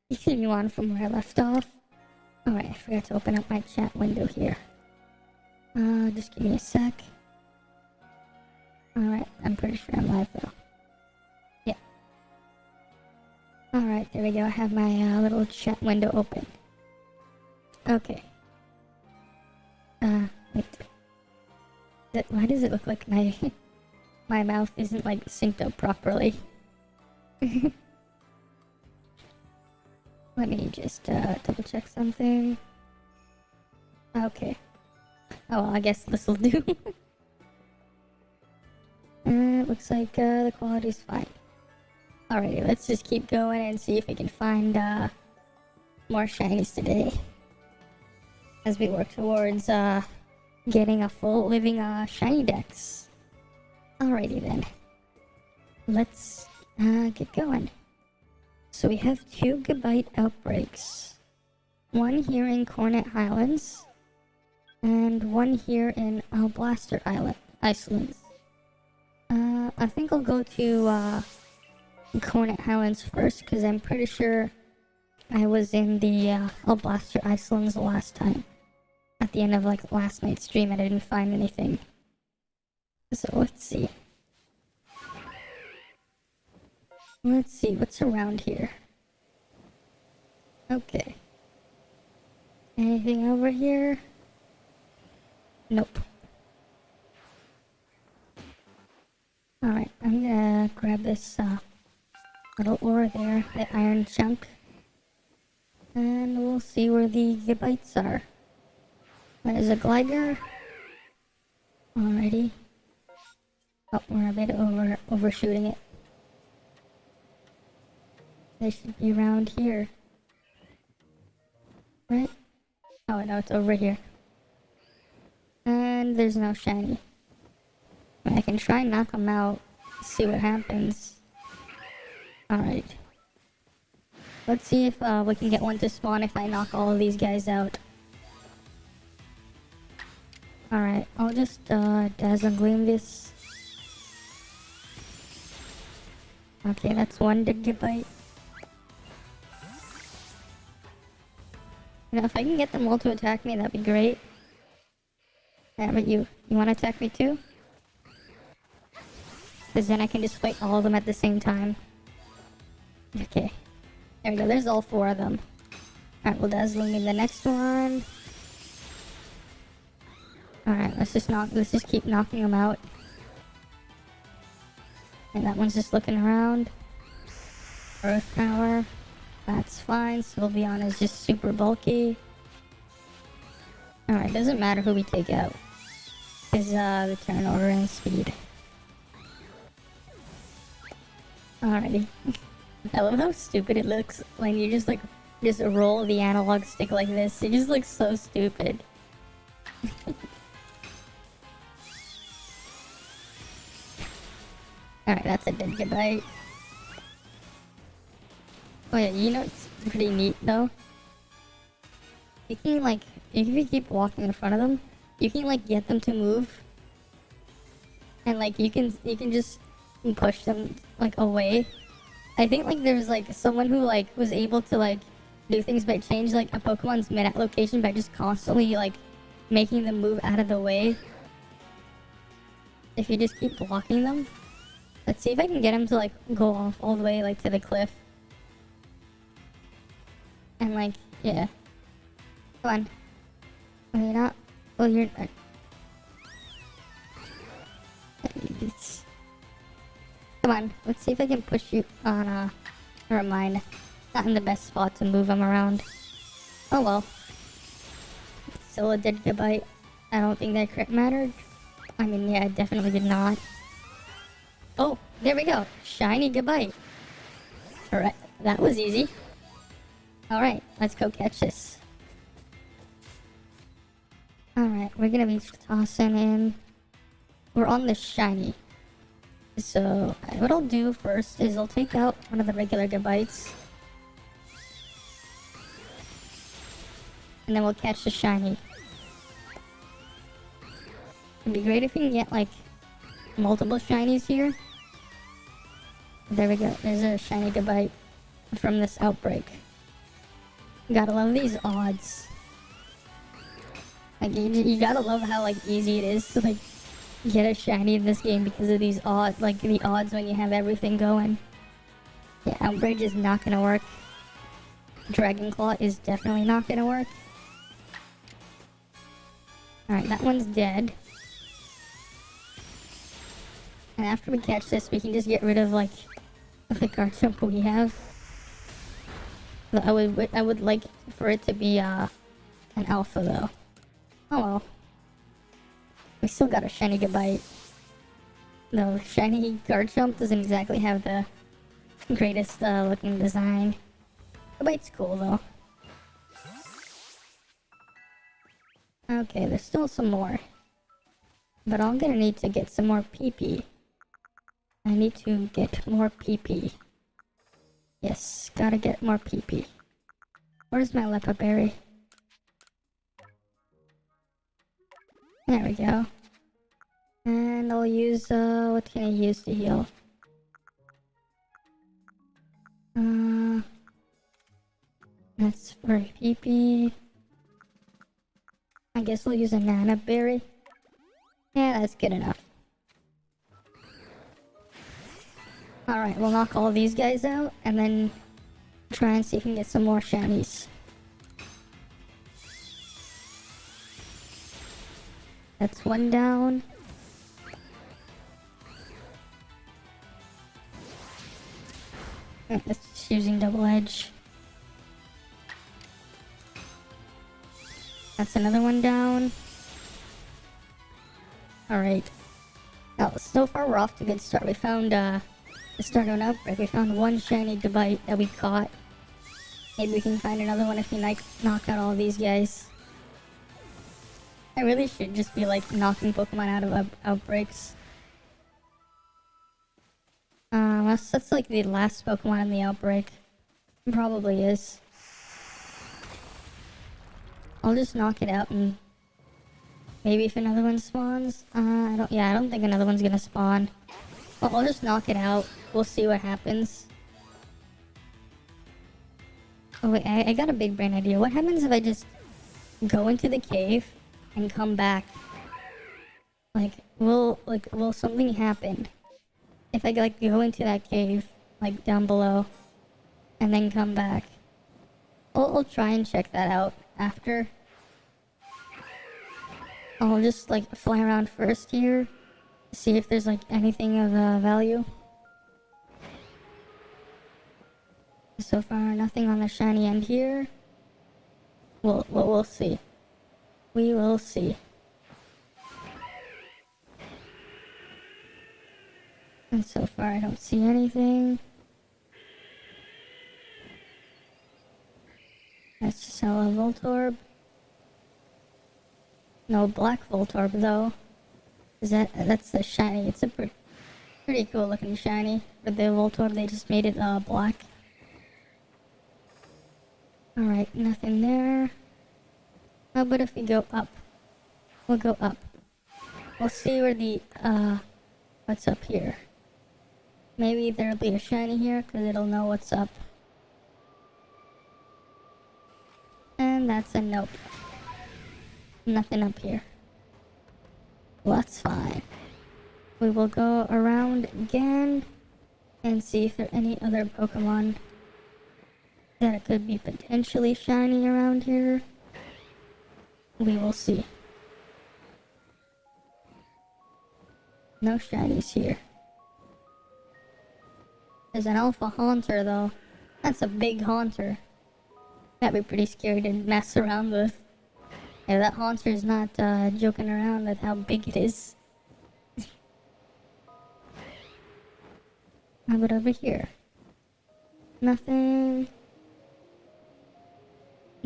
Continue on from where I left off. Alright, I forgot to open up my chat window here. Just give me a sec. Alright, I'm pretty sure I'm live though. Yeah. Alright, there we go. I have my little chat window open. Okay. Wait. Why does it look like my my mouth isn't like synced up properly? Let me just double check something. Okay. Oh, well, I guess this'll do. It looks like the quality's fine. Alrighty, let's just keep going and see if we can find more shinies today. As we work towards getting a full living shiny dex. Alrighty then. Let's get going. So we have 2 Gabite outbreaks. One here in Cornet Highlands. And one here in Alblaster Islands. I think I'll go to Cornet Highlands first, because I'm pretty sure I was in the Alblaster Islands the last time. At the end of like last night's stream, and I didn't find anything. So let's see. Let's see what's around here. Okay. Anything over here? Nope. Alright, I'm gonna grab this little ore there, the iron chunk. And we'll see where the Gabites are. There's a Gligar. Alrighty. Oh, we're a bit overshooting it. They should be around here. Right? Oh no, it's over here. And there's no shiny. I can try and knock them out, see what happens. Alright. Let's see if we can get one to spawn if I knock all of these guys out. Alright, I'll just Dazzle Gleam this. Okay, that's one Gigabite. You know, if I can get them all to attack me, that'd be great. Yeah, but you wanna attack me too? Because then I can just fight all of them at the same time. Okay. There we go, there's all 4 of them. Alright, we'll Dazzle Gleam the next one. Alright, let's just keep knocking them out. And that one's just looking around. Earth Power. That's fine. Sylveon is just super bulky. Alright, doesn't matter who we take out. Is the turnover and speed. Alrighty. I love how stupid it looks when you just roll the analog stick like this. It just looks so stupid. Alright, that's a dead Gabite. Oh yeah, you know it's pretty neat though? You can if you keep walking in front of them, you can get them to move. And you can just push them away. I think there's someone who was able to do things by change a Pokemon's minute location by just constantly making them move out of the way. If you just keep blocking them. Let's see if I can get him to go off all the way to the cliff. And yeah. Come on. Oh, you're not. Oh, you're not. Come on. Let's see if I can push you on never mind. Not in the best spot to move him around. Oh well. Still a dead Gabite. I don't think that crit mattered. I mean, yeah, it definitely did not. Oh, there we go. Shiny Gabite. Alright, that was easy. Alright, let's go catch this. Alright, we're gonna be tossing in. We're on the shiny. So, what I'll do first is I'll take out one of the regular Gabites. And then we'll catch the shiny. It'd be great if we can get multiple shinies here. There we go. There's a shiny Gabite from this outbreak. Gotta love these odds. Like, you gotta love how, like, easy it is to, like, get a shiny in this game because of these odds, like, the odds when you have everything going. Yeah, Outrage is not gonna work. Dragon Claw is definitely not gonna work. Alright, that one's dead. And after we catch this, we can just get rid of, like, the Garchomp we have. I would like for it to be, an alpha, though. Oh well. We still got a shiny Gabite. No, shiny Garchomp doesn't exactly have the greatest, looking design. Gabite's cool, though. Okay, there's still some more. But I'm gonna need to get some more PP. I need to get more PP. Yes, gotta get more PP. Where's my Lepa Berry? There we go. And I'll use, what can I use to heal? That's for PP. I guess we'll use a Nana Berry. Yeah, that's good enough. Alright, we'll knock all these guys out, and then try and see if we can get some more shinies. That's one down. That's just using double edge. That's another one down. Alright. Now, so far we're off to a good start. We found, to start an outbreak, we found one shiny Gabite that we caught. Maybe we can find another one if we knock out all these guys. I really should just be like knocking Pokemon out of outbreaks. Unless that's like the last Pokemon in the outbreak. It probably is. I'll just knock it out and maybe if another one spawns. I don't think another one's gonna spawn. Well, I'll just knock it out. We'll see what happens. Oh wait, I got a big brain idea. What happens if I just go into the cave and come back? Will something happen if I like go into that cave, like down below, and then come back? I'll try and check that out after. I'll just like fly around first here, see if there's like anything of value. So far, nothing on the shiny end here. We'll see. We will see. And so far, I don't see anything. That's just a Voltorb. No black Voltorb though. That's the shiny. It's a pretty cool looking shiny. For the Voltorb, they just made it black. Alright, nothing there. How about if we go up? We'll go up. We'll see where the what's up here. Maybe there'll be a shiny here because it'll know what's up. And that's a nope. Nothing up here. Well, that's fine. We will go around again and see if there are any other Pokemon that could be potentially shiny around here. We will see. No shinies here. There's an Alpha Haunter though. That's a big Haunter. That'd be pretty scary to mess around with. Yeah, that Haunter is not joking around with how big it is. How about over here? Nothing.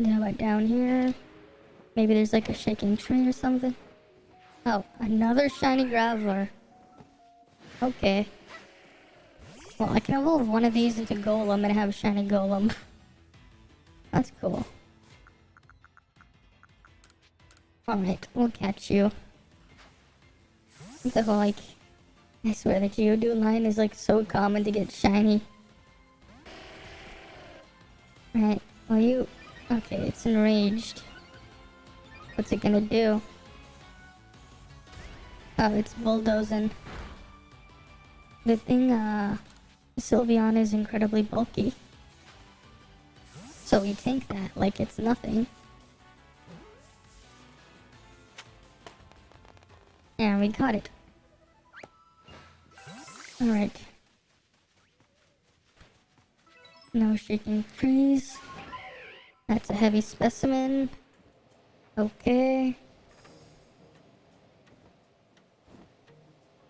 How about down here? Maybe there's like a shaking tree or something. Oh, another shiny Graveler. Okay. Well, I can evolve one of these into Golem and have a shiny Golem. That's cool. Alright, we'll catch you. So, like, I swear the Geodude line is like so common to get shiny. Right, well Okay, it's enraged. What's it gonna do? Oh, it's bulldozing. The thing, Sylveon is incredibly bulky. So we take that like it's nothing. And we got it. Alright. No shaking trees. That's a heavy specimen. Okay.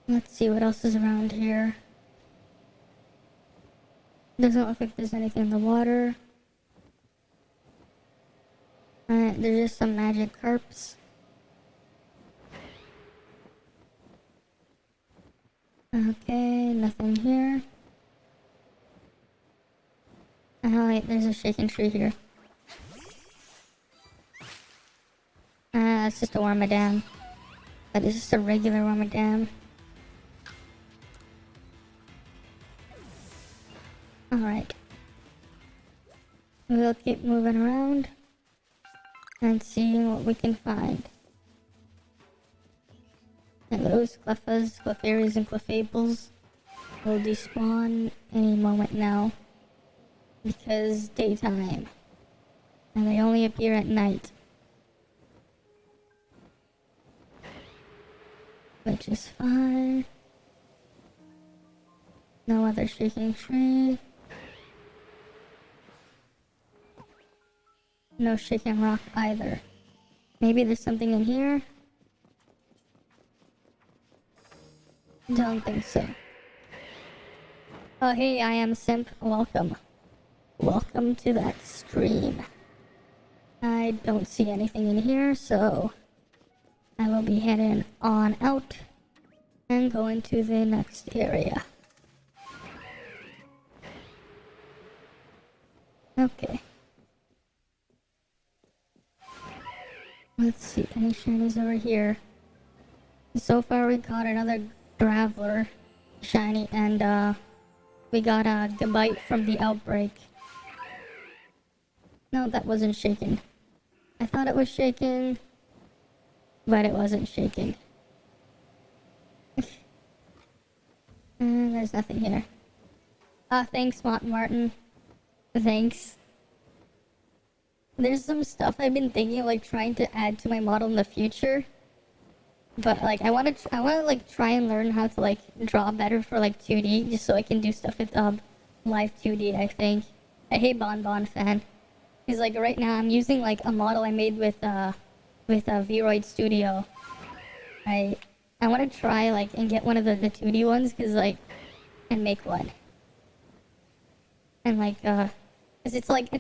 Let's see what else is around here. Doesn't look like there's anything in the water. There's just some magic carps. Okay, nothing here. Oh wait, there's a shaking tree here. It's just a Wormadam. But it's just a regular Wormadam. Alright. We'll keep moving around and seeing what we can find. And those Cleffas, Clefairies, and Clefables will despawn any moment now. Because daytime. And they only appear at night. Which is fine. No other shaking tree. No shaking rock either. Maybe there's something in here? Don't think so. Oh hey, I am Simp. Welcome. Welcome to that stream. I don't see anything in here, so I will be heading on out and going to the next area. Okay. Let's see, any shinies over here? So far we got another Graveler shiny, and we got a Gabite from the outbreak. No, that wasn't shaking. I thought it was shaking, but it wasn't shaking. And there's nothing here. Thanks, Martin. Thanks. There's some stuff I've been thinking of, like, trying to add to my model in the future. But, like, I wanna like, try and learn how to, like, draw better for, like, 2D, just so I can do stuff with, live 2D, I think. Hey, Bon fan. Because, like, right now I'm using, like, a model I made with Vroid Studio. I want to try, like, and get one of the 2D ones, because, like, and make one. And, like, because it's, like,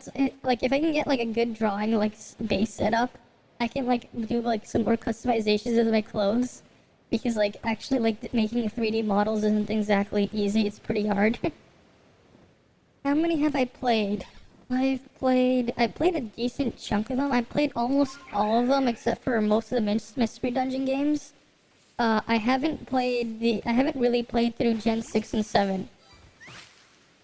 like, if I can get, like, a good drawing, like, base setup, I can, like, do, like, some more customizations of my clothes. Because, like, actually, like, making 3D models isn't exactly easy. It's pretty hard. How many have I played? I played a decent chunk of them. I played almost all of them except for most of the Mystery Dungeon games. I haven't really played through Gen 6 and 7.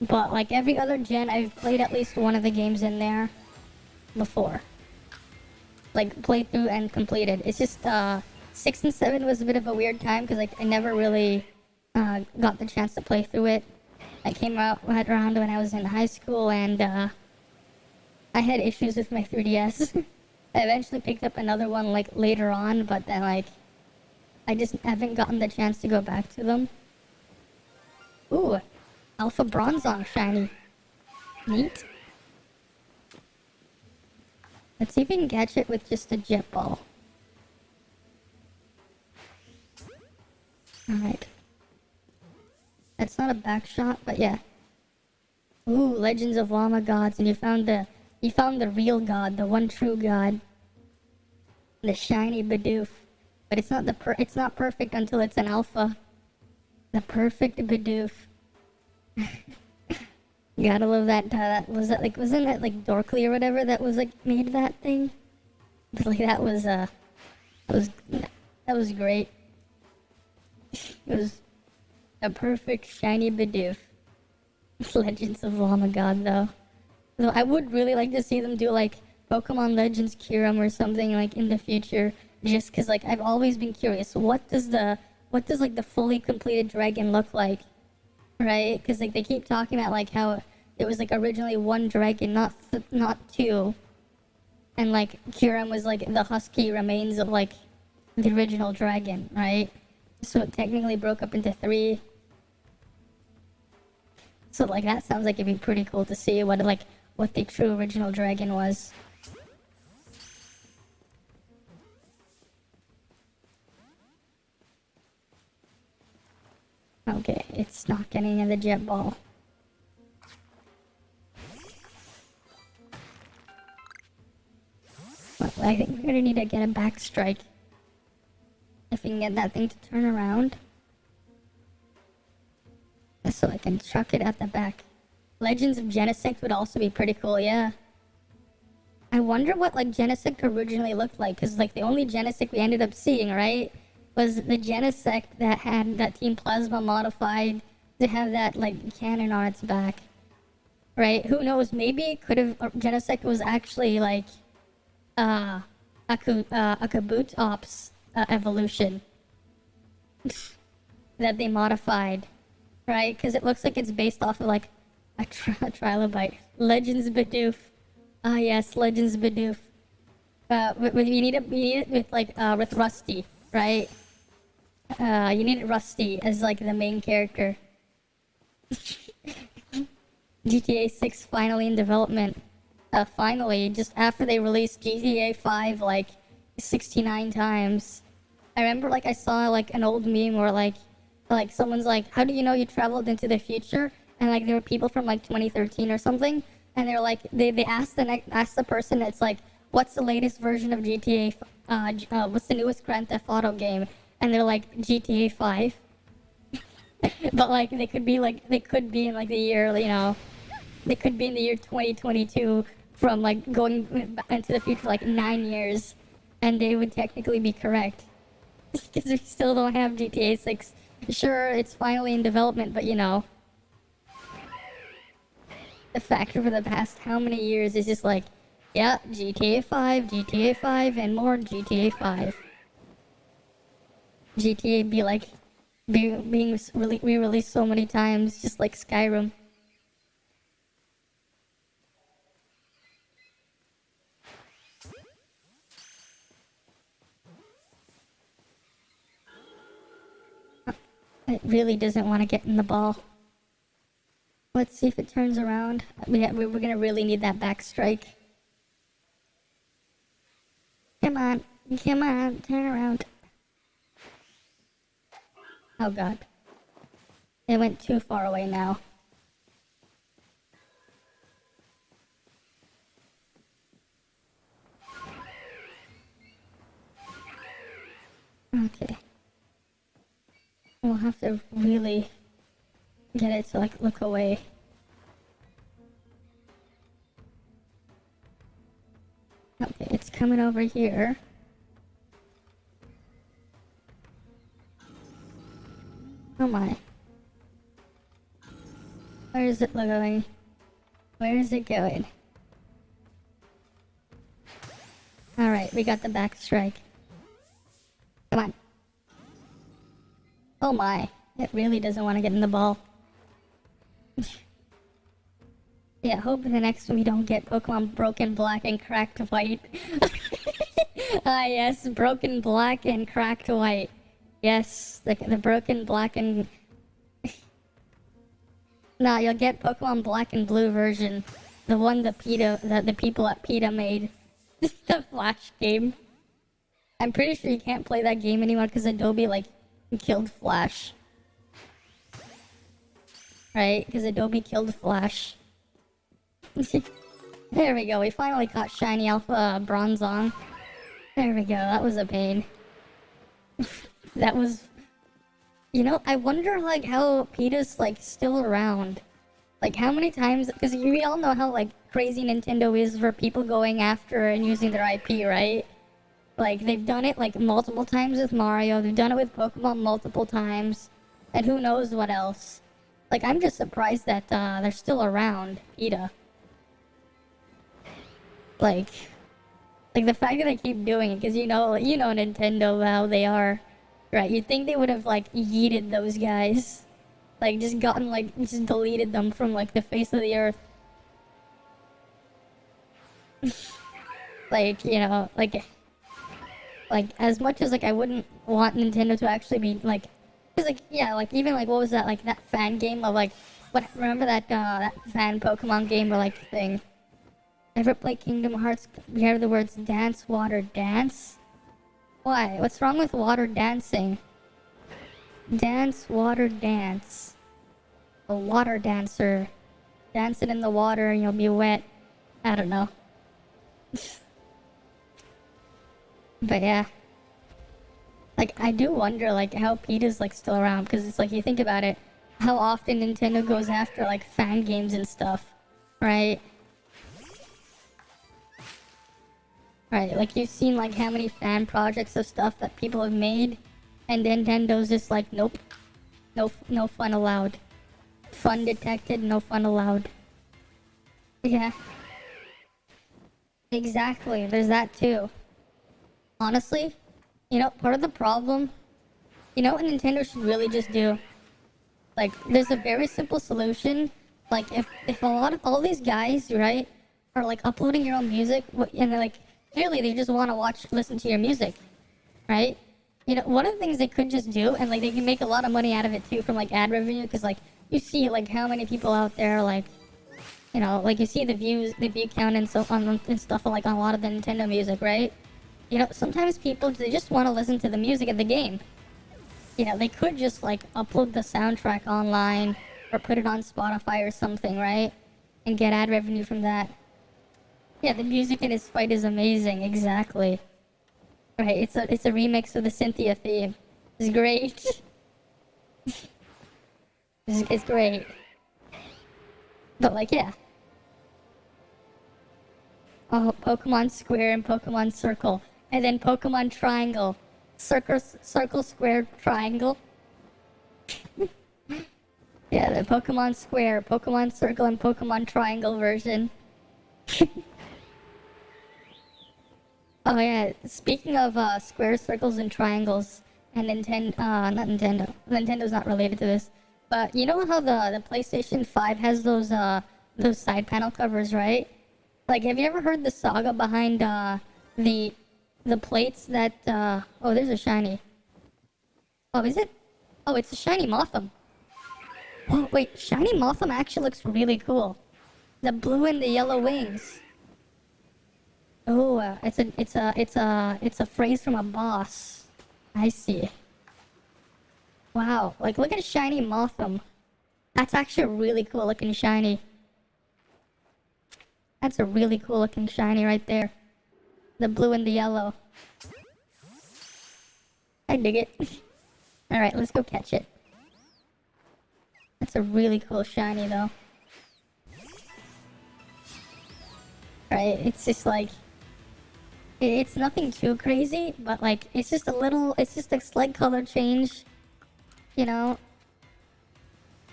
But, like, every other gen, I've played at least one of the games in there before. Like, played through and completed. It's just, 6 and 7 was a bit of a weird time, because, like, I never really, got the chance to play through it. I came out right around when I was in high school, and, I had issues with my 3DS. I eventually picked up another one, like, later on, but then, like, I just haven't gotten the chance to go back to them. Ooh, Alpha Bronzong shiny. Neat. Let's see if we can catch it with just a jet ball. Alright. That's not a back shot, but yeah. Ooh, Legends of Llama Gods, and you found the real god, the one true god. The shiny Bidoof. But it's not perfect until it's an alpha. The perfect Bidoof. Gotta love that, wasn't that like Dorkly or whatever that was like made that thing? But like that was great. It was a perfect shiny Bidoof. Legends of Llama God though. So I would really like to see them do like Pokemon Legends Kyurem or something like in the future, just because like I've always been curious, what does like the fully completed dragon look like, right? Because like they keep talking about like how it was like originally one dragon, not two, and like Kyurem was like the husky remains of like the original dragon, right? So it technically broke up into three. So like that sounds like it'd be pretty cool to see what the true original dragon was. Okay, it's not getting in the jet ball. Well, I think we're gonna need to get a back strike. If we can get that thing to turn around. So I can chuck it at the back. Legends of Genesect would also be pretty cool, yeah. I wonder what like Genesect originally looked like, because like the only Genesect we ended up seeing, right, was the Genesect that had that Team Plasma modified to have that like cannon on its back. Right? Who knows? Maybe it could have Genesect was actually like a Kabutops evolution that they modified, right? Because it looks like it's based off of like a trilobite. Legends Bidoof. Ah yes, Legends Bidoof. You need it with like with Rusty, right? You need Rusty as like the main character. GTA 6 finally in development. Finally, just after they released GTA 5 like 69 times. I remember like I saw like an old meme where like someone's like, how do you know you traveled into the future? And like there were people from like 2013 or something, and they're like they asked the person, it's like, what's the latest version of GTA? What's the newest Grand Theft Auto game? And they're like GTA 5. But like they could be in like the year, you know, they could be in the year 2022 from like going into the future like 9 years, and they would technically be correct. Because we still don't have GTA 6. Sure, it's finally in development, but you know, the factor for the past how many years is just like, yeah, GTA 5, and more GTA 5. GTA be like being re-released so many times, just like Skyrim. It really doesn't want to get in the ball. Let's see if it turns around. We're gonna really need that back strike. Come on, turn around. Oh god. It went too far away now. Okay. We'll have to really get it to like look away. Okay, it's coming over here. Oh my. Where is it going? Where is it going? Alright, we got the back strike. Come on. Oh my. It really doesn't want to get in the ball. Yeah, hope in the next one we don't get Pokemon Broken Black and Cracked White. Ah yes, Broken Black and Cracked White. Yes, the Broken Black and... Nah, you'll get Pokemon Black and Blue version. The one the people at PETA made. The Flash game. I'm pretty sure you can't play that game anymore because Adobe, like, killed Flash. Right? Because Adobe killed Flash. There we go, we finally caught Shiny Alpha Bronzong. There we go, that was a pain. That was... You know, I wonder, like, how PETA's, like, still around. Like, how many times... Because we all know how, like, crazy Nintendo is for people going after and using their IP, right? Like, they've done it, like, multiple times with Mario. They've done it with Pokemon multiple times. And who knows what else. Like, I'm just surprised that, they're still around, PETA. Like, Like, the fact that I keep doing it, because you know Nintendo, how they are, right? You'd think they would have, like, yeeted those guys. Like, just gotten, like, just deleted them from, like, the face of the earth. Like, you know, like, as much as, like, I wouldn't want Nintendo to actually be, like, cause, like, yeah, like, even, like, what was that, like, that fan game of, like, remember that, that fan Pokemon game or, like, thing? Ever play Kingdom Hearts? We hear the words dance, water, dance? Why? What's wrong with water dancing? Dance, water, dance. A water dancer. Dancing in the water and you'll be wet. I don't know. But yeah. Like, I do wonder, like, how Peter's, like, still around. Because it's like, you think about it. How often Nintendo goes after, like, fan games and stuff. Right? Right, like, you've seen, like, how many fan projects of stuff that people have made. And Nintendo's just like, nope. No fun allowed. Fun detected, no fun allowed. Yeah. Exactly, there's that too. Honestly, you know, part of the problem, you know what Nintendo should really just do? Like, there's a very simple solution. Like, if a lot of all these guys, right, are like uploading your own music, and they're like, clearly they just want to listen to your music, right? You know, one of the things they could just do, and like they can make a lot of money out of it too from like ad revenue, because like you see like how many people out there, like, you know, like you see the view count and so on and stuff like on a lot of the Nintendo music, right? You know, sometimes people, they just want to listen to the music of the game. You know, they could just like upload the soundtrack online or put it on Spotify or something, right? And get ad revenue from that. Yeah, the music in his fight is amazing, exactly. Right, it's a remix of the Cynthia theme. It's great. It's great. But like, yeah. Oh, Pokemon Square and Pokemon Circle. And then Pokemon Triangle. Circle, square, triangle. Yeah, the Pokemon Square, Pokemon Circle, and Pokemon Triangle version. Oh yeah, speaking of square, circles, and triangles, and not Nintendo. Nintendo's not related to this. But you know how the PlayStation 5 has those side panel covers, right? Like, have you ever heard the saga behind the plates that oh, there's a shiny. Oh, is it? Oh, it's a shiny Motham. Oh, wait, shiny Motham actually looks really cool. The blue and the yellow wings. Oh, it's a phrase from a boss. I see. Wow, like look at shiny Motham. That's actually a really cool looking shiny. That's a really cool looking shiny right there. The blue and the yellow. I dig it. Alright, let's go catch it. That's a really cool shiny though. Right, it's just like, it's nothing too crazy, but like, it's just a slight color change, you know,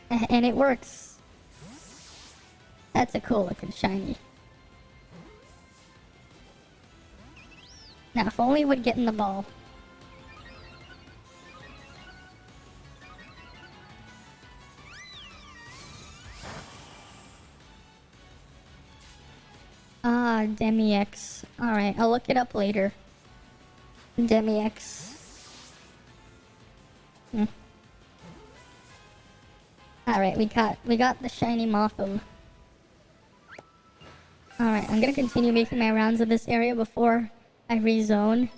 and it works. That's a cool looking shiny. Now, if only it would get in the ball. Ah, Demi-X. Alright, I'll look it up later. Demi-X. Alright, we got the shiny Motham. Alright, I'm gonna continue making my rounds of this area before I rezone.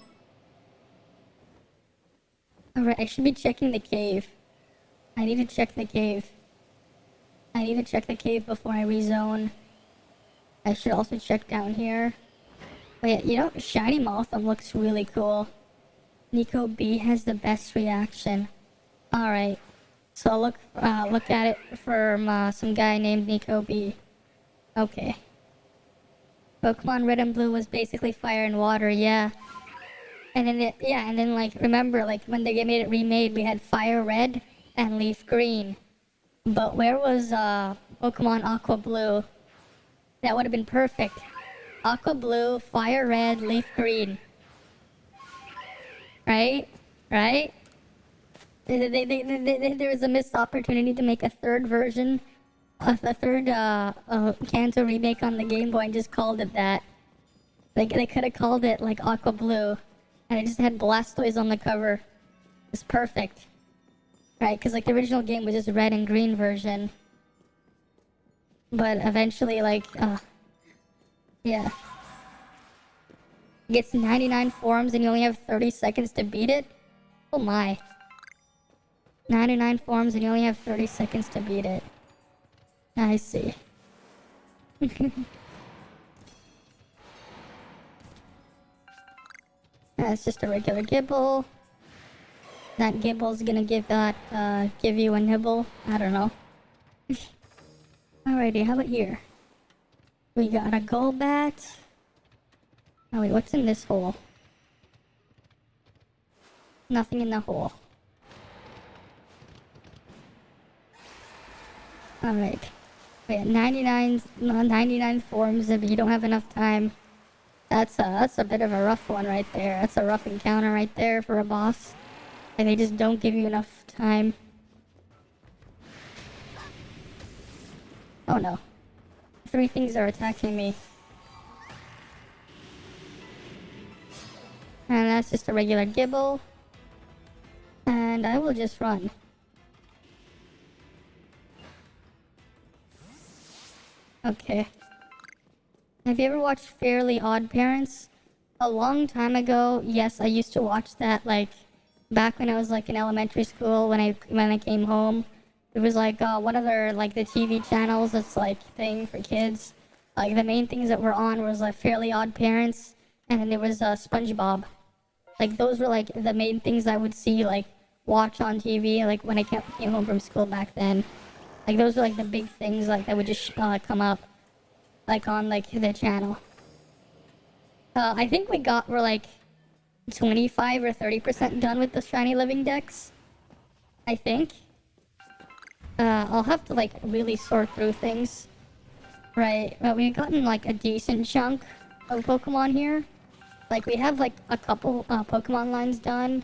Alright, I should be checking the cave. I need to check the cave. I need to check the cave before I rezone. I should also check down here. But yeah, you know, shiny Motham looks really cool. Nico B has the best reaction. Alright. So I'll look at it from some guy named Nico B. Okay. Pokemon Red and Blue was basically fire and water, yeah. And then like, remember, like, when they made it remade, we had Fire Red and Leaf Green. But where was Pokemon Aqua Blue? That would have been perfect. Aqua Blue, Fire Red, Leaf Green. Right? Right? There was a missed opportunity to make a third version, a third Kanto remake on the Game Boy and just called it that. They could have called it like Aqua Blue, and it just had Blastoise on the cover. It's perfect. Right, because like the original game was just red and green version. But eventually, like, yeah. It gets 99 forms and you only have 30 seconds to beat it? Oh my. 99 forms and you only have 30 seconds to beat it. I see. That's just a regular Gibble. That Gibble's gonna give you a nibble. I don't know. Alrighty, how about here? We got a Golbat. Oh wait, what's in this hole? Nothing in the hole. Alright. Wait, 99 forms if you don't have enough time. That's a bit of a rough one right there. That's a rough encounter right there for a boss. And they just don't give you enough time. Oh no. 3 things are attacking me. And that's just a regular Gibble. And I will just run. Okay. Have you ever watched Fairly Odd Parents? A long time ago, yes, I used to watch that, like, back when I was, like, in elementary school, when I came home. It was, like, one of their, like, the TV channels that's, like, thing for kids. Like, the main things that were on was, like, Fairly Odd Parents, and then there was, SpongeBob. Like, those were, like, the main things I would see, like, watch on TV, like, when I came home from school back then. Like, those were, like, the big things, like, that would just, come up, like, on, like, the channel. I think we're, like, 25 or 30% done with the shiny living decks. I think. I'll have to, like, really sort through things. Right, but we've gotten, like, a decent chunk of Pokemon here. Like, we have, like, a couple, Pokemon lines done.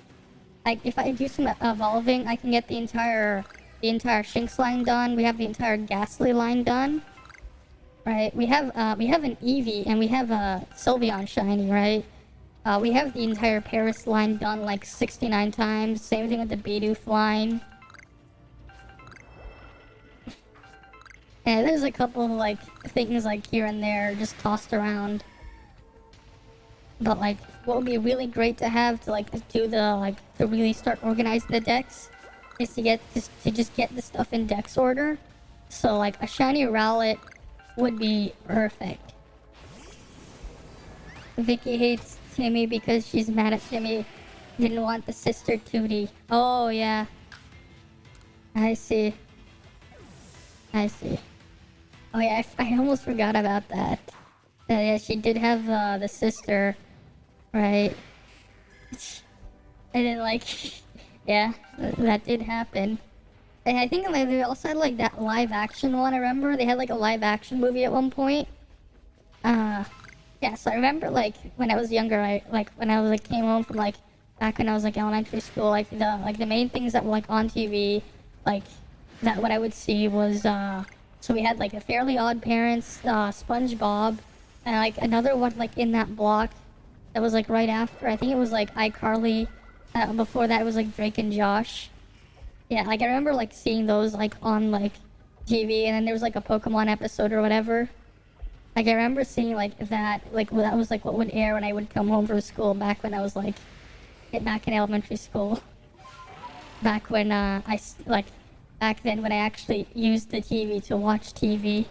Like, if I do some evolving, I can get the entire Shinx line done. We have the entire Ghastly line done. Right, we have an Eevee, and we have a Sylveon shiny, right? We have the entire Paris line done, like, 69 times. Same thing with the Bidoof line. And there's a couple, like, things, like, here and there just tossed around. But, like, what would be really great to have to, like, do the, like, to really start organizing the decks is to just get the stuff in dex order. So, like, a shiny Rowlet would be perfect. Vicky hates Timmy because she's mad at Timmy. Didn't want the sister Tootie. Oh, yeah. I see. Oh yeah, I almost forgot about that. Yeah, she did have the sister, right? And then like, yeah, that did happen. And I think like, they also had like that live action one. I remember they had like a live action movie at one point. Yeah. So I remember like when I was younger, when I was like came home from like back when I was like elementary school, like the main things that were like on TV, like that what I would see was so we had like a Fairly Odd Parents, SpongeBob, and like another one like in that block that was like right after. I think it was like iCarly. Before that it was like Drake and Josh. Yeah, like I remember like seeing those like on like TV, and then there was like a Pokemon episode or whatever. Like I remember seeing like that, like that was like what would air when I would come home from school back when I was like back in elementary school. Back when back then when I actually used the TV to watch TV.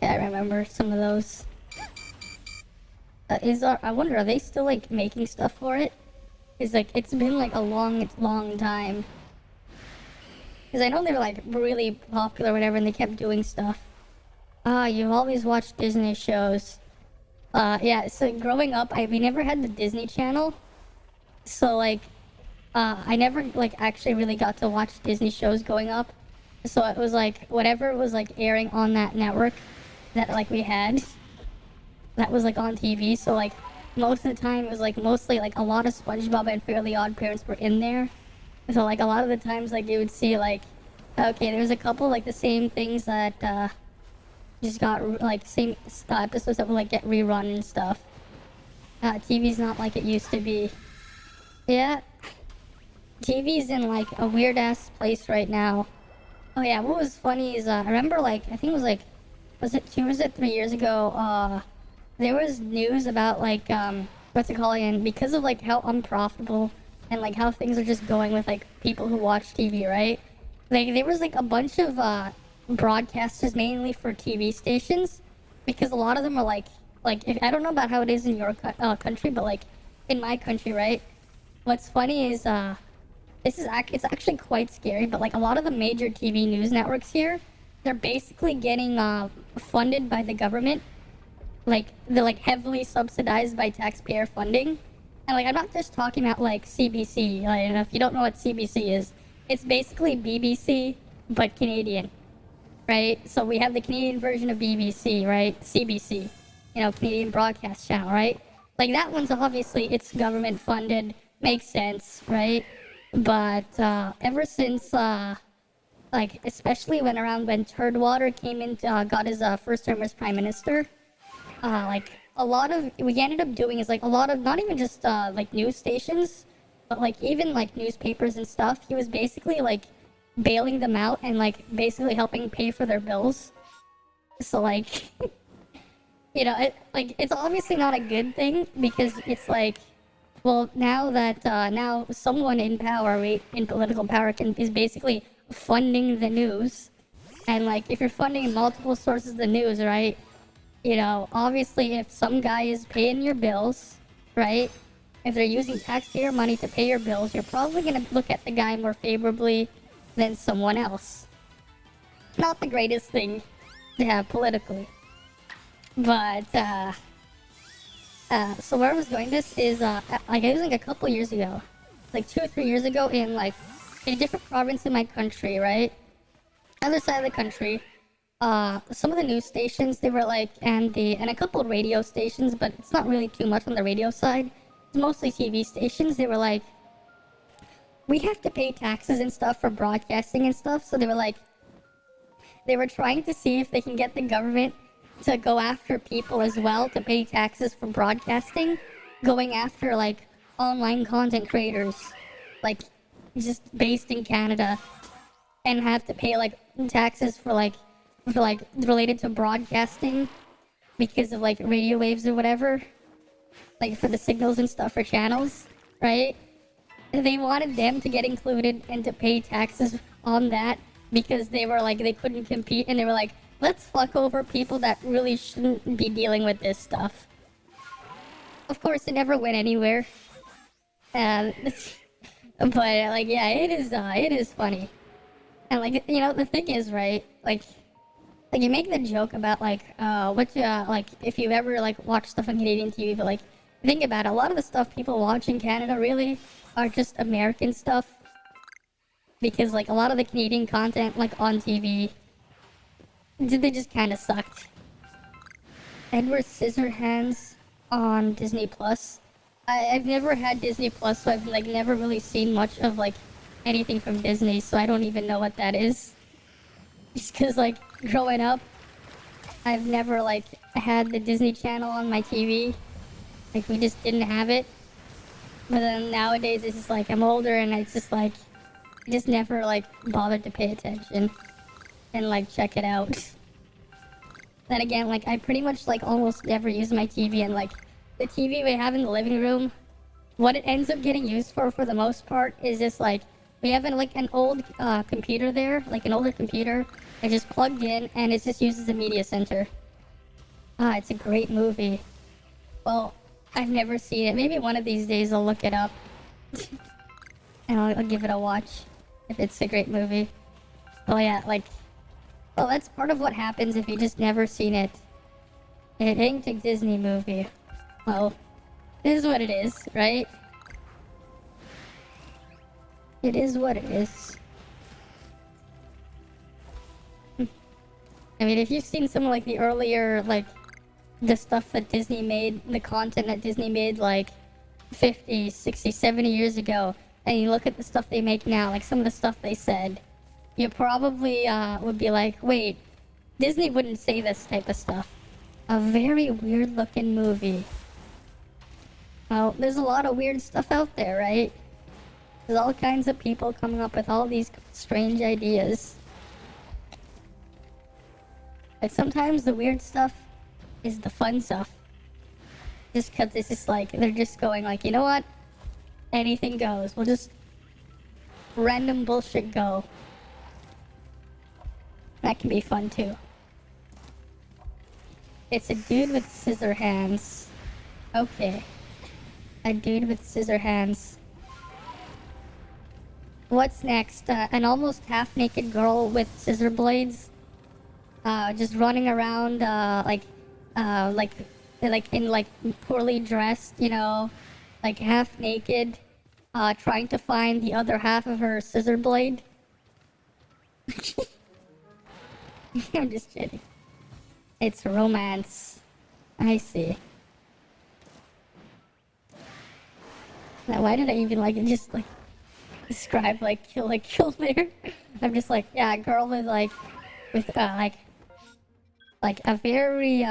Yeah, I remember some of those. I wonder, are they still like making stuff for it? Cause like it's been like a long time. Cause I know they were like really popular or whatever, and they kept doing stuff. You've always watched Disney shows. Yeah, so growing up, we never had the Disney Channel. So like, I never like actually really got to watch Disney shows growing up. So it was like whatever was like airing on that network that like we had, that was like on TV. So like most of the time it was like mostly like a lot of SpongeBob and Fairly Odd Parents were in there. So like a lot of the times like you would see like, okay, there's a couple like the same things that just got like same episodes that would like get rerun and stuff. TV's not like it used to be. Yeah, TV's in like a weird ass place right now. Oh yeah, what was funny is I remember like I think it was like, was it 2 or was it 3 years ago? There was news about like what's it called again? Because of like how unprofitable and like how things are just going with like people who watch TV, right? Like there was like a bunch of broadcasters mainly for TV stations, because a lot of them are like if, I don't know about how it is in your country, but like in my country, right? What's funny is it's actually quite scary, but like a lot of the major TV news networks here, they're basically getting funded by the government. Like they're like heavily subsidized by taxpayer funding. And like I'm not just talking about like CBC. Like if you don't know what CBC is, it's basically BBC but Canadian, right? So we have the Canadian version of BBC, right? CBC, Canadian Broadcast Channel, right? Like that one's obviously it's government funded, makes sense, right? But ever since like especially when Turdwater came in, got his first term as prime minister, like a lot of we ended up doing is like a lot of not even just like news stations, but like even like newspapers and stuff. He was basically like bailing them out and like basically helping pay for their bills. So like it's obviously not a good thing, because it's like, well, now that now someone in power, in political power, is basically funding the news, and like if you're funding multiple sources of the news, right? Obviously if some guy is paying your bills, right? If they're using taxpayer money to pay your bills, you're probably gonna look at the guy more favorably than someone else. Not the greatest thing to have politically, but so where I was going this is like it was like a couple years ago, like 2 or 3 years ago, in like in a different province in my country, right? Other side of the country, some of the news stations, they were like, and a couple of radio stations, but it's not really too much on the radio side. It's mostly TV stations. They were like, we have to pay taxes and stuff for broadcasting and stuff. So they were like, they were trying to see if they can get the government to go after people as well to pay taxes for broadcasting, going after like online content creators, like just based in Canada, and have to pay like taxes for like related to broadcasting because of like radio waves or whatever, like for the signals and stuff for channels, right? They wanted them to get included and to pay taxes on that, because they were like, they couldn't compete, and they were like, let's fuck over people that really shouldn't be dealing with this stuff. Of course, it never went anywhere. But like, yeah, it is funny. And like, the thing is, right, like you make the joke about like like if you ever like watch stuff on Canadian TV, but like think about it, a lot of the stuff people watch in Canada really are just American stuff, because like a lot of the Canadian content like on TV, they just kind of sucked. Edward Scissorhands on Disney Plus. I've never had Disney Plus, so I've like never really seen much of like anything from Disney, so I don't even know what that is. Just because like growing up, I've never like had the Disney Channel on my TV. Like we just didn't have it. But then nowadays it's just like I'm older, and it's just like I just never like bothered to pay attention and like check it out. Then again, like I pretty much like almost never use my TV, and like the TV we have in the living room, what it ends up getting used for the most part is just like we have an old computer there, like an older computer. It's just plugged in, and it's just used as a media center. It's a great movie. Well, I've never seen it. Maybe one of these days I'll look it up. And I'll give it a watch, if it's a great movie. Well, yeah, like, well, that's part of what happens if you just never seen it. It ain't a Disney movie. Well, this is what it is, right? It is what it is. I mean, if you've seen some of, like, the earlier, like, the stuff that Disney made, the content that Disney made, like, 50, 60, 70 years ago, and you look at the stuff they make now, like, some of the stuff they said, you probably, would be like, wait, Disney wouldn't say this type of stuff. A very weird-looking movie. Well, there's a lot of weird stuff out there, right? There's all kinds of people coming up with all these strange ideas. Like, sometimes the weird stuff is the fun stuff. Just because it's just like, they're just going like, you know what? Anything goes. We'll just random bullshit go. That can be fun too. It's a dude with scissor hands. Okay. A dude with scissor hands. What's next? An almost half-naked girl with scissor blades. Just running around, like in like poorly dressed, you know, like half naked, trying to find the other half of her scissor blade. I'm just kidding. It's romance. I see. Now, why did I even like just like describe like kill there? I'm just like, yeah, a girl with like a very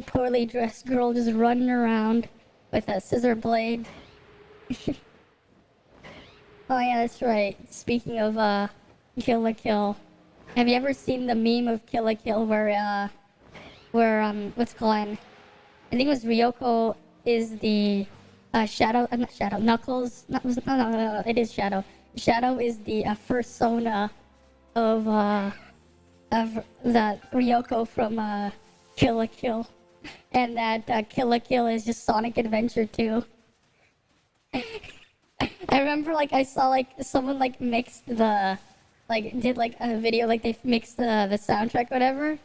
poorly dressed girl just running around with a scissor blade. Oh yeah, that's right. Speaking of Kill la Kill, have you ever seen the meme of Kill la Kill where what's it called? I think it was Ryoko is the Shadow, not Shadow, Knuckles. No, it is Shadow. Shadow is the fursona of the Ryoko from Kill la Kill, and that Kill la Kill is just Sonic Adventure 2. I remember like I saw like someone like mixed the did like a video like they mixed the soundtrack whatever,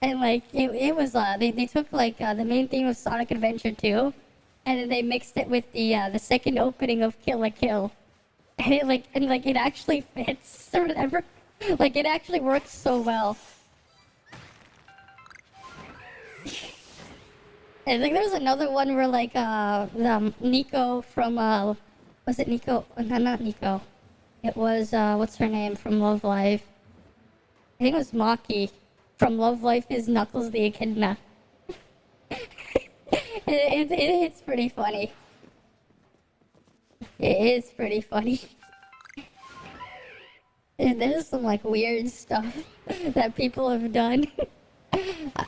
and like it was they took like the main theme of Sonic Adventure 2, and then they mixed it with the second opening of Kill la Kill, and it actually fits or whatever. Like, it actually works so well. I think there's another one where, like, Nico from, was it Nico? No, not Nico. It was, what's her name from Love Live? I think it was Maki from Love Life is Knuckles the Echidna. It's pretty funny. It is pretty funny. There's some like weird stuff that people have done.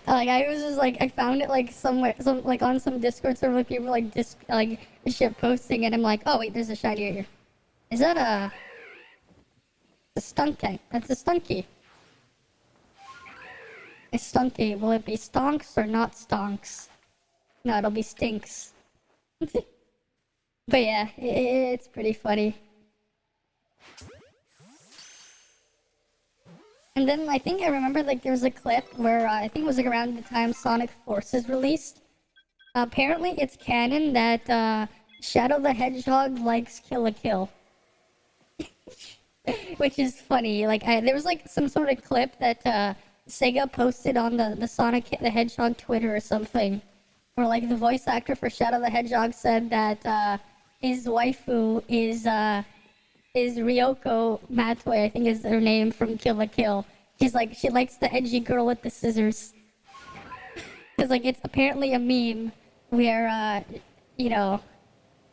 Like I was just like I found it like somewhere, like on some Discord server, like people like shit posting, and I'm like, oh wait, there's a shiny here. Is that a stunky? That's a stunky. A stunky. Will it be stonks or not stonks? No, it'll be stinks. But yeah, it's pretty funny. And then I think I remember like there was a clip where I think it was like around the time Sonic Forces released. Apparently it's canon that Shadow the Hedgehog likes Kill la Kill. Which is funny. Like there was like some sort of clip that Sega posted on the Sonic the Hedgehog Twitter or something. Where like the voice actor for Shadow the Hedgehog said that his waifu is Ryoko Matoi, I think is her name, from Kill la Kill. She's like, she likes the edgy girl with the scissors. Because like it's apparently a meme where you know,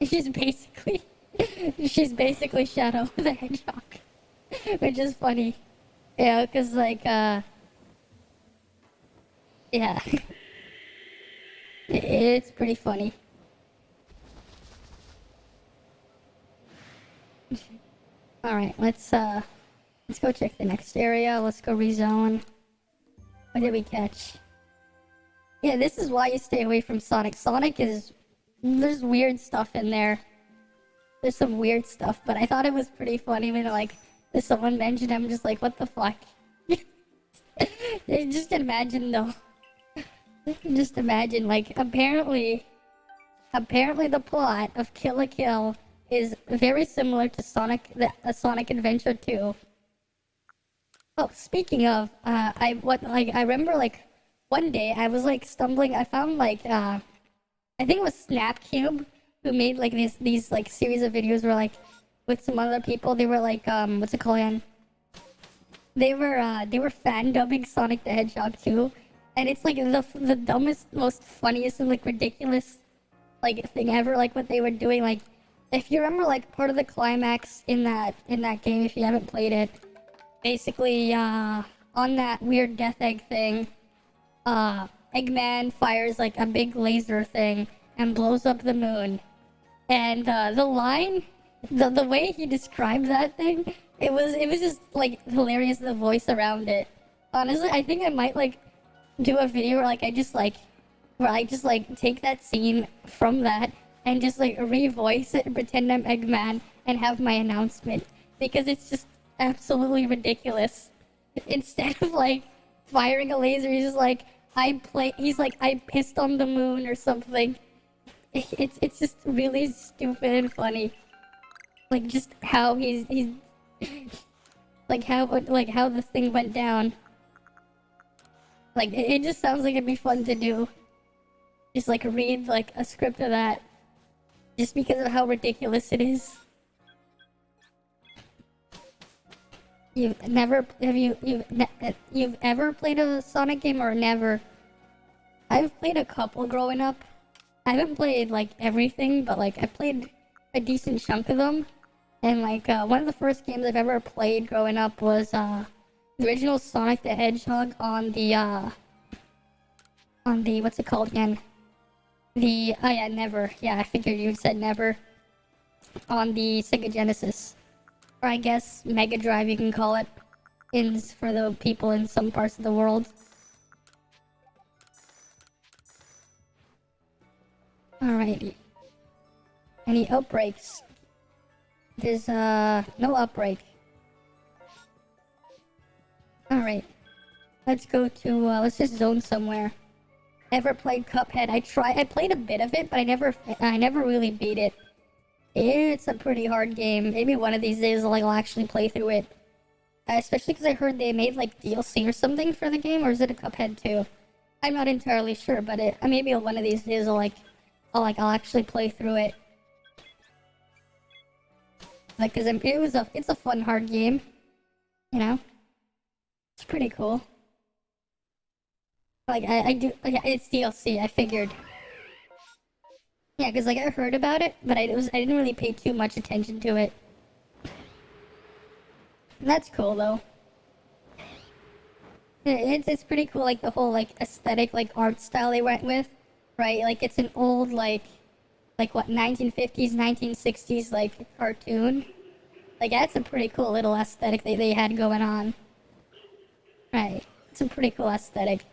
she's basically Shadow the Hedgehog. Which is funny. Yeah, because like yeah. It's pretty funny. Alright, let's go check the next area. Let's go rezone. What did we catch? Yeah, this is why you stay away from Sonic. There's weird stuff in there. There's some weird stuff, but I thought it was pretty funny when like someone mentioned it. I'm just like, what the fuck? Just imagine though. Just imagine, like, apparently the plot of Kill la Kill is very similar to Sonic Adventure 2. Oh, speaking of, I remember like one day I was like stumbling. I found like I think it was Snapcube who made like these like series of videos where like with some other people they were like what's it called again? They were fan dubbing Sonic the Hedgehog too, and it's like the dumbest, most funniest and like ridiculous like thing ever. Like what they were doing. Like if you remember like part of the climax in that game, if you haven't played it, basically on that weird death egg thing, Eggman fires like a big laser thing and blows up the moon. And the line, the way he described that thing, it was just like hilarious. The voice around it. Honestly, I think I might like do a video where I just like take that scene from that and just like revoice it and pretend I'm Eggman and have my announcement because it's just absolutely ridiculous. Instead of like firing a laser, he's just like he's like I pissed on the moon or something. It's just really stupid and funny. Like just how he's like how the thing went down. Like it just sounds like it'd be fun to do. Just like read like a script of that. Just because of how ridiculous it is. You've ever played a Sonic game or never? I've played a couple growing up. I haven't played like everything, but like I played a decent chunk of them. And like one of the first games I've ever played growing up was the original Sonic the Hedgehog on the what's it called again? Oh yeah, never. Yeah, I figured you said never. On the Sega Genesis. Or I guess Mega Drive you can call it. For the people in some parts of the world. Alrighty. Any outbreaks? There's no outbreak. Alright. Let's go to let's just zone somewhere. Ever played Cuphead? I played a bit of it, but I never really beat it. It's a pretty hard game. Maybe one of these days I'll actually play through it. Especially because I heard they made like DLC or something for the game, or is it a Cuphead too? I'm not entirely sure, but maybe one of these days I'll actually play through it. Like, cause it's a fun hard game, you know. It's pretty cool. Like I do, yeah, it's DLC. I figured. Yeah, cause like I heard about it, but I didn't really pay too much attention to it. That's cool though. It's pretty cool, like the whole like aesthetic, like art style they went with, right? Like it's an old like what 1950s, 1960s like cartoon. Like that's a pretty cool little aesthetic they had going on. Right, it's a pretty cool aesthetic.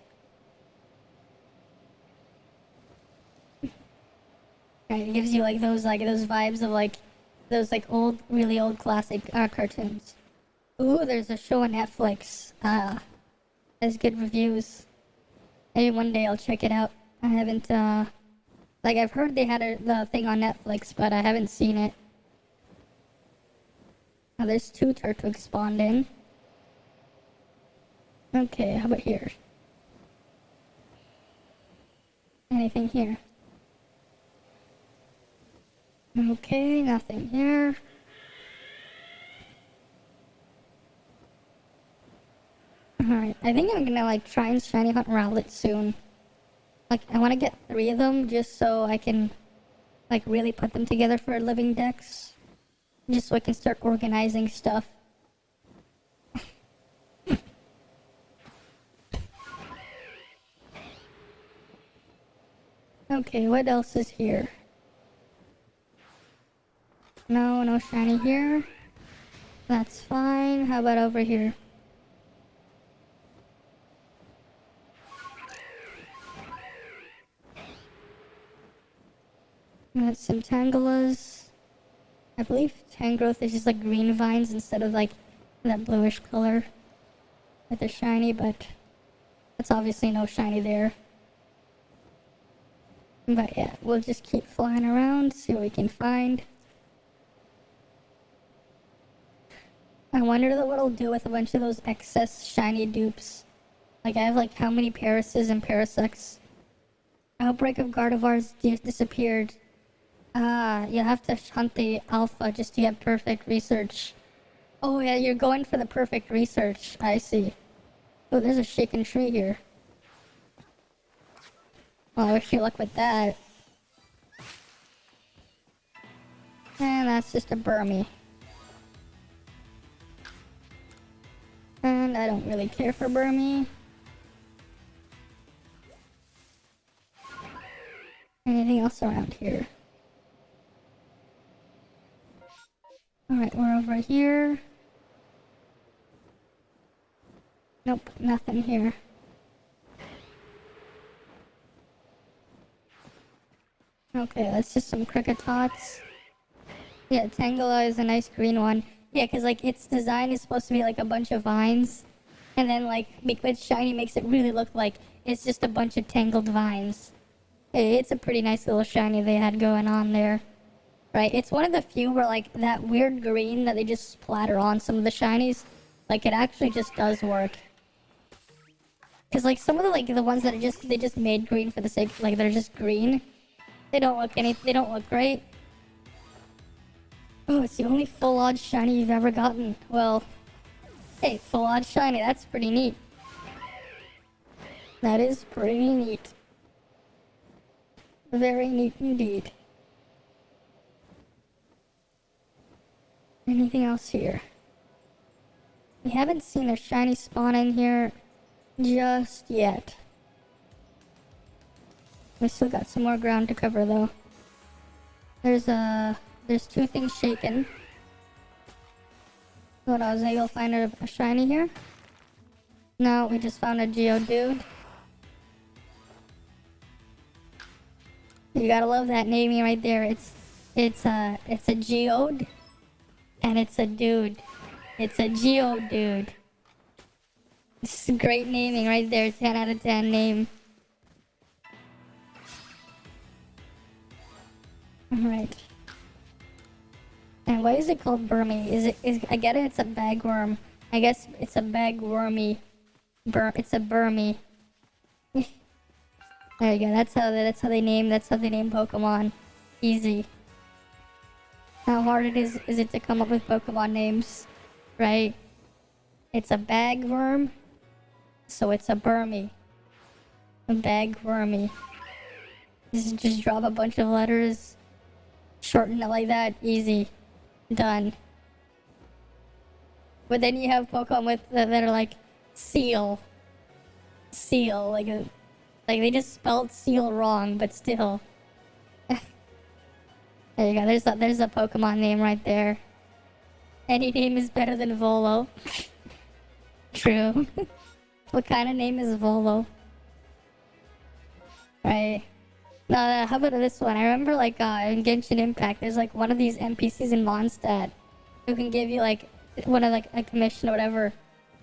Right, it gives you like those vibes of like those like old, really old classic cartoons. Ooh, there's a show on Netflix. Has good reviews. Maybe one day I'll check it out. I haven't like I've heard they had the thing on Netflix, but I haven't seen it. Oh, there's 2 Turtwig spawned in. Okay, how about here? Anything here? Okay, nothing here. Alright, I think I'm gonna like try and shiny hunt Rowlet soon. Like, I wanna get 3 of them just so I can like really put them together for a living dex. Just so I can start organizing stuff. Okay, what else is here? No shiny here. That's fine. How about over here? Got some Tangelas. I believe Tangrowth is just like green vines instead of like that bluish color with the shiny, but that's obviously no shiny there. But yeah, we'll just keep flying around, see what we can find. I wonder what it'll do with a bunch of those excess shiny dupes. Like, I have like how many Parises and Parasects? Outbreak of Gardevoirs disappeared. Ah, you have to hunt the alpha just to get perfect research. Oh yeah, you're going for the perfect research. I see. Oh, there's a shaken tree here. Well, I wish you luck with that. And that's just a Burmy. And I don't really care for Burmy. Anything else around here? Alright, we're over here. Nope, nothing here. Okay, that's just some Cricketots. Yeah, Tangela is a nice green one. Yeah, because like its design is supposed to be like a bunch of vines. And then like, with shiny makes it really look like it's just a bunch of tangled vines. Hey, it's a pretty nice little shiny they had going on there. Right, it's one of the few where like that weird green that they just splatter on some of the shinies, like it actually just does work. Cause like some of the ones that are they just made green for the sake like they're just green. They don't look great. Oh, it's the only full odd shiny you've ever gotten. Well, hey, full odd shiny, that's pretty neat. That is pretty neat. Very neat indeed. Anything else here? We haven't seen a shiny spawn in here just yet. We still got some more ground to cover though. There's two things shaken. Thought I was able to find a shiny here. No, we just found a Geodude. You gotta love that naming right there. It's a Geode. And it's a dude. It's a Geodude. This is great naming right there. 10 out of 10 name. Alright. And why is it called Burmy? I get it, it's a bagworm. I guess it's a bagwormy. It's a Burmy. There you go, that's how they name Pokemon. Easy. How hard is it to come up with Pokemon names, right? It's a bagworm, so it's a Burmy. A bagwormy. Just drop a bunch of letters, shorten it like that, easy, done. But then you have Pokemon that are like seal, like they just spelled seal wrong, but still. There you go, there's a Pokemon name right there. Any name is better than Volo. True. What kind of name is Volo? Right. No, how about this one? I remember like in Genshin Impact, there's like one of these NPCs in Mondstadt who can give you like one of like a commission or whatever.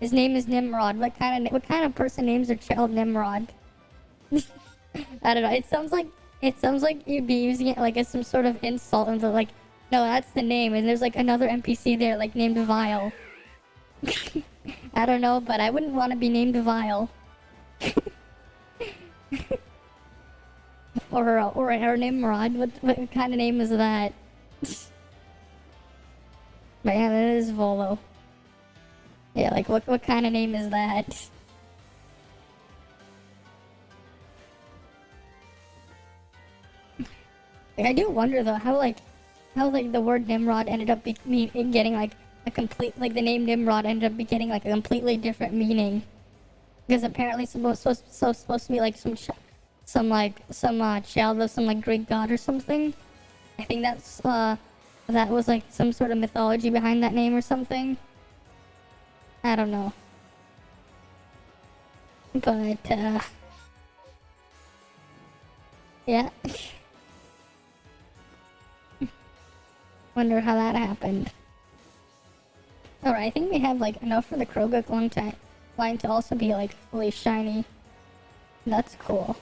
His name is Nimrod. What kind of person names their child Nimrod? I don't know. It sounds like you'd be using it like as some sort of insult, and they're like, no, that's the name, and there's like another NPC there like named Vile. I don't know, but I wouldn't want to be named Vile. or Nimrod. What kind of name is that? But yeah, that is Volo. Yeah, like what kind of name is that? Like, I do wonder though how the word Nimrod ended up getting like a complete, like the name Nimrod ended up getting like a completely different meaning, because apparently supposed to be like some child of some like Greek god or something. I think that was like some sort of mythology behind that name or something. I don't know, but yeah. Wonder how that happened. Alright, I think we have like enough for the Kroguk line to also be like fully shiny. That's cool.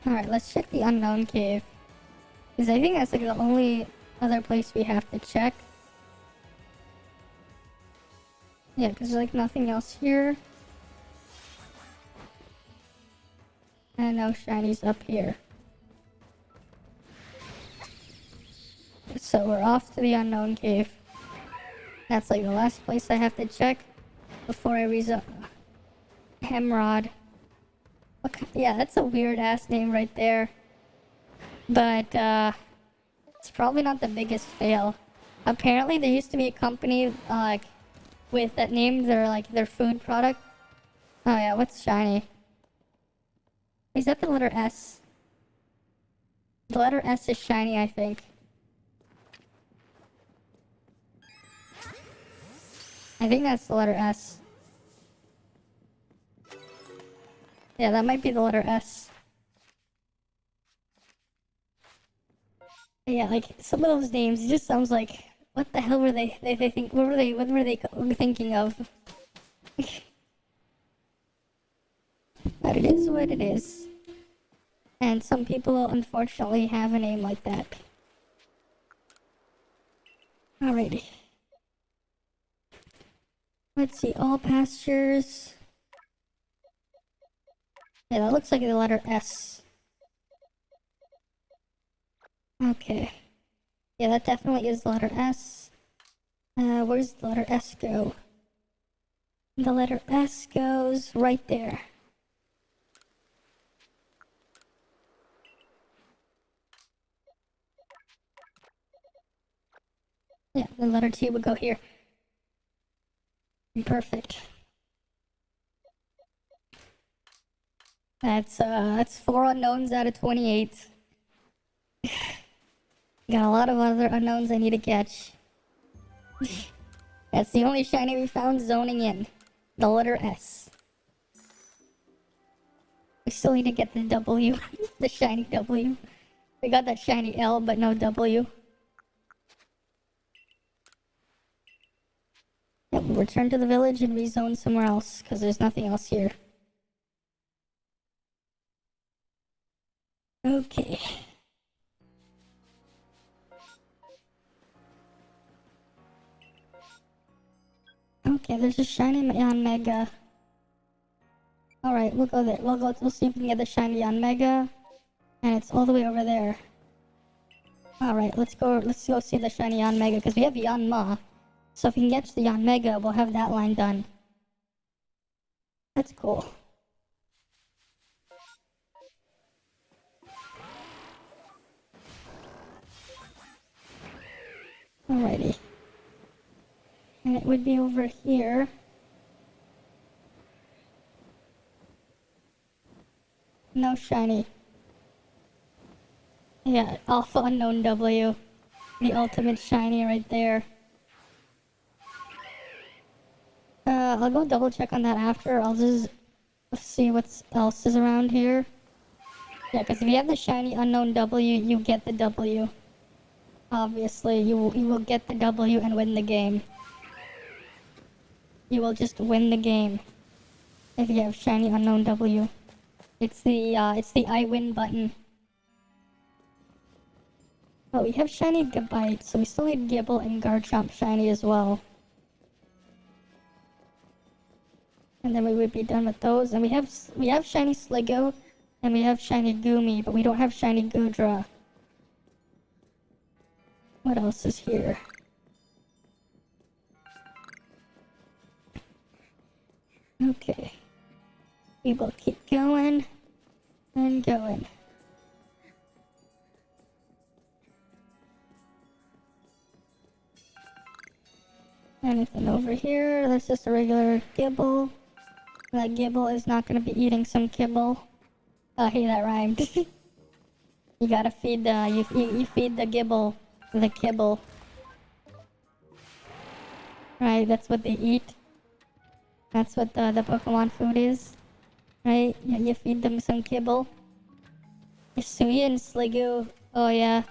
Alright, let's check the unknown cave. Because I think that's like the other place we have to check. Yeah, because there's like nothing else here. And no shinies up here. So we're off to the unknown cave. That's like the last place I have to check before I resume. Hemrod. Yeah, that's a weird ass name right there. But it's probably not the biggest fail. Apparently there used to be a company like with that name, their food product. Oh yeah, what's shiny? Is that the letter S? The letter S is shiny, I think. I think that's the letter S. Yeah, that might be the letter S. Yeah, like some of those names, it just sounds like, what the hell were they think? What were they thinking of? But it is what it is, and some people unfortunately have a name like that. Alrighty. Let's see, all pastures. Yeah, that looks like the letter S. Okay. Yeah, that definitely is the letter S. Where's the letter S go? The letter S goes right there. Yeah, the letter T would go here. Perfect. That's 4 unknowns out of 28. Got a lot of other unknowns I need to catch. That's the only shiny we found zoning in. The letter S. We still need to get the W. The shiny W. We got that shiny L, but no W. Yep, we'll return to the village and rezone somewhere else, because there's nothing else here. Okay. Okay, there's a shiny on Mega. Alright, we'll go there. We'll see if we can get the shiny on Mega. And it's all the way over there. Alright, let's go see the shiny on Mega, because we have Yanma. So if we can get to the on Mega, we'll have that line done. That's cool. Alrighty. And it would be over here. No shiny. Yeah, Alpha Unknown W. The ultimate shiny right there. I'll go double check on that after. I'll just see what else is around here. Yeah, because if you have the shiny Unknown W, you get the W. Obviously, you will get the W and win the game. You will just win the game if you have shiny Unknown W. It's the I win button. Oh, we have shiny Gabite, so we still need Gibble and Garchomp shiny as well. And then we would be done with those. And we have shiny Sligo, and we have shiny Goomy, but we don't have shiny Goodra. What else is here? Okay. We will keep going and going. Anything over here? That's just a regular Gibble. That Gibble is not going to be eating some kibble. Oh, hey, that rhymed. You gotta feed you feed the Gibble the kibble. Right, that's what they eat. That's what the Pokemon food is. Right? You feed them some kibble. Sui and Sliggoo. Oh yeah.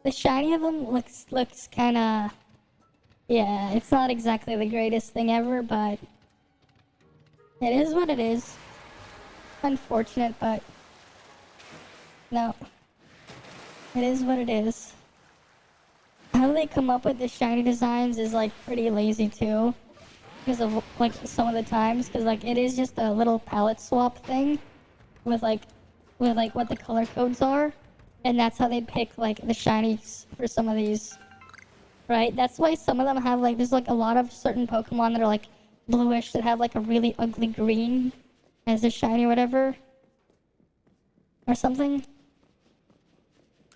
The shiny of them looks kinda... Yeah, it's not exactly the greatest thing ever, but... It is what it is. Unfortunate, but... No. It is what it is. how they come up with the shiny designs is like pretty lazy too, because of like some of the times, because like it is just a little palette swap thing with like what the color codes are, and that's how they pick like the shinies for some of these, right? That's why some of them have like there's like a lot of certain Pokemon that are like bluish that have like a really ugly green as a shiny or whatever, or something.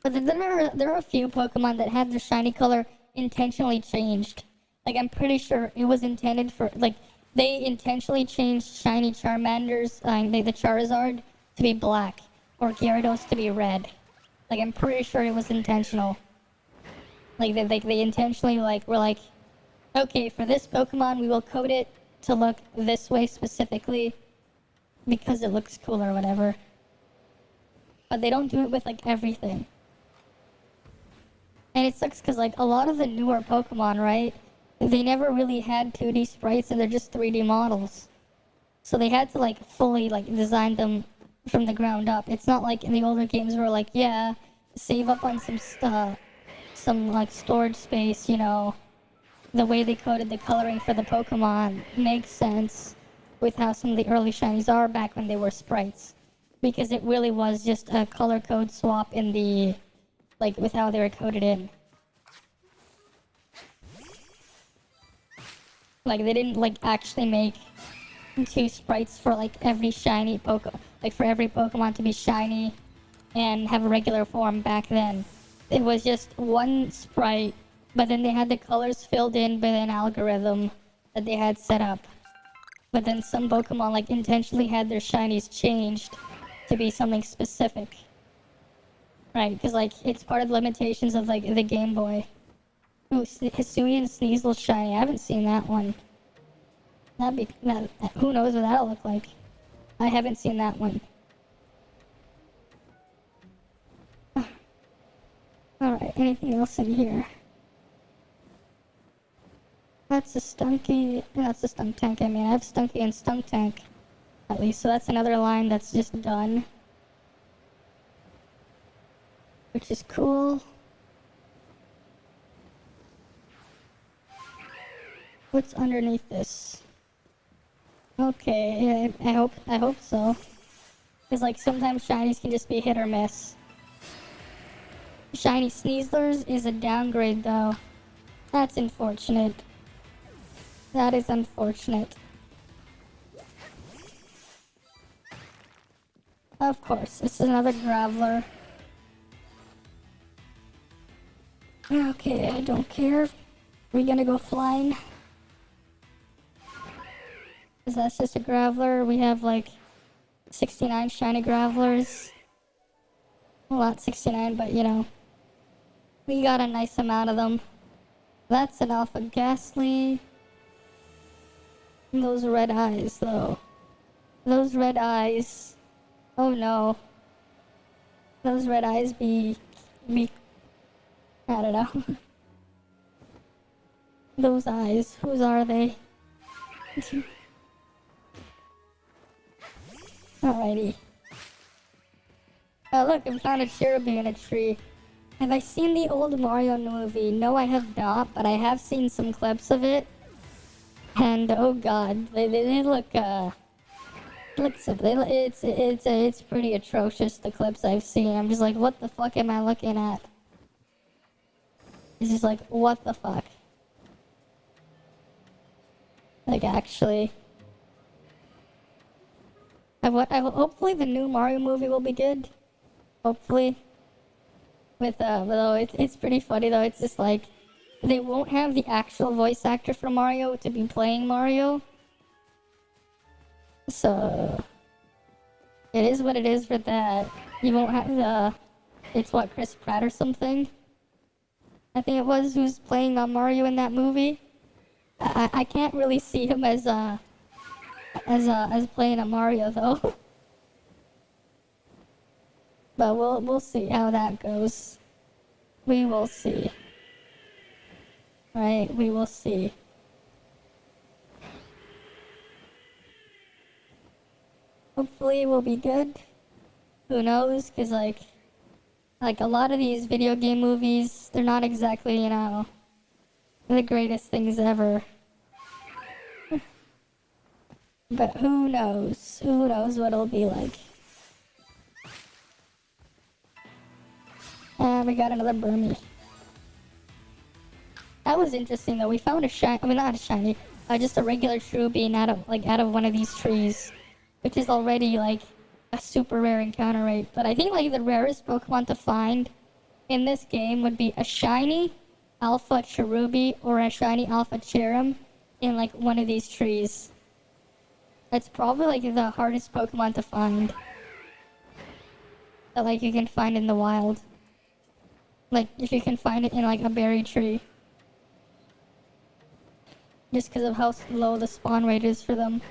But then there are a few Pokemon that had the shiny color intentionally changed. Like, I'm pretty sure it was intended for, like, they intentionally changed shiny Charmander's, the Charizard, to be black, or Gyarados to be red. Like, I'm pretty sure it was intentional. Like, they intentionally, like, were like, okay, for this Pokemon, we will code it to look this way specifically, because it looks cool or whatever. But they don't do it with, like, everything. And it sucks because, like, a lot of the newer Pokemon, right? They never really had 2D sprites and they're just 3D models. So they had to, like, fully, like, design them from the ground up. It's not like in the older games where, like, yeah, save up on some, like, storage space, you know. The way they coded the coloring for the Pokemon makes sense with how some of the early shinies are back when they were sprites. Because it really was just a color code swap in the... like, with how they were coded in. Like, they didn't, like, actually make 2 sprites for, like, every shiny like, for every Pokemon to be shiny and have a regular form back then. It was just 1 sprite, but then they had the colors filled in by an algorithm that they had set up. But then some Pokemon, like, intentionally had their shinies changed to be something specific. Right, because, like, it's part of the limitations of, like, the Game Boy. Ooh, Hisuian Sneasel shiny. I haven't seen that one. Who knows what that'll look like. I haven't seen that one. Alright, anything else in here? That's a Stunky. That's a Stunk Tank, I mean. I have Stunky and Stunk Tank, at least. So that's another line that's just done. Which is cool. What's underneath this? Okay, I hope so. Cause like sometimes shinies can just be hit or miss. Shiny Sneaslers is a downgrade though. That's unfortunate. That is unfortunate. Of course, this is another Graveler. Okay, I don't care. We're gonna go flying. Cause that's just a Graveler. We have like 69 shiny Gravelers. Well, not 69, but you know. We got a nice amount of them. That's an Alpha Ghastly. Those red eyes, though. Those red eyes. Oh no. Those red eyes be I don't know. Those eyes, whose are they? Alrighty. Oh look, I found a Cherubi in a tree. Have I seen the old Mario movie? No, I have not, but I have seen some clips of it. And oh god, they look it's pretty atrocious, the clips I've seen. I'm just like, what the fuck am I looking at? It's just like, what the fuck? Like, actually. Hopefully the new Mario movie will be good. Hopefully. Though it's pretty funny though, it's just like, they won't have the actual voice actor for Mario to be playing Mario. So, it is what it is for that. You won't have it's what, Chris Pratt or something? I think it was, who's playing Mario in that movie. I can't really see him as playing a Mario though. But we'll see how that goes. We will see. Right, we will see. Hopefully it will be good. Who knows? Cause like, Like, a lot of these video game movies, they're not exactly, you know, the greatest things ever. But who knows? Who knows what it'll be like. And we got another Burmy. That was interesting though. We found a shiny, I mean not a shiny, just a regular Cherubi out of one of these trees, which is already like a super rare encounter rate. But I think like the rarest Pokemon to find in this game would be a shiny Alpha Cherubi or a shiny Alpha Cherum in like one of these trees. That's probably like the hardest Pokemon to find that like you can find in the wild. Like if you can find it in like a berry tree. Just because of how low the spawn rate is for them.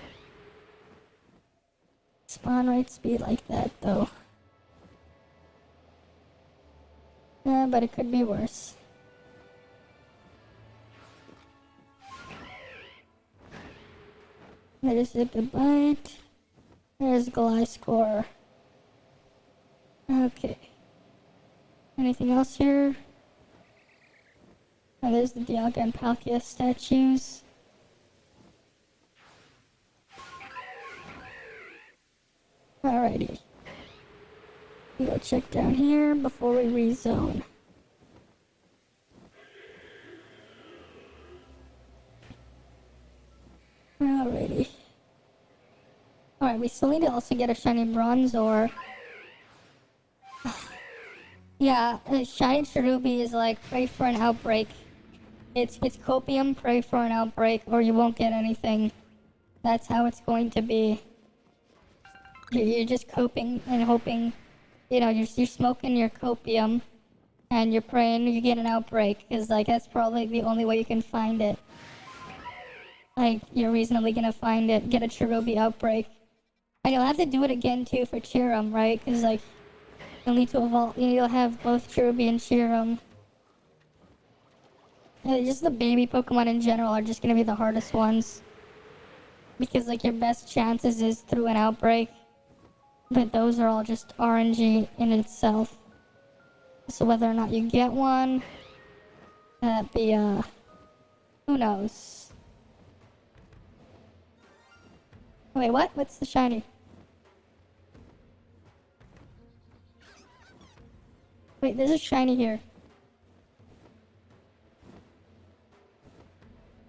Spawn rates be like that though. Yeah, but it could be worse. There's a good bite. There's Gliscor. Okay. Anything else here? Oh, there's the Dialga and Palkia statues. Alrighty. We'll check down here before we rezone. Alrighty. Alright, we still need to also get a shiny Bronzor. Yeah, a shiny Cherubi is like pray for an outbreak. It's copium, pray for an outbreak, or you won't get anything. That's how it's going to be. You're just coping and hoping, you know, you're smoking your copium, and you're praying you get an outbreak, because like that's probably the only way you can find it. Like, you're reasonably gonna find it, get a Cherubi outbreak. And you'll have to do it again too for Cherum, right? Because like, you'll need to evolve, you'll have both Cherubi and Cherum. Just the baby Pokemon in general are just gonna be the hardest ones. Because like your best chances is through an outbreak. But those are all just RNG in itself. So whether or not you get one, that'd be, who knows? Wait, what? What's the shiny? Wait, there's a shiny here.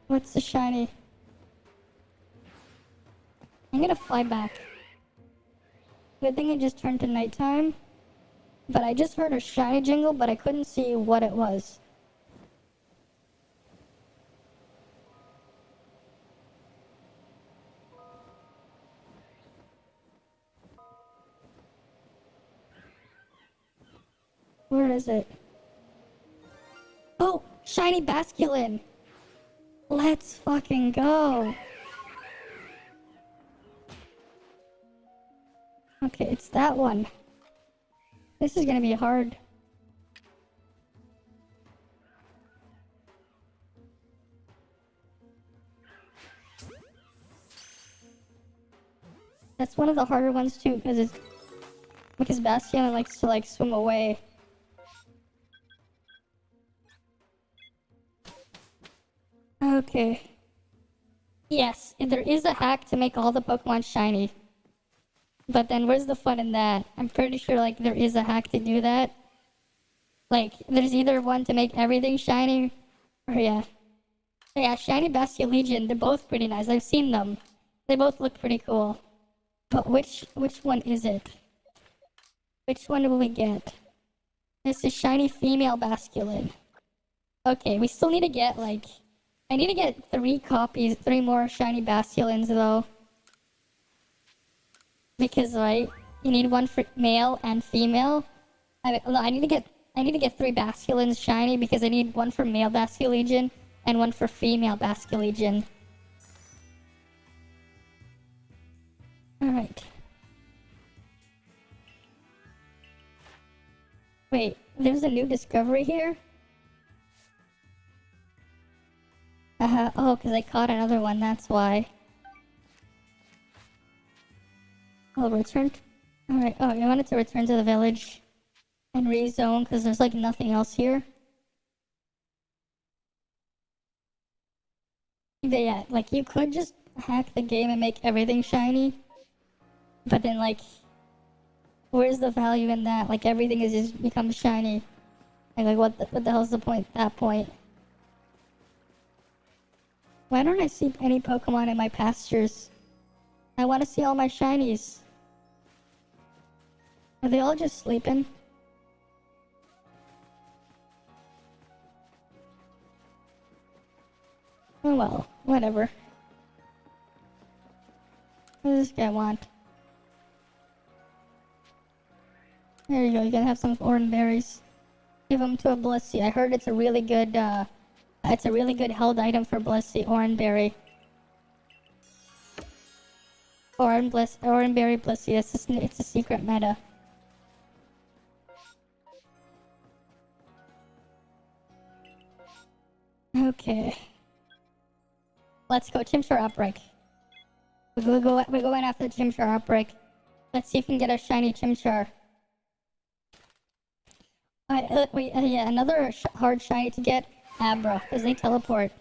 What's the shiny? I'm gonna fly back. Good thing it just turned to nighttime. But I just heard a shiny jingle, but I couldn't see what it was. Where is it? Oh, shiny Basculin! Let's fucking go! Okay, it's that one. This is gonna be hard. That's one of the harder ones too, because Bastion likes to like swim away. Okay. Yes, there is a hack to make all the Pokemon shiny. But then where's the fun in that? I'm pretty sure like there is a hack to do that. Like, there's either one to make everything shiny, or yeah. Yeah, shiny Bastion, they're both pretty nice. I've seen them. They both look pretty cool. But which one is it? Which one will we get? It's a shiny female Basculin. Okay, we still need to get like... I need to get 3 more shiny Basculins though. Because like, you need one for male and female. I need to get 3 Basculins shiny because I need one for male Basculegion and one for female Basculegion. Alright. Wait, there's a new discovery here? Oh, because I caught another one, that's why. I'll return. Alright, oh, I wanted to return to the village. and rezone because there's like nothing else here. But yeah, like you could just hack the game and make everything shiny, but then like, where's the value in that? Like everything is just becomes shiny. Like what the hell's the point at that point? Why don't I see any Pokemon in my pastures? I want to see all my shinies. Are they all just sleeping? Oh well, whatever. What does this guy want? There you go, you can have some orange berries. Give them to a Blissey. I heard it's a really good held item for Blissey, orange berry. Orange berry Blissey, it's a secret meta. Okay. Let's go, Chimchar Outbreak. We're going after the Chimchar Outbreak. Let's see if we can get a shiny Chimchar. Yeah, another hard shiny to get, Abra, because they teleport.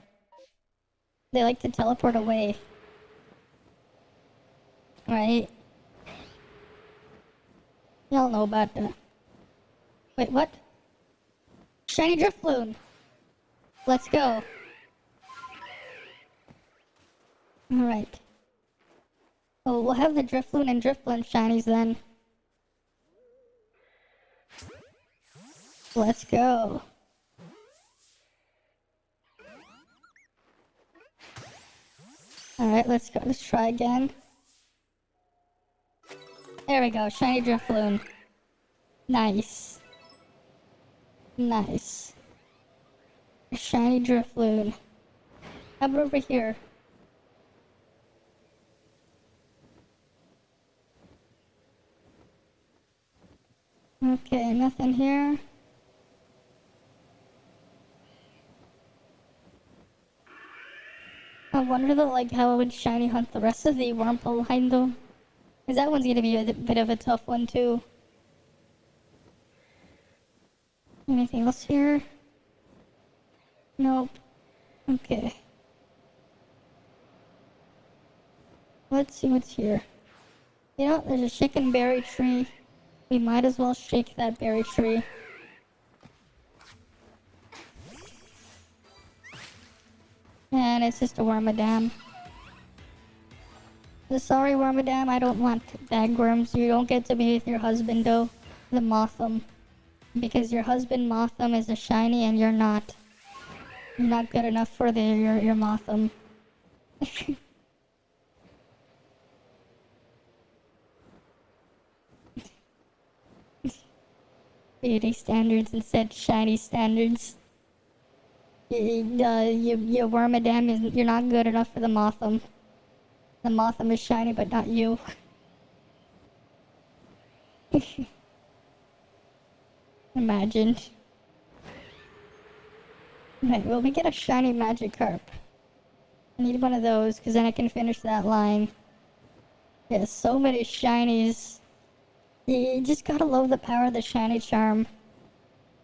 They like to teleport away. Right? Y'all know about that. Wait, what? Shiny Drifloon! Let's go. Alright. Oh, we'll have the Drifloon and Drifblim shinies then. Let's go. Alright, let's go. Let's try again. There we go, shiny Drifloon. Nice. Nice. Shiny Drifloon. How about over here? Okay, nothing here. I wonder though, like, how I would shiny hunt the rest of the Wurmple line though. Because that one's gonna be a bit of a tough one too. Anything else here? Nope. Okay. Let's see what's here. You know, there's a shaken berry tree. We might as well shake that berry tree. And it's just a Wormadam. Sorry, Wormadam, I don't want bagworms. You don't get to be with your husband, though. The Motham. Because your husband, Motham, is a shiny and you're not. You're not good enough for your Motham. Beauty standards instead shiny standards. Your Wormadam you're not good enough for the Motham. The Motham is shiny, but not you. Imagine. Right, well, we get a shiny Magikarp. I need one of those, because then I can finish that line. Yeah, so many shinies. You just gotta love the power of the shiny charm.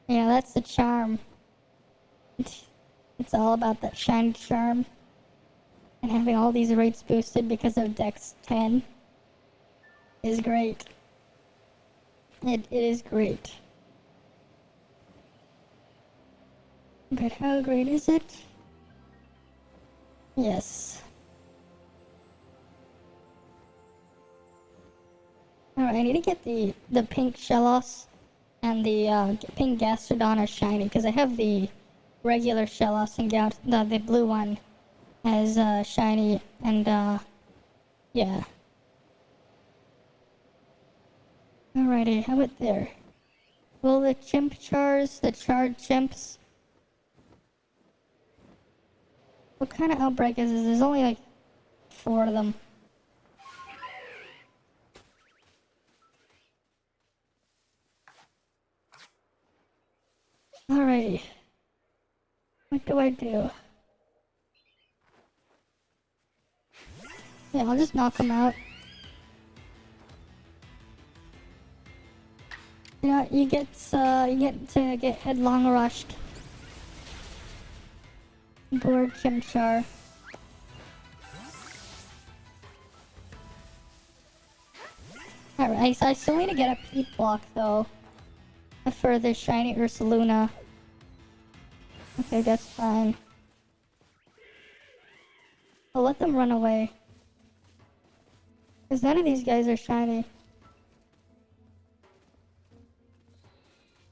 Yeah, that's the charm. It's all about that shiny charm. And having all these rates boosted because of Dex 10 is great. It is great. But how great is it? Yes. Alright, I need to get the pink Shellos and the pink Gastrodon are shiny, because I have the regular Shellos and the blue one as shiny, and yeah. Alrighty, how about there? Will the Chimchars, the charred chimps... What kind of outbreak is this? There's only like 4 of them. Alrighty. What do I do? Yeah, I'll just knock them out. You know, you get to get headlong rushed. Board Chimchar. Alright, so I still need to get a Peat block though. For this shiny Ursaluna. Okay, that's fine. I'll let them run away. Because none of these guys are shiny.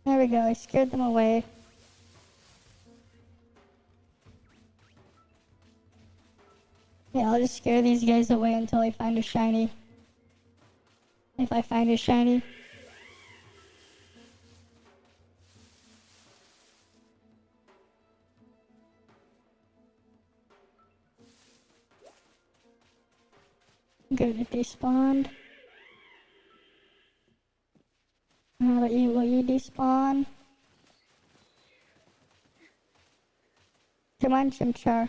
There we go, I scared them away. Yeah, I'll just scare these guys away until I find a shiny. If I find a shiny. Good, it despawned. How about you? Will you despawn? Come on, Chimchar.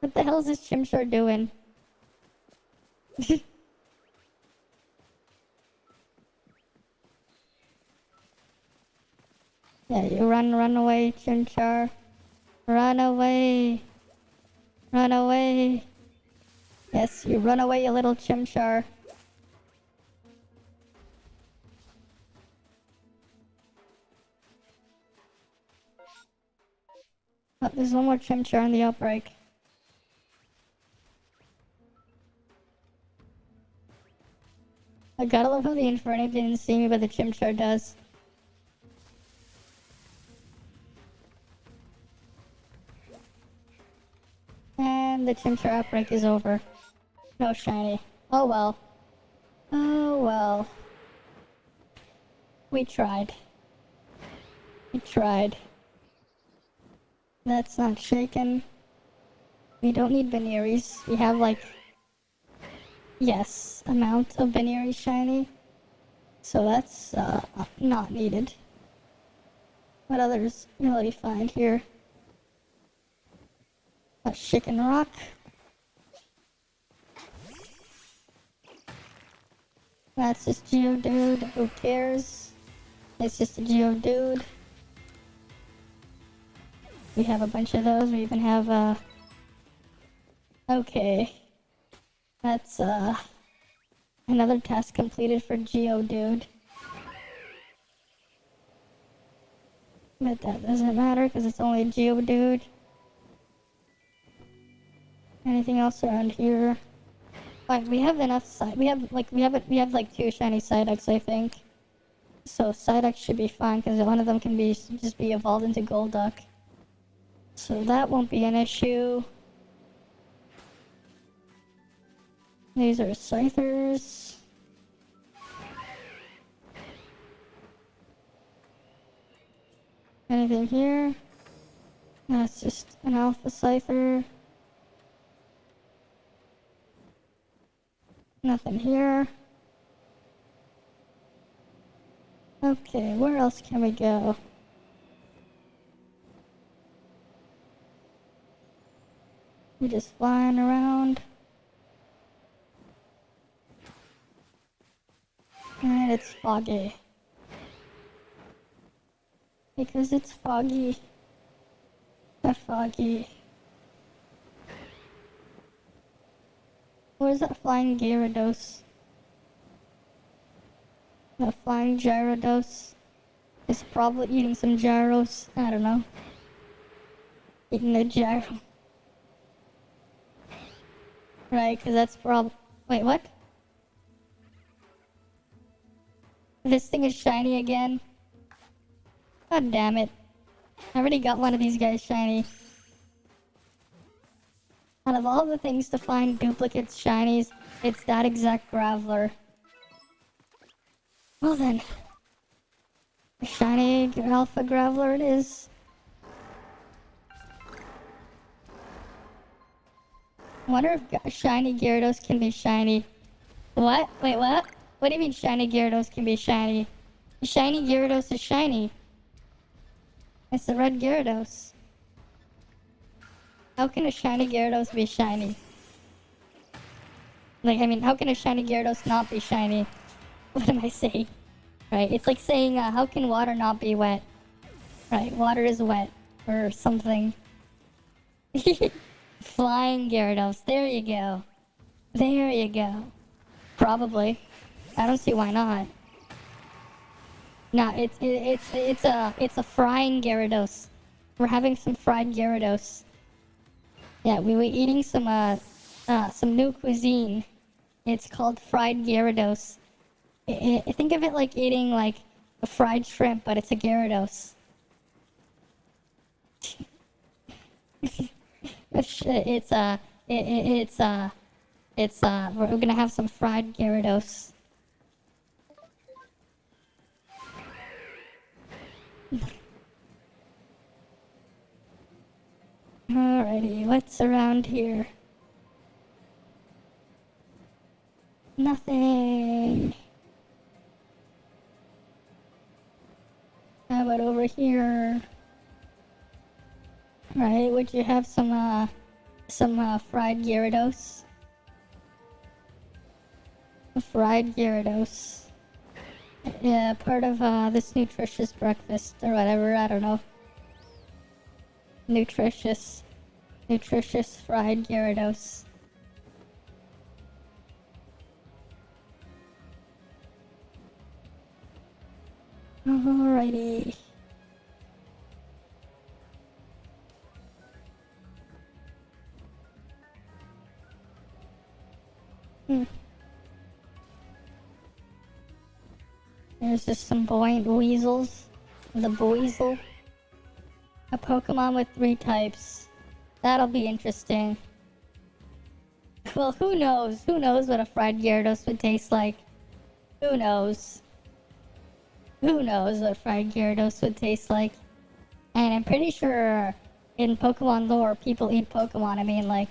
What the hell is this Chimchar doing? Yeah, you run away, Chimchar. Run away. Run away. Yes, you run away, you little Chimchar. Oh, there's one more Chimchar in the outbreak. I gotta love how the Inferno didn't see me, but the Chimchar does. And the Chimchar outbreak is over. No shiny. Oh well. Oh well. We tried. We tried. That's not shaken. We don't need Venusaurs. We have like... Yes, amount of Venusaur shiny. So that's not needed. What others will we find here? A Chicken Rock. That's just Geodude. Who cares? It's just a Geodude. We have a bunch of those. We even have okay. That's another task completed for Geodude. But that doesn't matter because it's only a Geodude. Anything else around here? Like we have enough we have like 2 shiny Psyducks, I think. So Psyduck should be fine because one of them can just be evolved into Golduck. So that won't be an issue. These are Scythers. Anything here? That's just an Alpha Scyther. Nothing here. Okay, where else can we go? We're just flying around. And it's foggy. Because it's foggy. So foggy. Where's that flying Gyarados? The flying Gyarados is probably eating some gyros. I don't know. Eating a gyro. Right, because that's wait, what? This thing is shiny again? God damn it. I already got one of these guys shiny. Out of all the things to find duplicates shinies, it's that exact Graveler. Well then. A shiny Alpha Graveler it is. I wonder if shiny Gyarados can be shiny. What? Wait, what? What do you mean shiny Gyarados can be shiny? Shiny Gyarados is shiny. It's the red Gyarados. How can a shiny Gyarados be shiny? Like, I mean, how can a shiny Gyarados not be shiny? What am I saying? Right? It's like saying, how can water not be wet? Right? Water is wet. Or something. Flying Gyarados. There you go. There you go. Probably. I don't see why not. No, it's a frying Gyarados. We're having some fried Gyarados. Yeah, we were eating some new cuisine. It's called fried Gyarados. I think of it like eating like a fried shrimp, but it's a Gyarados. We're gonna have some fried Gyarados. Alrighty, what's around here? Nothing. How about over here? Right, would you have some fried Gyarados? Fried Gyarados. Yeah, part of this nutritious breakfast or whatever, I don't know. Nutritious fried Gyarados. Alrighty. There's just some buoyant weasels. The Buizel. A Pokemon with 3 types. That'll be interesting. Well, who knows? Who knows what a fried Gyarados would taste like? Who knows? Who knows what fried Gyarados would taste like? And I'm pretty sure in Pokemon lore, people eat Pokemon. I mean, like,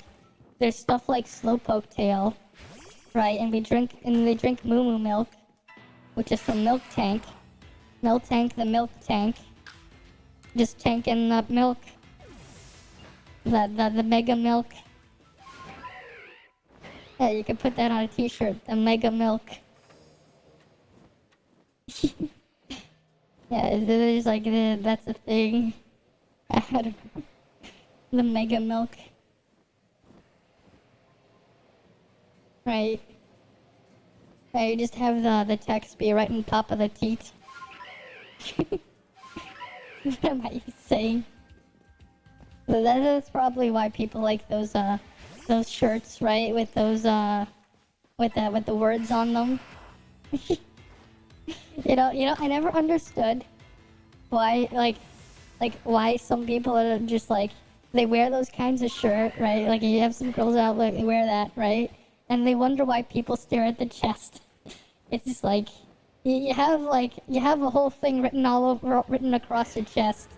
there's stuff like Slowpoke Tail, right? And they drink Moo Moo milk, which is from Milk Tank. Miltank, the milk tank. Just tanking the milk. The Mega Milk. Yeah, you could put that on a t-shirt. The Mega Milk. Yeah, there's like, that's a thing. I don't know. The Mega Milk. Right. You just have the text be right on top of the teeth. What am I saying? So that's probably why people like those shirts, right? With those with the words on them. You know, I never understood why why some people are just like they wear those kinds of shirt, right? Like you have some girls out like they wear that, right? And they wonder why people stare at the chest. It's just like you have a whole thing written across your chest.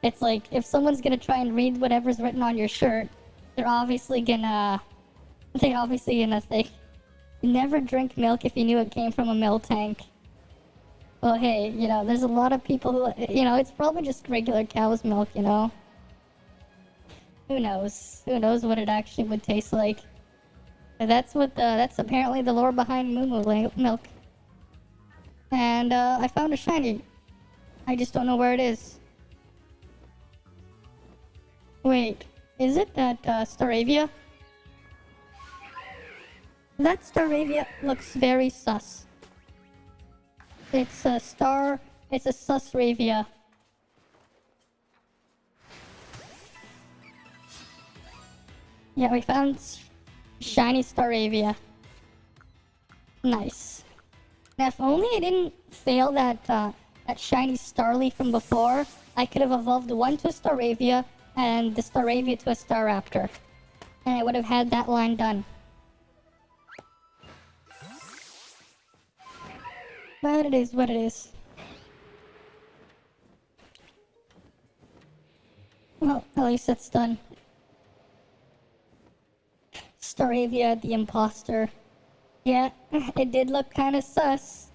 It's like if someone's gonna try and read whatever's written on your shirt, they're obviously gonna think, never drink milk if you knew it came from a milk tank. Well, hey, you know, there's a lot of people who, you know, it's probably just regular cow's milk, you know. Who knows? Who knows what it actually would taste like? But that's apparently the lore behind Moo Moo milk. And I found a shiny. I just don't know where it is. Wait, is it that Staravia? That Staravia looks very sus. It's a Susravia. Yeah, we found shiny Staravia. Nice. Now, if only I didn't fail that shiny Starly from before, I could have evolved one to a Staravia and the Staravia to a Staraptor. And I would have had that line done. But it is what it is. Well, at least it's done. Staravia, the imposter. Yeah, it did look kind of sus.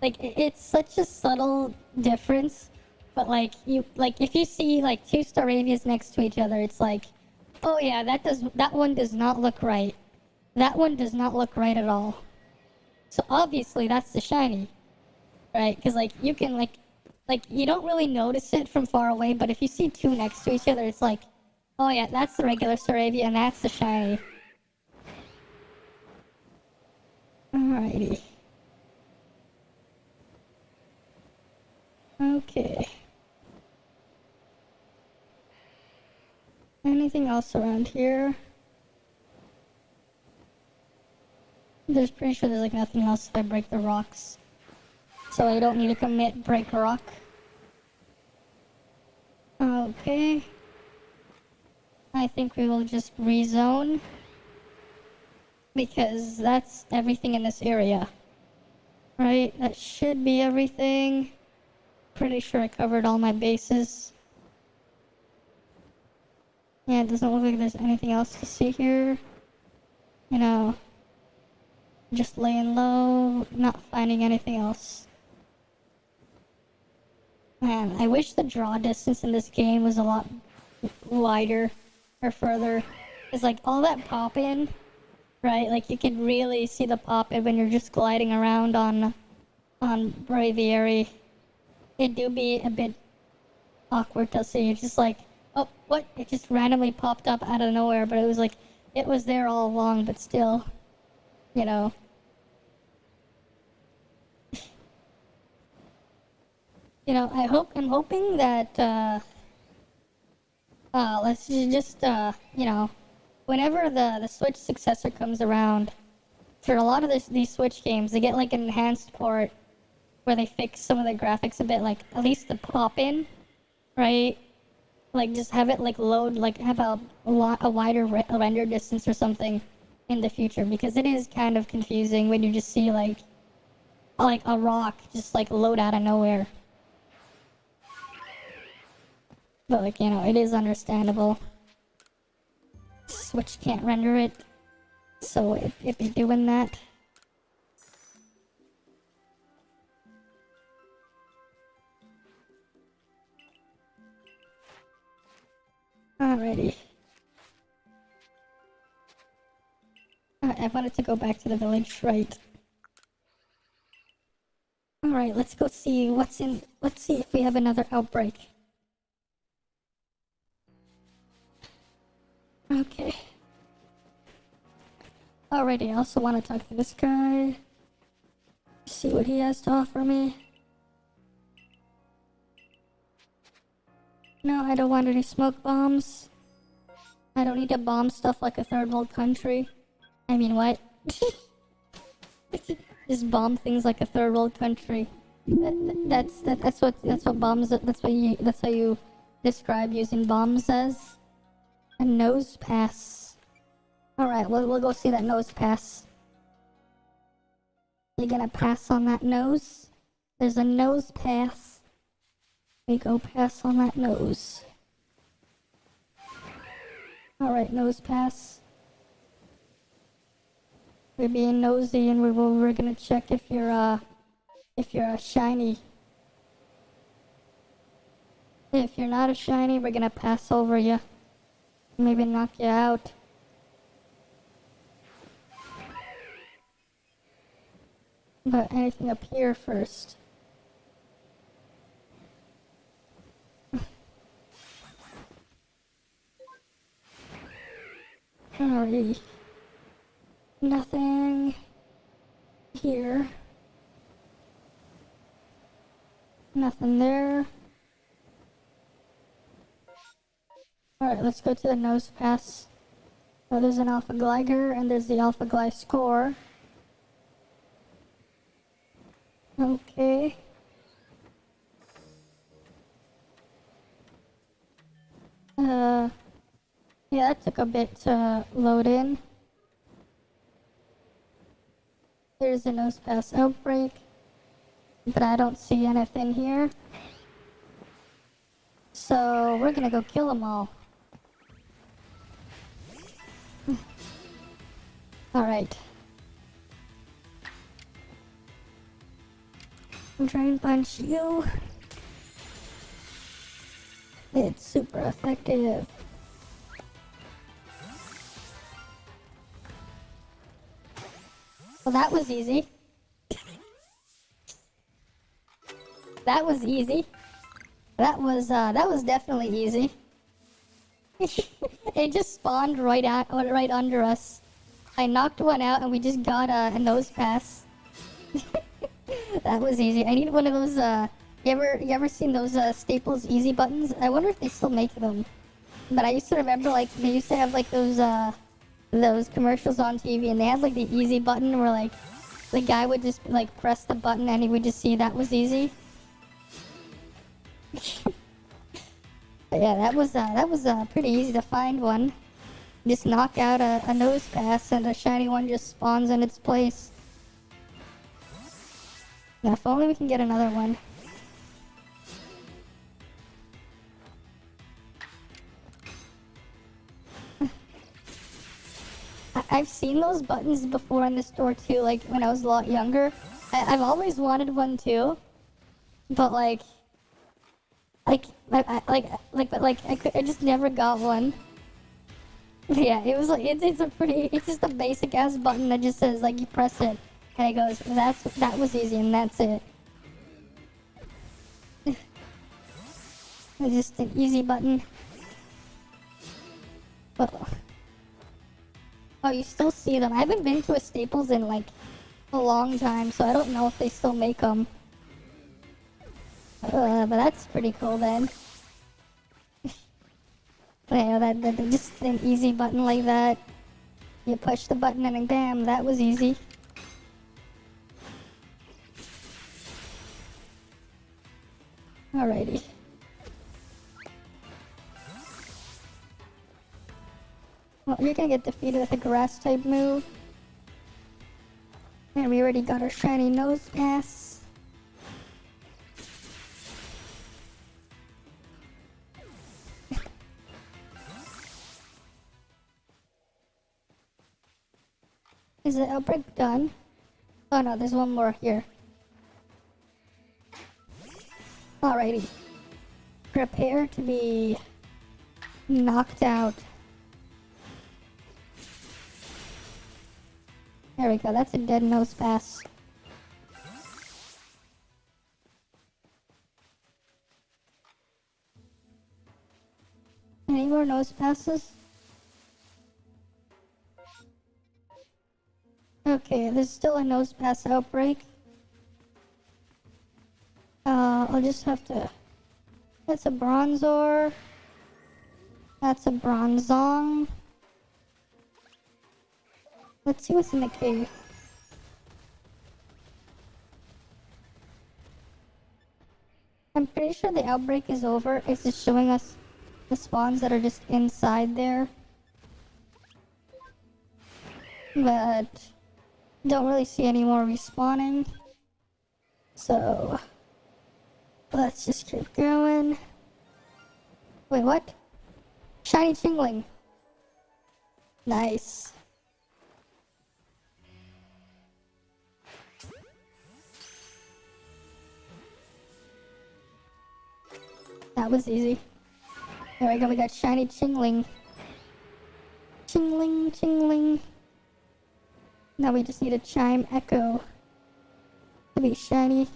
Like, it's such a subtle difference. But like, if you see like 2 Staravias next to each other, it's like, oh yeah, that one does not look right. that one does not look right at all. So obviously that's the shiny, right? Because like you can like you don't really notice it from far away, but if you see two next to each other, it's like, oh yeah, that's the regular Staravia and that's the shiny. Alrighty. Okay. Anything else around here? There's pretty sure there's like nothing else if I break the rocks. So I don't need to commit break rock. Okay. I think we will just rezone. Because that's everything in this area. Right? That should be everything. Pretty sure I covered all my bases. Yeah, it doesn't look like there's anything else to see here. You know, just laying low, not finding anything else. Man, I wish the draw distance in this game was a lot wider or further. It's like all that pop-in, right? Like you can really see the pop-in when you're just gliding around on Braviary. It do be a bit awkward to see. It's just like, oh, what? It just randomly popped up out of nowhere, but it was like, it was there all along, but still, you know. You know, I'm hoping that, let's just, you know, whenever the Switch successor comes around, for a lot of these Switch games, they get like an enhanced port where they fix some of the graphics a bit, like at least the pop-in, right? Like just have it like load, like have a wider render distance or something in the future, because it is kind of confusing when you just see like a rock just like load out of nowhere. But like, you know, it is understandable. Switch can't render it, so it be doing that. Alrighty. I wanted to go back to the village, right? Alright, let's go see what's in. Let's see if we have another outbreak. Okay. Alrighty, I also want to talk to this guy. See what he has to offer me. No, I don't want any smoke bombs. I don't need to bomb stuff like a third world country. I mean, what? Just bomb things like a third world country. That's what bombs. That's how you describe using bombs as. A nose pass. All right, we'll go see that nose pass. You gonna pass on that nose? There's a nose pass. We go pass on that nose. All right, nose pass. We're being nosy, and we're gonna check if you're a shiny. If you're not a shiny, we're gonna pass over you. Maybe knock you out. But anything up here first? Alrighty. Nothing here. Nothing there. Alright, let's go to the nose pass. So there's an Alpha Glider and there's the Alpha Glide score. Okay. Yeah, that took a bit to load in. There's a nose pass outbreak, but I don't see anything here. So we're gonna go kill them all. Alright. Drain Punch you. It's super effective. Well, that was easy. That was easy. That was definitely easy. It just spawned right under us. I knocked one out and we just got a nose pass. That was easy. I need one of those, you ever seen those, Staples easy buttons? I wonder if they still make them. But I used to remember, like, they used to have, like, those commercials on TV, and they had, like, the easy button where, like, the guy would just, like, press the button and he would just see that was easy. But yeah, that was pretty easy to find one. Just knock out a nose pass and a shiny one just spawns in its place. Now, if only we can get another one. I've seen those buttons before in the store too, like when I was a lot younger. I've always wanted one too, but I just never got one. Yeah, it was like it's just a basic ass button that just says like you press it and it goes that was easy and that's it. It's just an easy button. Oh, you still see them. I haven't been to a Staples in like a long time, so I don't know if they still make them. But that's pretty cool then. But yeah, that just an easy button like that. You push the button and then bam, that was easy. Alrighty. Well, you're gonna get defeated with a grass type move. And we already got our shiny nose pass. Is the outbreak done? Oh no, there's one more here. Alrighty. Prepare to be knocked out. There we go, that's a dead nose pass. Any more nose passes? Okay, there's still a nose pass outbreak. I'll just have to... That's a Bronzor. That's a Bronzong. Let's see what's in the cave. I'm pretty sure the outbreak is over. It's just showing us the spawns that are just inside there. But don't really see any more respawning. So let's just keep going. Wait, what? Shiny Chingling. Nice. That was easy. There we go, we got shiny Chingling. Chingling, Chingling. Now we just need a Chime Echo to be shiny.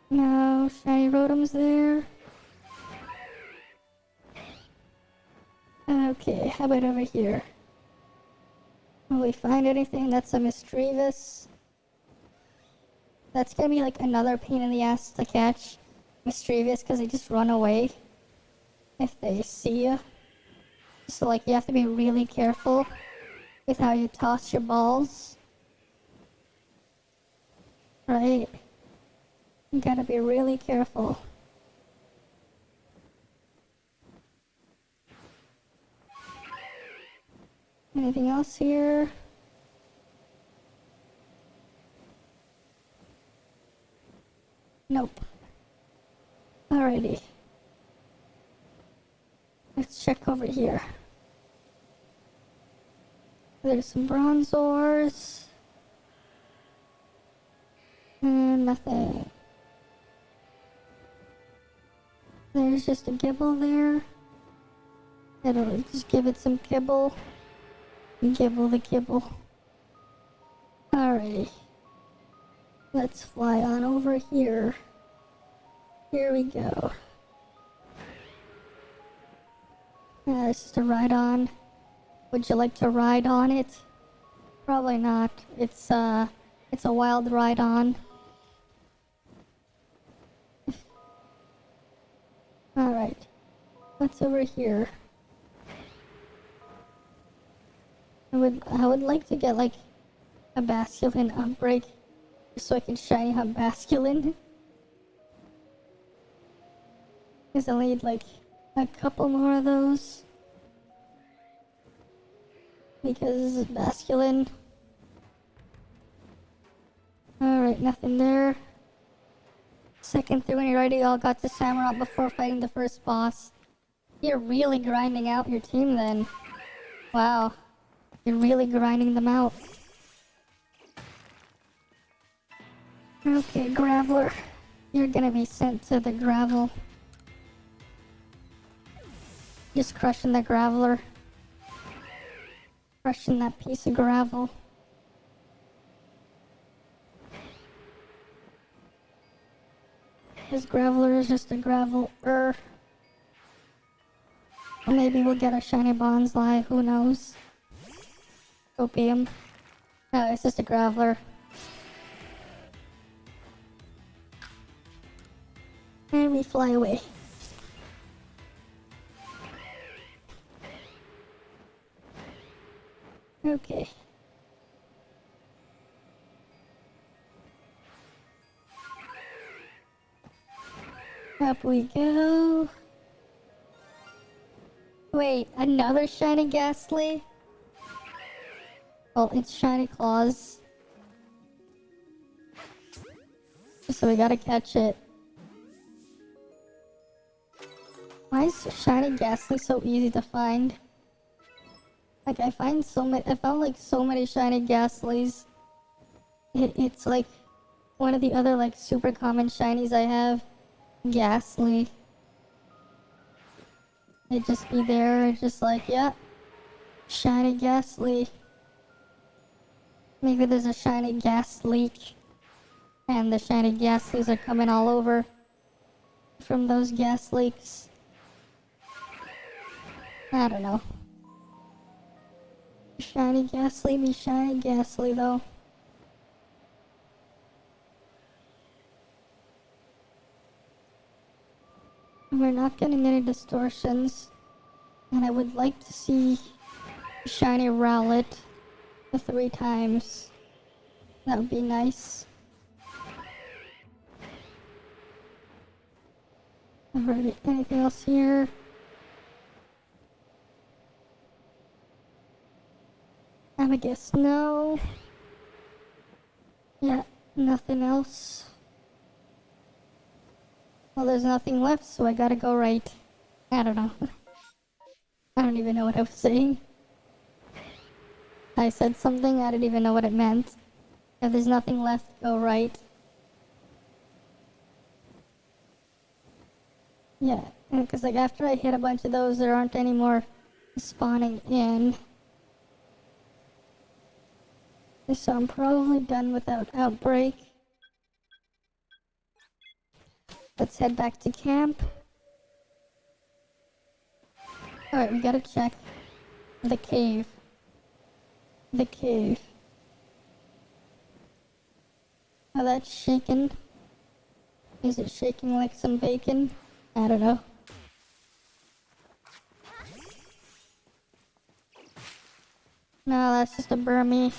No, shiny Rotom's there. Okay, how about over here? Will we find anything? That's a Misdreavus. That's gonna be like another pain in the ass to catch. Misdreavus, because they just run away if they see you. So like you have to be really careful with how you toss your balls. Right? You gotta be really careful. Anything else here? Nope. Alrighty. Let's check over here. There's some Bronzors. And nothing. There's just a Gibble there. It'll just give it some kibble. Gibble the kibble. Alrighty. Let's fly on over here. Here we go. This is to ride on. Would you like to ride on it? Probably not. It's a wild ride on. Alright. What's over here? I would like to get like a Basculin upbreak so I can shiny hunt Basculin. Because I'll need like a couple more of those. Because Basculin. Alright, nothing there. Second through when you already all got to Samurott before fighting the first boss. You're really grinding out your team then. Wow. You're really grinding them out. Okay, Graveler. You're gonna be sent to the gravel. Just crushing the Graveler. Crushing that piece of gravel. This Graveler is just a Graveler. Or maybe we'll get a shiny Bonsly, who knows? Opium. No, it's just a Graveler. And we fly away. Okay. Up we go. Wait, another shiny Ghastly? Well, it's shiny claws. So we gotta catch it. Why is shiny Ghastly so easy to find? Like I found like so many shiny Ghastlys. It's like one of the other like super common shinies I have. Ghastly. It'd just be there, just like, yeah. Shiny Ghastly. Maybe there's a shiny gas leak. And the shiny Ghastlys are coming all over from those gas leaks. I don't know. Shiny Ghastly be shiny Ghastly though. We're not getting any distortions. And I would like to see shiny Rowlet 3 times. That would be nice. Alright, anything else here? I would guess no. Yeah, nothing else. Well, there's nothing left, so I gotta go right. I don't know. I don't even know what I was saying. I said something, I didn't even know what it meant. If there's nothing left, go right. Yeah, because like after I hit a bunch of those, there aren't any more spawning in. So I'm probably done without Outbreak. Let's head back to camp. Alright, we gotta check the cave. The cave. Oh, that's shaking. Is it shaking like some bacon? I don't know. No, that's just a Burmy.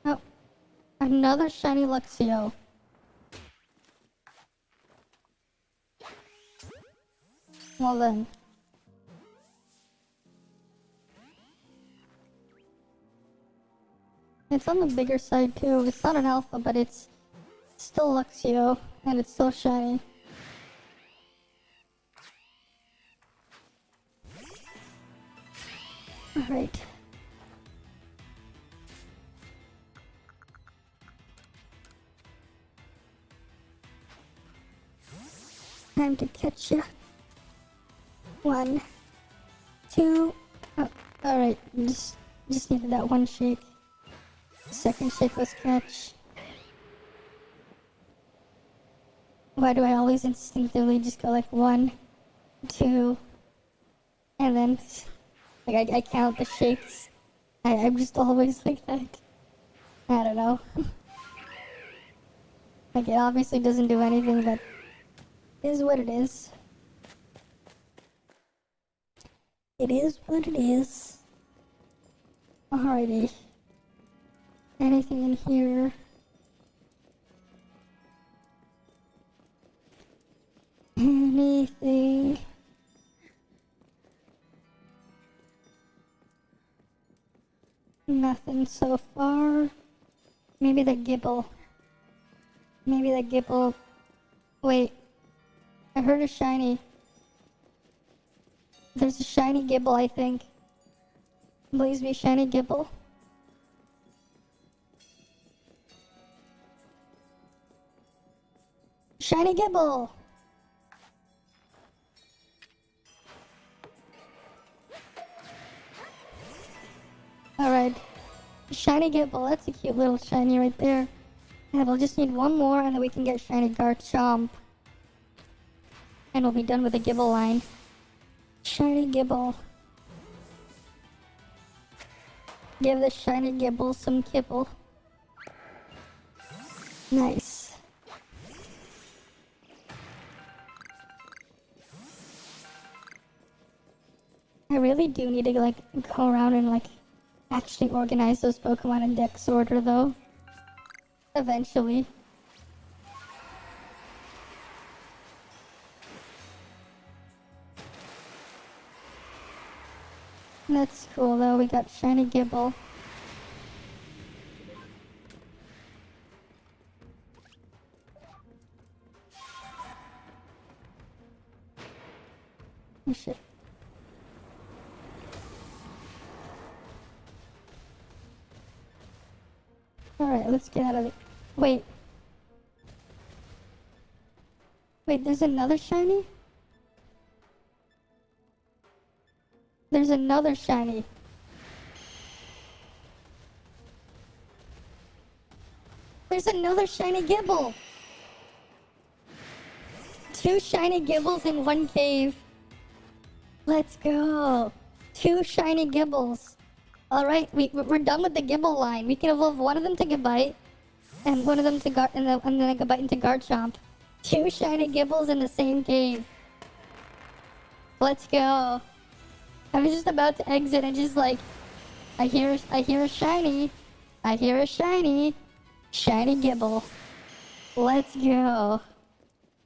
Oh, another shiny Luxio. Well then. It's on the bigger side too. It's not an alpha, but it's still Luxio, and it's still shiny. Alright. Time to catch ya. 1, 2. Oh, alright, just needed that one shake. Second shake was catch. Why do I always instinctively just go like 1, 2, and then like I count the shakes? I'm just always like that. I don't know. Like, it obviously doesn't do anything, but it is what it is. It is what it is. Alrighty. Anything in here? Anything? Nothing so far. Maybe the Gibble. Maybe the Gibble. Wait. I heard a shiny. There's a shiny Gibble, I think. Please be shiny Gibble. Shiny Gibble! Alright. Shiny Gibble, that's a cute little shiny right there. And we'll just need one more and then we can get shiny Garchomp. And we'll be done with the Gibble line. Shiny Gibble. Give the shiny Gibble some kibble. Nice. I really do need to like go around and like actually organize those Pokemon in Dex order though. Eventually. That's cool though, we got shiny Gibble. Oh shit. Alright, let's get out of the... Wait. Wait, there's another shiny? There's another shiny. There's another shiny Gibble! 2 shiny Gibbles in 1 cave. Let's go. 2 shiny Gibbles. Alright, we're done with the Gibble line. We can evolve one of them to Gabite, and one of them to and then a Gabite into Garchomp. 2 shiny Gibbles in the same cave. Let's go. I was just about to exit and just like, I hear a shiny. I hear a shiny. Shiny Gibble. Let's go.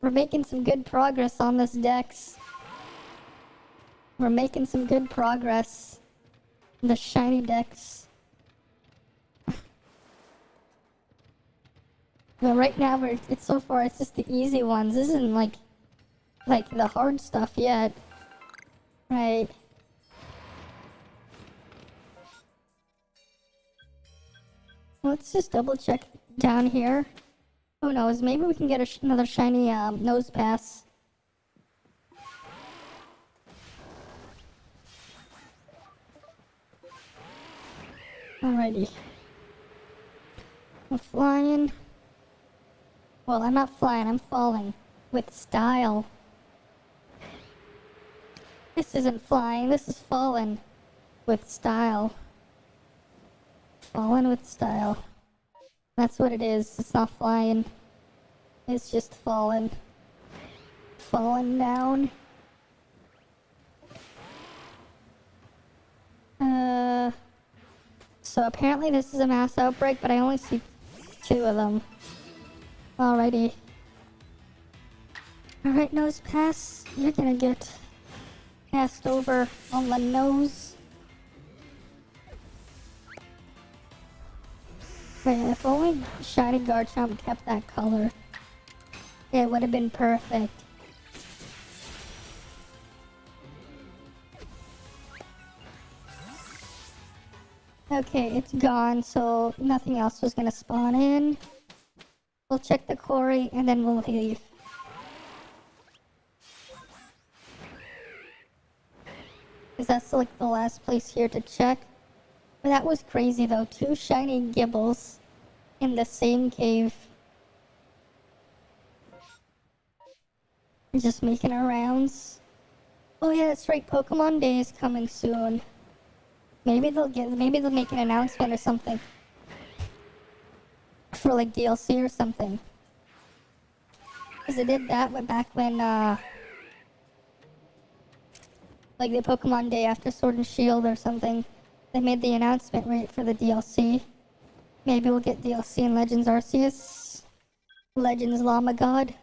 We're making some good progress on this Dex. We're making some good progress. The shiny Dex. But right now it's so far it's just the easy ones. This isn't like the hard stuff yet. Right. Let's just double check down here. Who knows? Maybe we can get another shiny nose pass. Alrighty. I'm flying. Well, I'm not flying, I'm falling. With style. This isn't flying, this is falling. With style. Falling with style. That's what it is, it's not flying. It's just falling. Falling down. So apparently this is a mass outbreak, but I only see 2 of them. Alrighty. Alright, nose pass. You're gonna get passed over on the nose. Man, if only shiny Garchomp kept that color, it would have been perfect. Okay, it's gone, so nothing else was gonna spawn in. We'll check the quarry and then we'll leave. because that's like the last place here to check. But that was crazy though. 2 shiny Gibbles in the same cave. Just making our rounds. Oh yeah, that's right. Pokemon Day is coming soon. Maybe they'll make an announcement or something for like DLC or something. Cause they did that back when like the Pokemon Day after Sword and Shield or something. They made the announcement right for the DLC. Maybe we'll get DLC in Legends Arceus, Legends Llama God,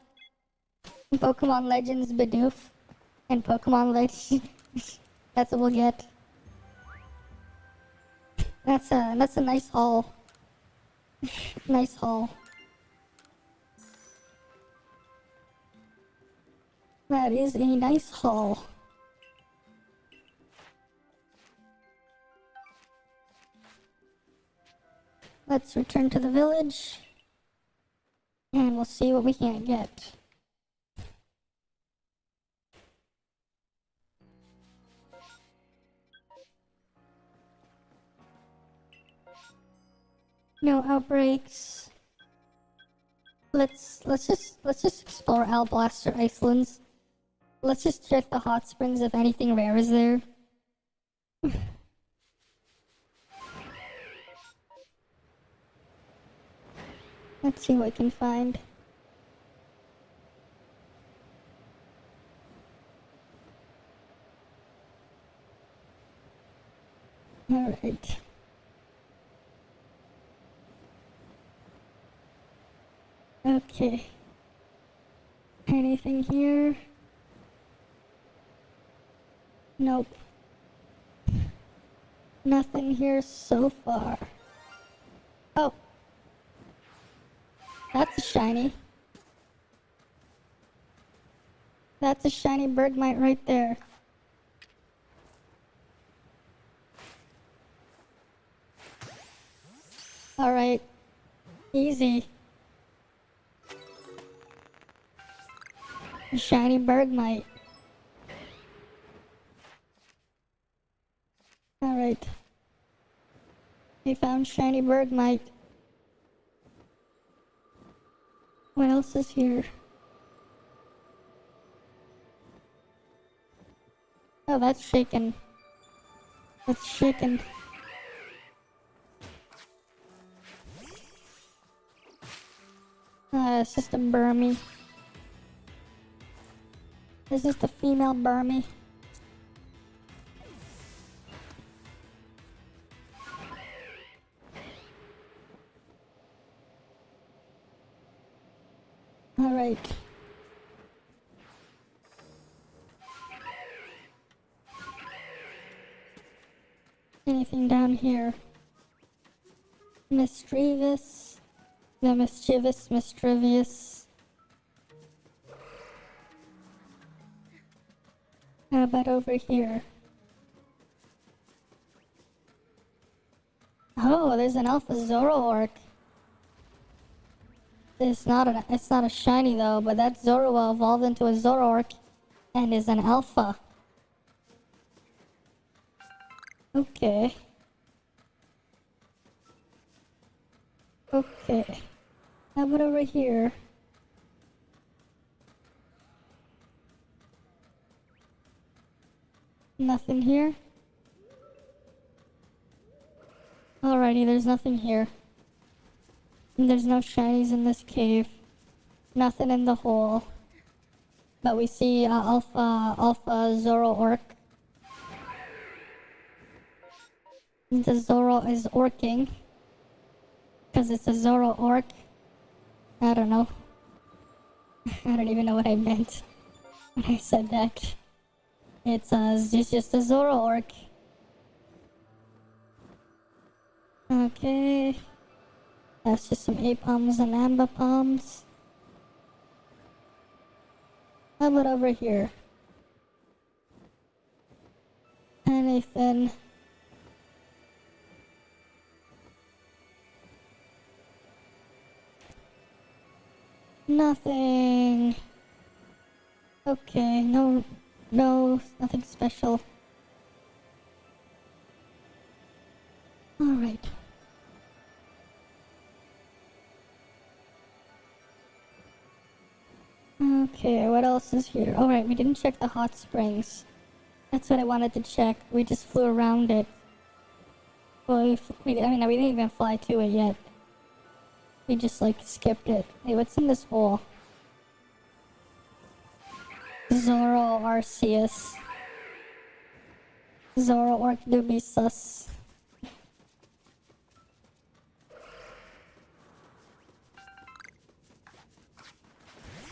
Pokemon Legends Bidoof, and Pokemon Legends. That's what we'll get. That's a nice haul. Nice haul. That is a nice haul. Let's return to the village. And we'll see what we can get. No outbreaks. Let's just explore Alblaster Icelands. Let's just check the hot springs if anything rare is there. Let's see what we can find. Alright. Okay. Anything here? Nope. Nothing here so far. Oh. That's a shiny. That's a shiny Bergmite right there. Alright. Easy. A shiny Bergmite. Alright. We found shiny Bergmite. What else is here? Oh, that's shaken. That's shaken. It's just a Burmy. This is the female Burmy. Alright. Anything down here? Mischievous. The mischievous. How about over here? Oh, there's an Alpha Zoroark. It's not a shiny though, but that Zorua evolved into a Zoroark and is an alpha. Okay. Okay. How about over here? Nothing here? Alrighty, there's nothing here. There's no shinies in this cave. Nothing in the hole. But we see Alpha Zoroark. The Zoro is orking. Because it's a Zoroark. I don't know. I don't even know what I meant when I said that. It's just a Zoroark. Okay. That's just some Apoms and Ambipoms. How about over here? Anything? Nothing. Okay, no, nothing special. Okay, what else is here? Alright, we didn't check the hot springs. That's what I wanted to check. We just flew around it. Well, we didn't even fly to it yet. We just, like, skipped it. Hey, what's in this hole? Zoro Arceus. Zoro Orc Doobie Sus.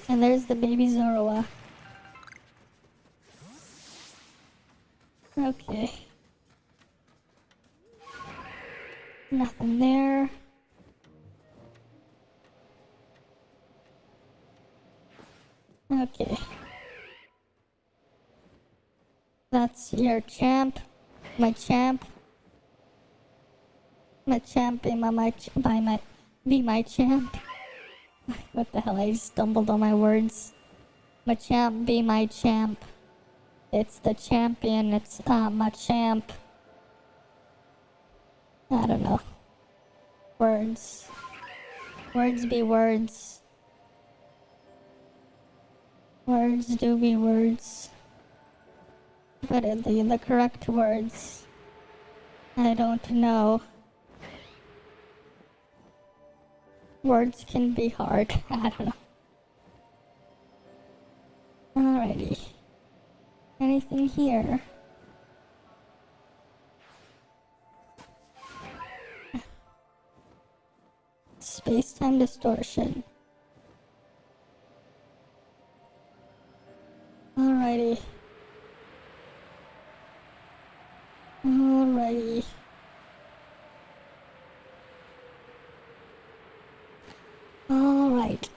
And there's the baby Zoroa. Okay. Nothing there. Okay. That's your champ. My champ. My champ be my champ. What the hell? I just stumbled on my words. My champ be my champ. It's the champion. It's my champ. I don't know. Words. Words be words. Words do be words. But the correct words, I don't know. Words can be hard. I don't know. Alrighty. Anything here? Space-time distortion. Alrighty. Alrighty. Alright.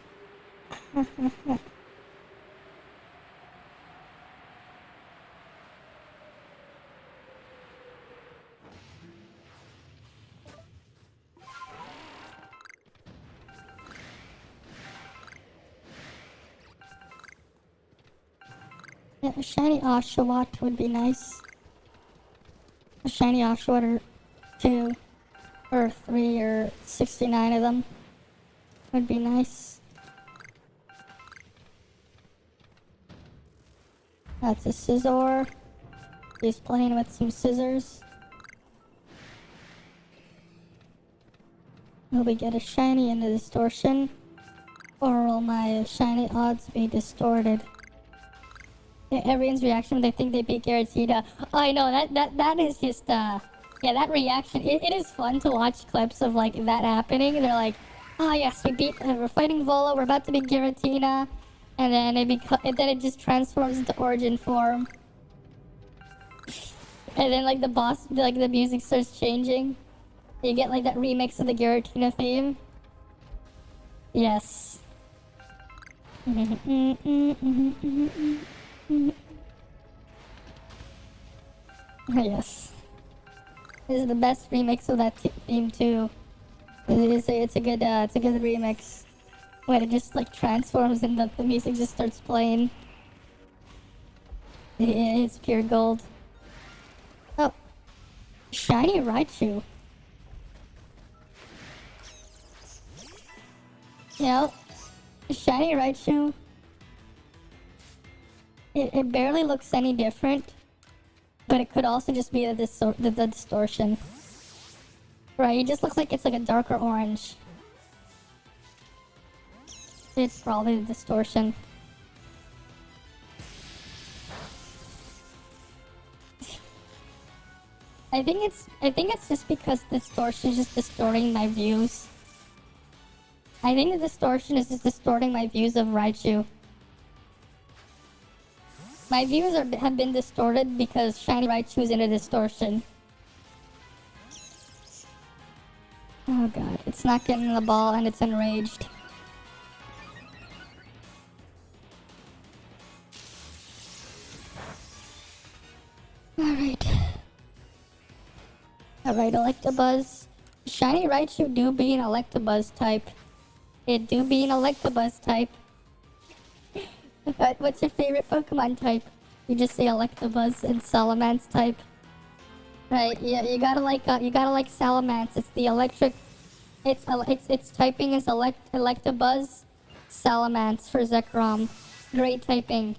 Yeah, a shiny Oshawott would be nice. A shiny Oshawott or 2 or 3 or 69 of them would be nice. That's a Scizor. He's playing with some scissors. Will we get a shiny in the distortion? Or will my shiny odds be distorted? Yeah, everyone's reaction when they think they beat Giratina. Oh, I know, that is just, yeah, that reaction. It is fun to watch clips of, like, that happening. They're like, oh yes, we're fighting Volo, we're about to beat Giratina. And then it just transforms into origin form. And then, like, the boss, like, the music starts changing. You get, like, that remix of the Giratina theme. Yes. Yes. This is the best remix of that theme too. It's a good remix. When it just like transforms and the music just starts playing. It's pure gold. Oh, shiny Raichu. Yeah, shiny Raichu. It barely looks any different, but it could also just be the distortion. Right, it just looks like it's like a darker orange. It's probably the distortion. I think it's just because distortion is just distorting my views. I think the distortion is just distorting my views of Raichu. My views have been distorted because shiny Raichu is in a distortion. Oh god, it's not getting the ball and it's enraged. Alright. Alright, Electabuzz. Shiny Raichu do be an Electabuzz type. It do be an Electabuzz type. What's your favorite Pokemon type? You just say Electabuzz and Salamence type. Right, yeah, you gotta like Salamence. It's the electric. Its typing is Electabuzz, Salamence for Zekrom. Great typing.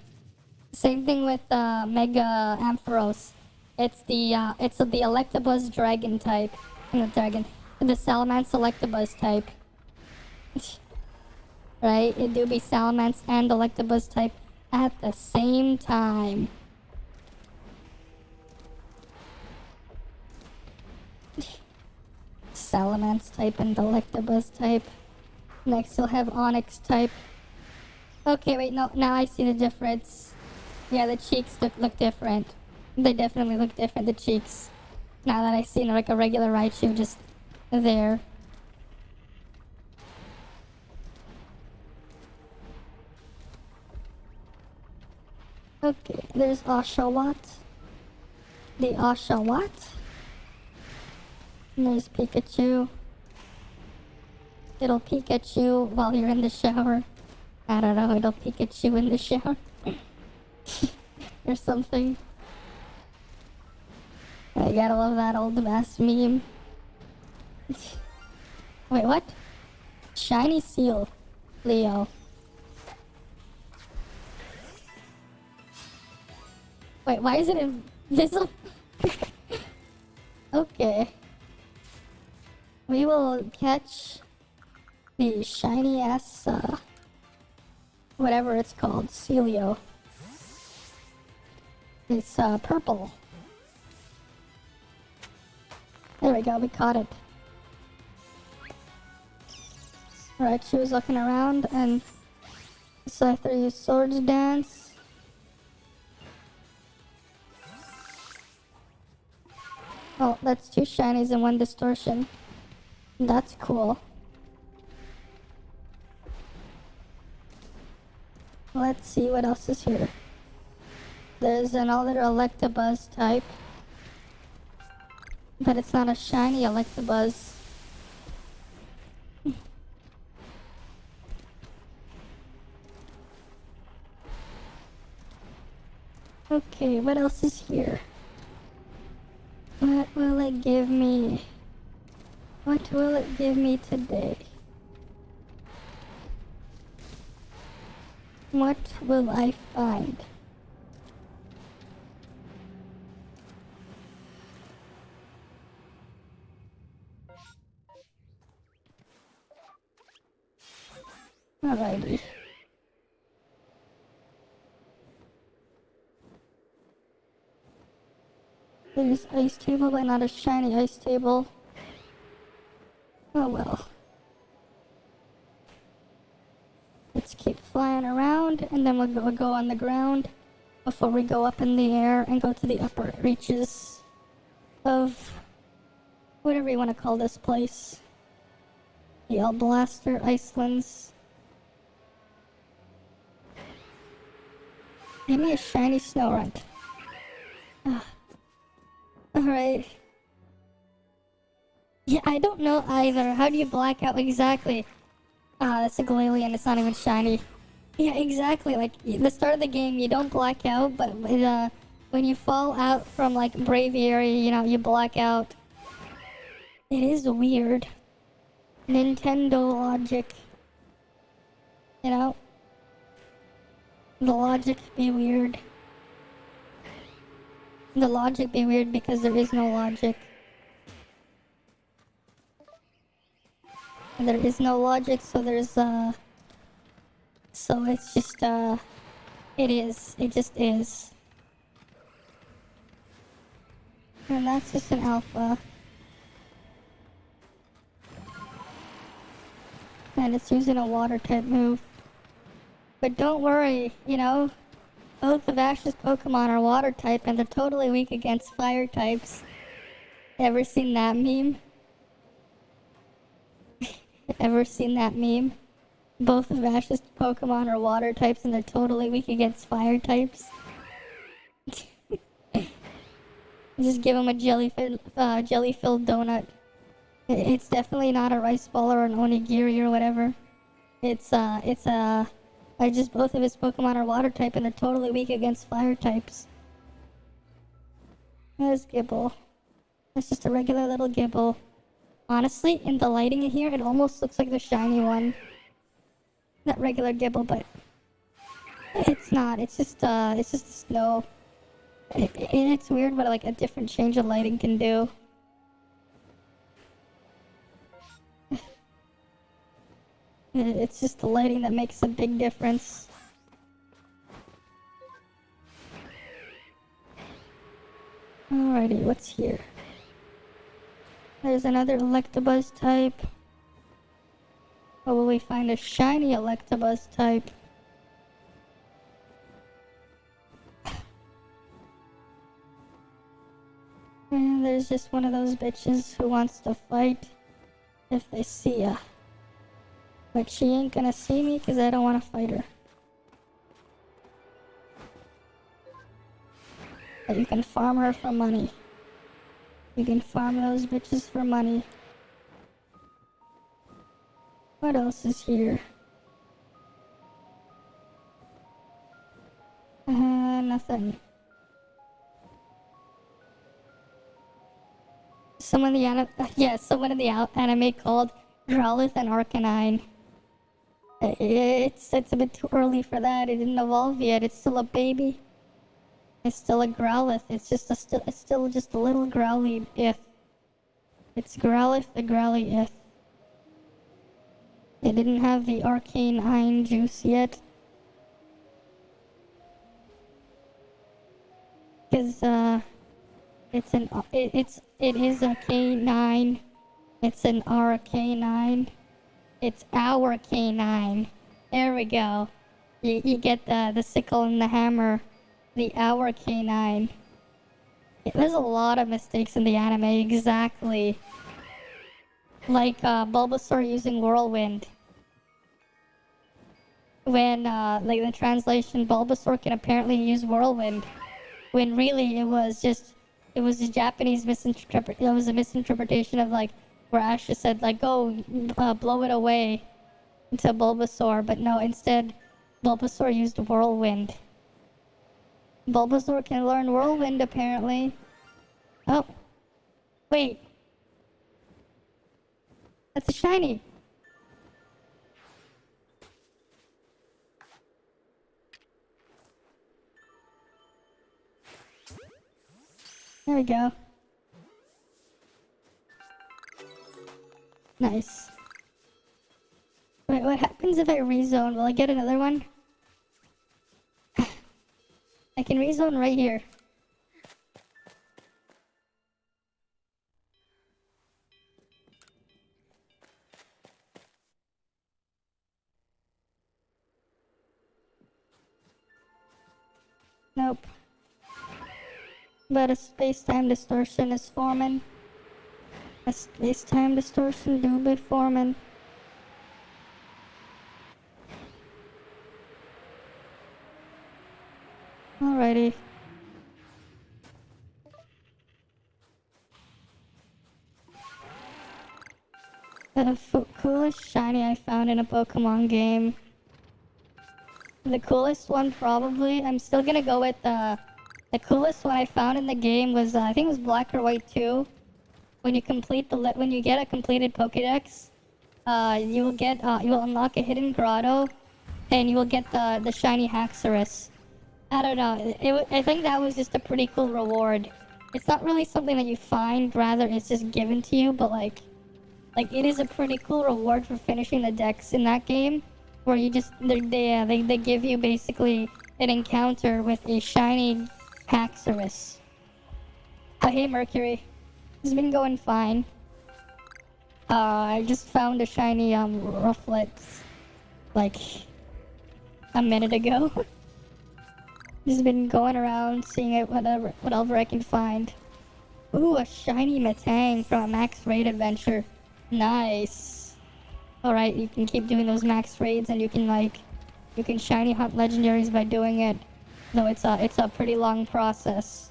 Same thing with Mega Ampharos. It's the Electabuzz Dragon type. Not Dragon. The Salamence Electabuzz type. Right? It do be Salamence and Electabuzz type at the same time. Salamence type and Electabuzz type. Next you'll have Onyx type. Okay, wait, no, now I see the difference. Yeah, the cheeks look different. They definitely look different, the cheeks. Now that I see like a regular Raichu just there. Okay, there's Oshawott. The Oshawott. And there's Pikachu. It'll Pikachu while you're in the shower. I don't know, it'll Pikachu in the shower. Or something. I gotta love that old ass meme. Wait, what? Shiny seal, Leo. Wait, why is it invisible? Okay. We will catch the shiny ass, whatever it's called, Celio. It's, purple. There we go, we caught it. Alright, she was looking around and so after you swords dance. Oh, that's 2 shinies and 1 distortion. That's cool. Let's see what else is here. There's another Electabuzz type. But it's not a shiny Electabuzz. Okay, what else is here? What will it give me? What will it give me today? What will I find? Alrighty. There's ice table, but not a shiny ice table. Oh well. Let's keep flying around, and then we'll go on the ground before we go up in the air and go to the upper reaches of whatever you want to call this place. The Blaster Icelands. Give me a shiny Snorunt. Alright. Yeah, I don't know either. How do you black out exactly? That's a Galarian, it's not even shiny. Yeah, exactly. Like, the start of the game, you don't black out, but when you fall out from, like, Braviary, you know, you black out. It is weird. Nintendo logic. You know? The logic be weird. The logic be weird because there is no logic. There is no logic, so there's, so it's just, it is. It just is. And that's just an alpha. And it's using a water type move. But don't worry, you know, both of Ash's Pokemon are water type and they're totally weak against fire types. Ever seen that meme? Ever seen that meme? Both of Ash's Pokemon are water types and they're totally weak against fire types. Just give them a jelly-filled donut. It's definitely not a rice ball or an onigiri or whatever. It's just both of his Pokemon are water type and they're totally weak against fire types. There's Gibble. It's just a regular little Gibble. Honestly, in the lighting here, it almost looks like the shiny one. Not regular Gibble, but It's not. It's just snow. It's weird what like a different change of lighting can do. It's just the lighting that makes a big difference. Alrighty, what's here? There's another Electabuzz type. Or will we find a shiny Electabuzz type? And there's just one of those bitches who wants to fight if they see ya. But she ain't gonna see me because I don't want to fight her. But you can farm her for money. You can farm those bitches for money. What else is here? Nothing. Someone in the anime called Growlithe and Arcanine. It's a bit too early for that. It didn't evolve yet. It's still a baby. It's still a Growlithe. It's still just a little Growly if. It's Growlithe the Growly if. It didn't have the Arcanine juice yet. Cause it is a K9. It's an RK9. It's our K9. There we go. You get the sickle and the hammer. The our K9. There's a lot of mistakes in the anime, exactly. Like Bulbasaur using Whirlwind. When like the translation, Bulbasaur can apparently use Whirlwind, when really it was a Japanese misinterpretation. It was a misinterpretation of like where Asha said like, "Oh, blow it away," to Bulbasaur, but no, instead Bulbasaur used Whirlwind. Bulbasaur can learn Whirlwind apparently. Oh, wait, that's a shiny. There we go. Nice. Wait, what happens if I rezone? Will I get another one? I can rezone right here. Nope. But a space-time distortion is forming. A space-time distortion do be forming. Alrighty. The coolest shiny I found in a Pokemon game. The coolest one probably, I'm still gonna go with the coolest one I found in the game was, I think it was Black or White 2. When you get a completed Pokédex, you will unlock a hidden grotto, and you will get the shiny Haxorus. I don't know, I think that was just a pretty cool reward. It's not really something that you find, rather it's just given to you, but like it is a pretty cool reward for finishing the decks in that game, where you just, they give you basically an encounter with a shiny Haxorus. But hey Mercury, it's been going fine. I just found a shiny Rufflet like a minute ago. Just been going around seeing it, whatever I can find. Ooh, a shiny Metang from a max raid adventure. Nice. Alright, you can keep doing those max raids, and you can shiny hunt legendaries by doing it. Though it's a pretty long process.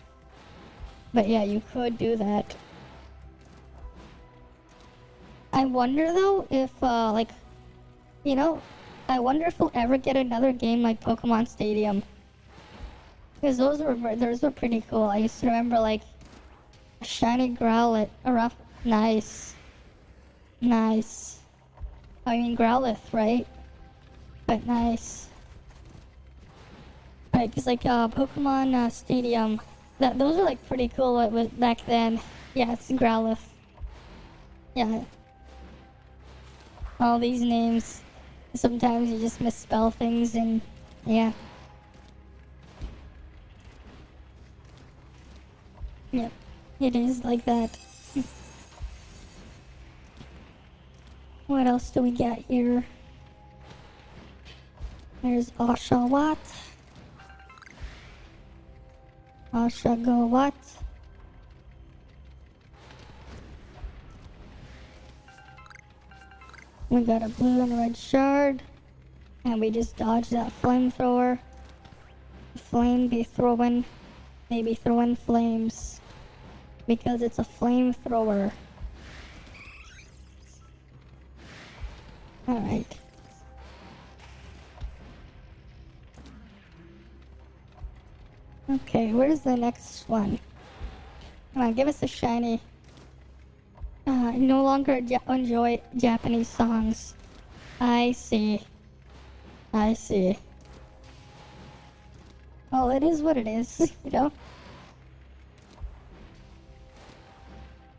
But yeah, you could do that. I wonder though if I wonder if we'll ever get another game like Pokemon Stadium. Because those were pretty cool. I used to remember like a shiny Growlithe, nice. Nice. I mean Growlithe, right? But nice. Right, because like Pokemon Stadium, those are like pretty cool back then. Yeah, it's Growlithe. Yeah. All these names. Sometimes you just misspell things and yeah. Yep. It is like that. What else do we got here? There's Oshawott. Oshawott. We got a blue and red shard. And we just dodged that flamethrower. The flame be throwing. They be throwing flames. Because it's a flamethrower. Alright. Okay, where's the next one? Come on, give us a shiny. No longer enjoy Japanese songs. I see. I see. Well, it is what it is, you know?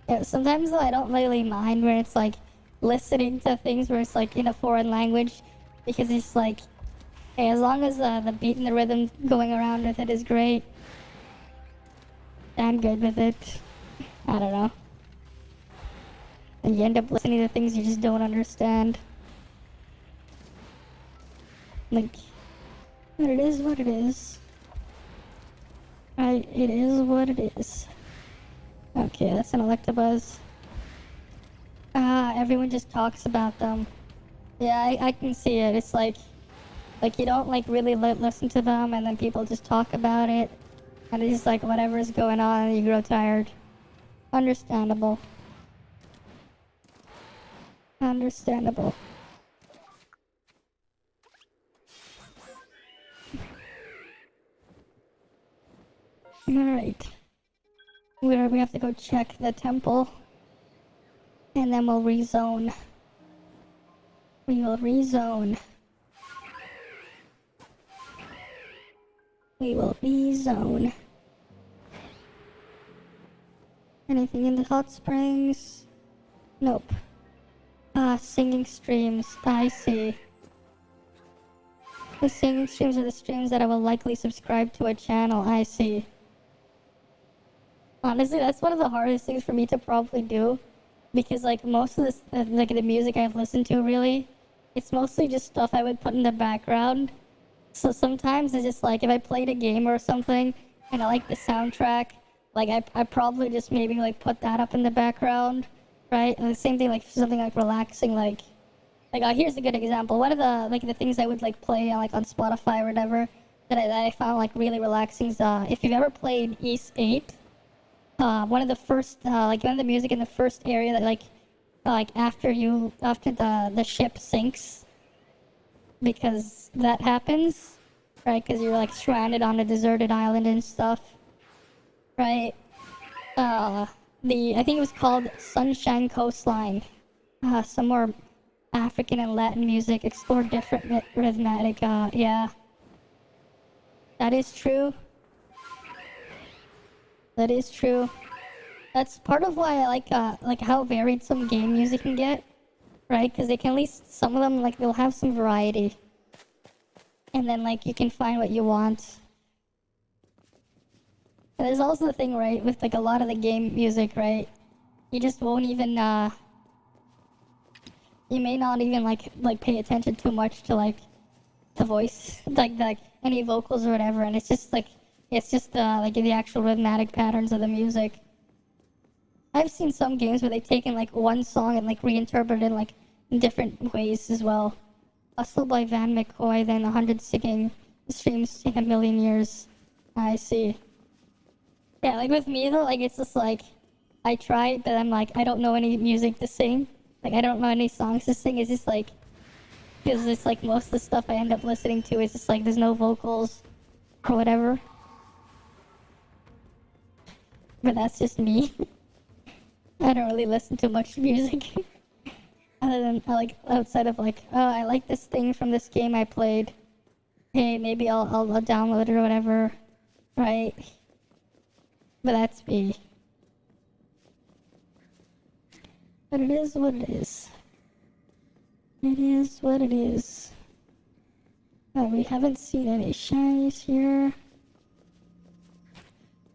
Yeah, sometimes though I don't really mind when it's like listening to things where it's like in a foreign language, because it's like, hey, as long as the beat and the rhythm going around with it is great, I'm good with it. I don't know. And you end up listening to things you just don't understand. Like, but it is what it is. Right, it is what it is. Okay, that's an Electabuzz. Everyone just talks about them. Yeah, I can see it. It's like you don't like really listen to them, and then people just talk about it, and it's just like whatever's going on, and you grow tired. Understandable. Understandable. Alright. We have to go check the temple. And then we'll rezone. We will rezone. We will rezone. Anything in the hot springs? Nope. Singing streams. I see. The singing streams are the streams that I will likely subscribe to a channel. I see. Honestly, that's one of the hardest things for me to probably do. Because like most of this, like the music I've listened to really, it's mostly just stuff I would put in the background. So sometimes it's just like if I played a game or something and I like the soundtrack, like I probably just maybe like put that up in the background, right? And the same thing like something like relaxing, like here's a good example. One of the things I would like play like on Spotify or whatever that I found like really relaxing is if you've ever played East 8. One of the first, one of the music in the first area that after the ship sinks, because that happens, right? Because you're like stranded on a deserted island and stuff, right? I think it was called Sunshine Coastline. Some more African and Latin music, explore different rhythmic. Yeah, that is true. That is true. That's part of why I like how varied some game music can get, right? Because they can at least some of them they'll have some variety, and then you can find what you want. And there's also the thing, right, with a lot of the game music, right? You just won't even you may not even pay attention too much to the voice, like any vocals or whatever, and it's just the actual rhythmic patterns of the music. I've seen some games where they've taken one song and reinterpreted it in different ways as well. Hustle by Van McCoy, then 100 singing streams in a million years. I see. Yeah, with me though, it's just I try, but I'm I don't know any music to sing. I don't know any songs to sing. It's just because it's most of the stuff I end up listening to is just there's no vocals or whatever. But that's just me. I don't really listen to much music. Other than outside of oh, I like this thing from this game I played. hey, maybe I'll download it or whatever, right? But that's me. But it is what it is. It is what it is. Oh, we haven't seen any shinies here.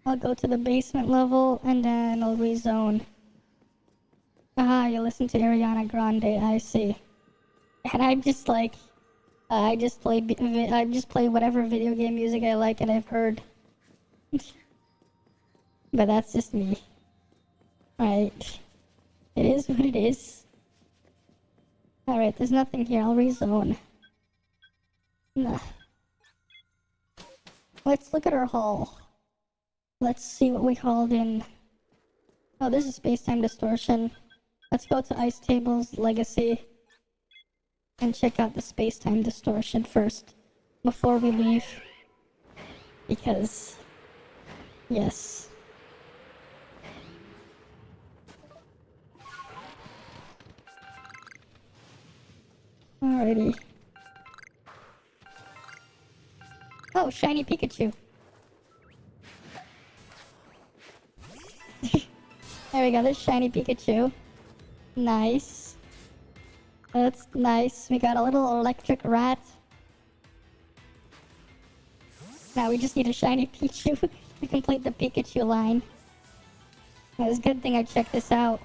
I'll go to the basement level and then I'll rezone. Ah, you listen to Ariana Grande, I see. And I'm just like, I just play whatever video game music I like and I've heard. But that's just me. Right. It is what it is. Alright, there's nothing here. I'll rezone. Nah. Let's look at our haul. Let's see what we hauled in. Oh, this is space-time distortion. Let's go to Ice Table's Legacy and check out the space-time distortion first before we leave. Because, yes. Alrighty. Oh, shiny Pikachu. There we go, there's shiny Pikachu. Nice. That's nice. We got a little electric rat. Now we just need a shiny Pichu to complete the Pikachu line. It was a good thing I checked this out.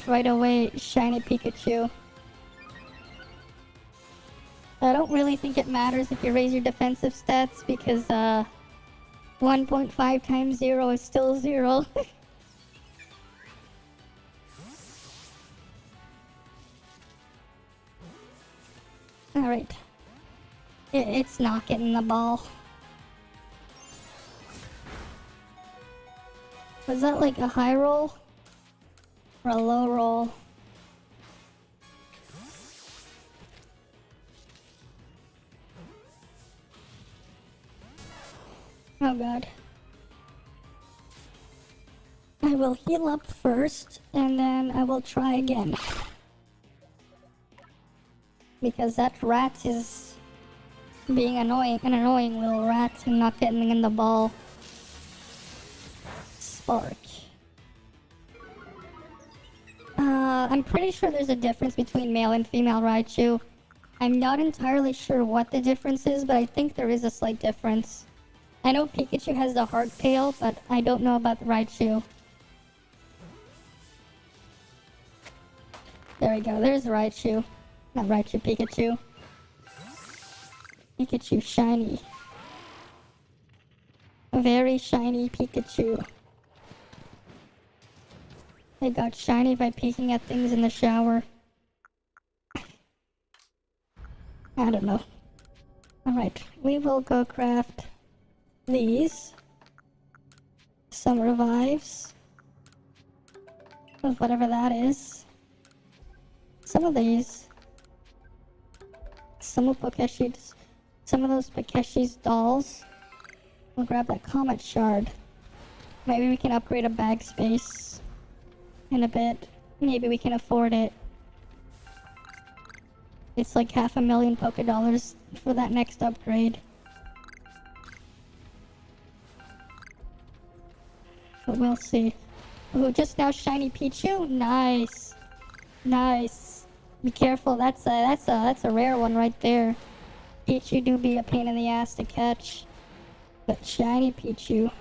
Right away, shiny Pikachu. I don't really think it matters if you raise your defensive stats because 1.5 times 0 is still 0. Alright. It's not getting the ball. Was that like a high roll? Or a low roll? Oh god. I will heal up first, and then I will try again. Because that rat is being annoying, an annoying little rat and not getting in the ball. Spark. I'm pretty sure there's a difference between male and female Raichu. I'm not entirely sure what the difference is, but I think there is a slight difference. I know Pikachu has the heart tail, but I don't know about the Raichu. There we go, there's Raichu. Not Raichu, Pikachu. Pikachu shiny. A very shiny Pikachu. They got shiny by peeking at things in the shower. I don't know. Alright, we will go craft these. Some revives. Of whatever that is. Some of these. Some of Pokeshi's. Some of those Pokeshi's dolls. We'll grab that Comet Shard. Maybe we can upgrade a bag space in a bit. Maybe we can afford it. It's like $500,000 Poké for that next upgrade. But we'll see. Oh, just now shiny Pichu? Nice. Nice. Be careful, that's a rare one right there. Pichu do be a pain in the ass to catch. But shiny Pichu.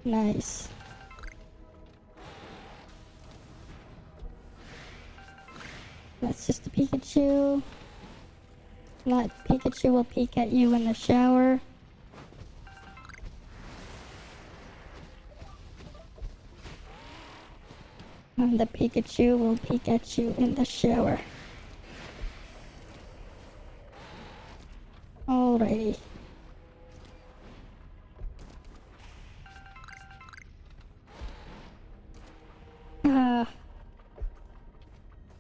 Nice. That's just a Pikachu. Not Pikachu will peek at you in the shower. And the Pikachu will peek at you in the shower. Alrighty.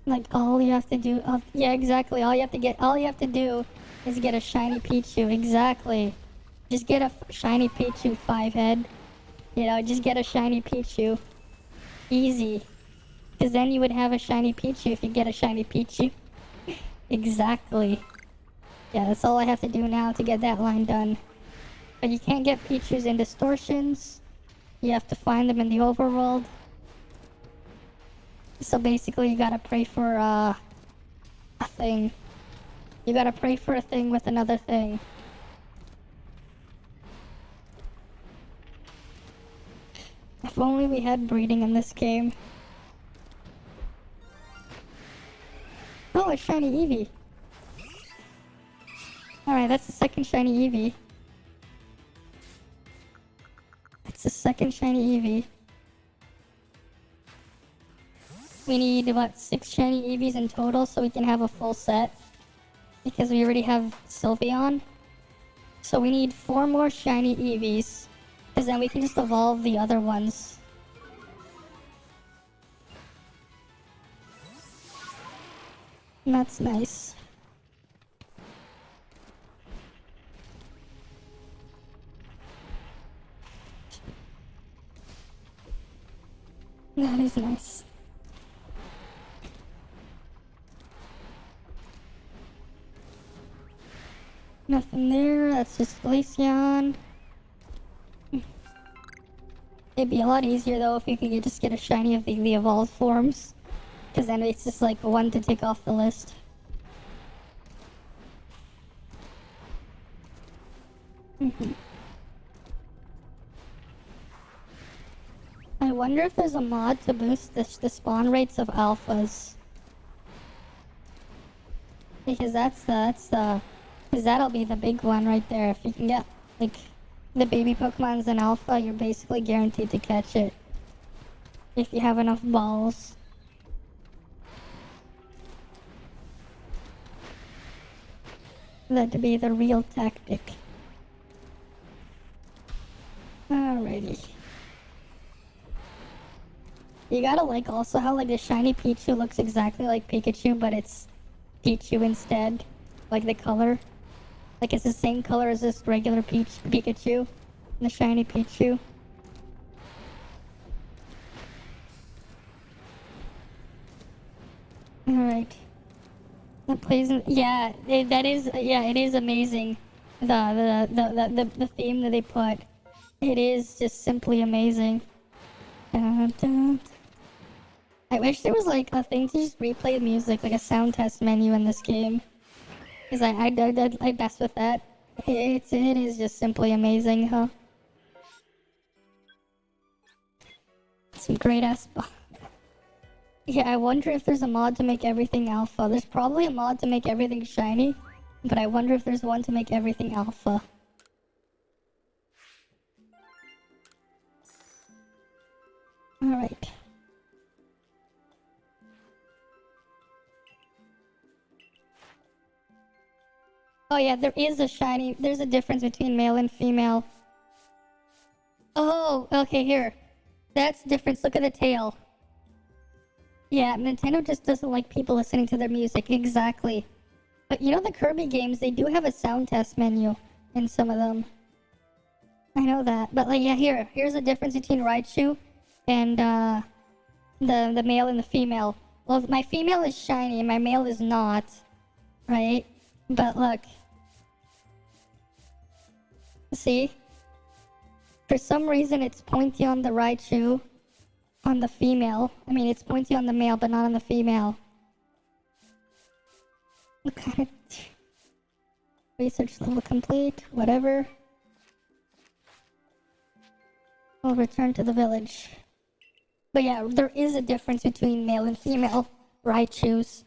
Like all you have to do, yeah, exactly. All you have to do is get a shiny Pichu. Exactly. Just get a shiny Pichu 5-head. You know, just get a shiny Pichu. Easy. Because then you would have a shiny Pichu if you get a shiny Pichu. Exactly. Yeah, that's all I have to do now to get that line done. But you can't get Pichus in distortions. You have to find them in the overworld. So basically, you gotta pray for a thing. You gotta pray for a thing with another thing. If only we had breeding in this game. Oh, a shiny Eevee. Alright, that's the second shiny Eevee. That's the second shiny Eevee. We need about 6 shiny Eevees in total so we can have a full set. Because we already have Sylveon. So we need 4 more shiny Eevees. Because then we can just evolve the other ones. And that's nice. That is nice. Nothing there, that's just Glaceon. It'd be a lot easier though if we could just get a shiny of the evolved forms. Because then it's just like one to take off the list. I wonder if there's a mod to boost the spawn rates of alphas. Because because that'll be the big one right there. If you can get, like, the baby Pokemon's in alpha, you're basically guaranteed to catch it. If you have enough balls. That'd be the real tactic. Alrighty. You gotta like also how like the shiny Pichu looks exactly like Pikachu, but it's Pichu instead. Like the color. Like it's the same color as this regular Pikachu. The shiny Pichu. Alright. That plays in, yeah, it is amazing. The theme that they put. It is just simply amazing. Dun, dun. I wish there was like a thing to just replay the music, like a sound test menu in this game. Cause I mess with that. It is just simply amazing, huh? Some great ass. Yeah, I wonder if there's a mod to make everything alpha. There's probably a mod to make everything shiny, but I wonder if there's one to make everything alpha. Alright. Oh yeah, there is a shiny. There's a difference between male and female. Oh, okay, here. That's the difference. Look at the tail. Yeah, Nintendo just doesn't like people listening to their music. Exactly. But you know the Kirby games, they do have a sound test menu in some of them. I know that. But like, yeah, here's the difference between Raichu and the male and the female. Well, my female is shiny and my male is not. Right? But look. See? For some reason it's pointy on the Raichu. On the female. I mean, it's pointy on the male, but not on the female. What kind of... Research level complete. Whatever. We'll return to the village. But yeah, there is a difference between male and female Raichus.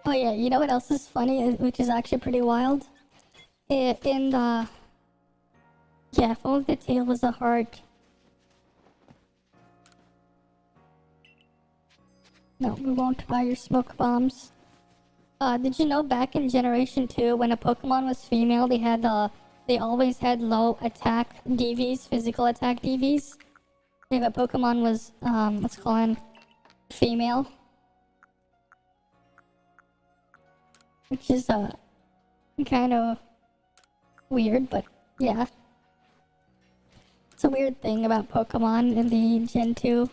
Oh yeah, you know what else is funny, which is actually pretty wild? In the... Yeah, if only the tail was a heart. No, we won't buy your smoke bombs. Did you know back in Generation 2, when a Pokemon was female, they always had low attack DVs, physical attack DVs? If a Pokemon was, let's call him female. Which is, kind of weird, but yeah. It's a weird thing about Pokemon in the Gen 2.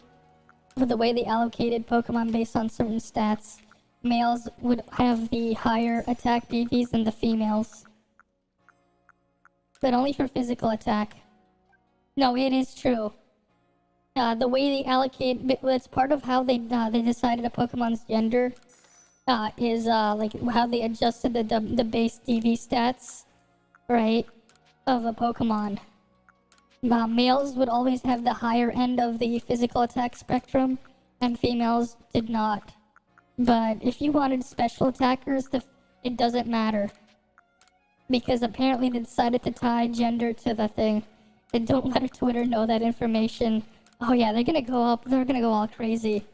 For the way they allocated Pokemon based on certain stats, males would have the higher attack DVs than the females. But only for physical attack. No, it is true. The way they allocate, it's part of how they decided a Pokemon's gender. Is like how they adjusted the base DV stats, right, of a Pokemon. Males would always have the higher end of the physical attack spectrum, and females did not. But if you wanted special attackers, it doesn't matter. Because apparently they decided to tie gender to the thing. And don't let Twitter know that information. Oh yeah, they're gonna go all crazy.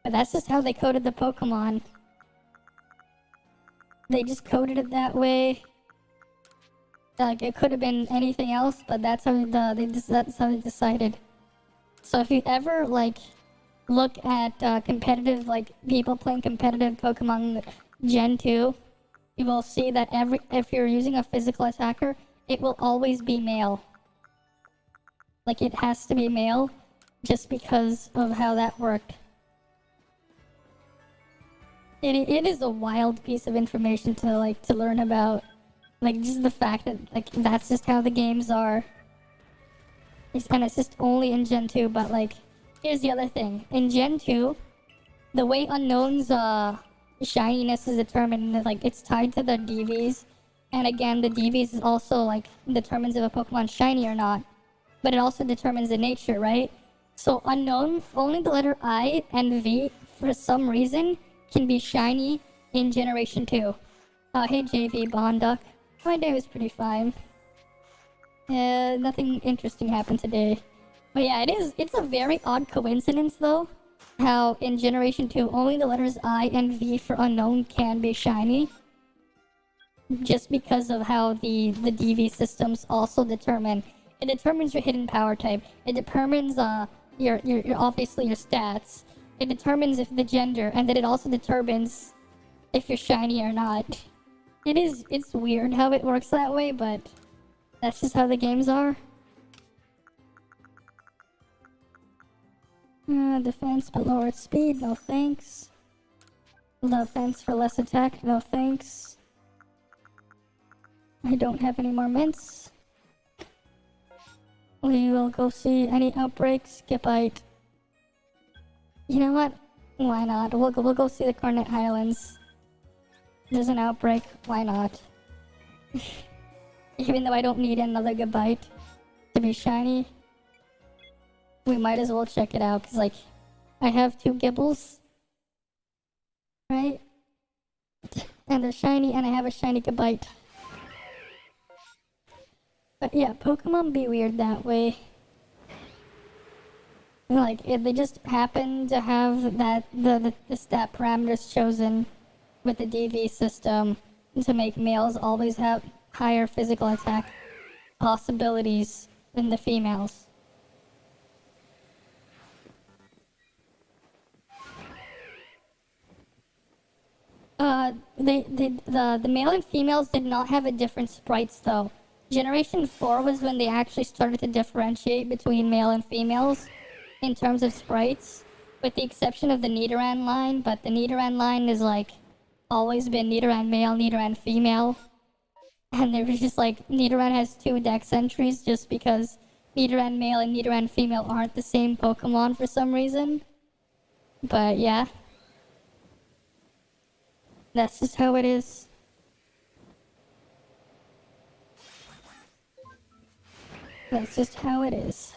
But that's just how they coded the Pokemon. They just coded it that way. Like, it could have been anything else, but that's how that's how they decided. So if you ever, like, look at competitive, like, people playing competitive Pokemon Gen 2, you will see that if you're using a physical attacker, it will always be male. Like, it has to be male, just because of how that worked. It is a wild piece of information to learn about. Like, just the fact that, like, that's just how the games are. And it's just only in Gen 2, but, like, here's the other thing. In Gen 2, the way Unknown's, shininess is determined, like, it's tied to the DVs. And again, the DVs is also, like, determines if a Pokemon's shiny or not. But it also determines the nature, right? So Unknown, only the letter I and V, for some reason, can be shiny in Generation 2. Hey JV Bonduck. My day was pretty fine. Nothing interesting happened today. But yeah, it's a very odd coincidence though, how in Generation 2 only the letters I and V for Unknown can be shiny. Just because of how the DV systems also determine. It determines your hidden power type. It determines your obviously your stats. It determines if the gender, and then it also determines if you're shiny or not. It's weird how it works that way, but that's just how the games are. Defense but lowered speed, no thanks. Defense for less attack, no thanks. I don't have any more mints. We will go see any outbreaks. Skipite. You know what? Why not? We'll go see the Cornet Highlands. There's an outbreak. Why not? Even though I don't need another Gabite to be shiny, we might as well check it out. Cause like, I have 2 Gibbles, right? And they're shiny, and I have a shiny Gabite. But yeah, Pokemon be weird that way. Like, they just happen to have that the stat parameters chosen with the DV system to make males always have higher physical attack possibilities than the females. The male and females did not have a different sprites though. Generation 4 was when they actually started to differentiate between male and females in terms of sprites, with the exception of the Nidoran line, but the Nidoran line is like always been Nidoran male, Nidoran female. And there was just like, Nidoran has 2 dex entries just because Nidoran male and Nidoran female aren't the same Pokemon for some reason. But yeah. That's just how it is. That's just how it is.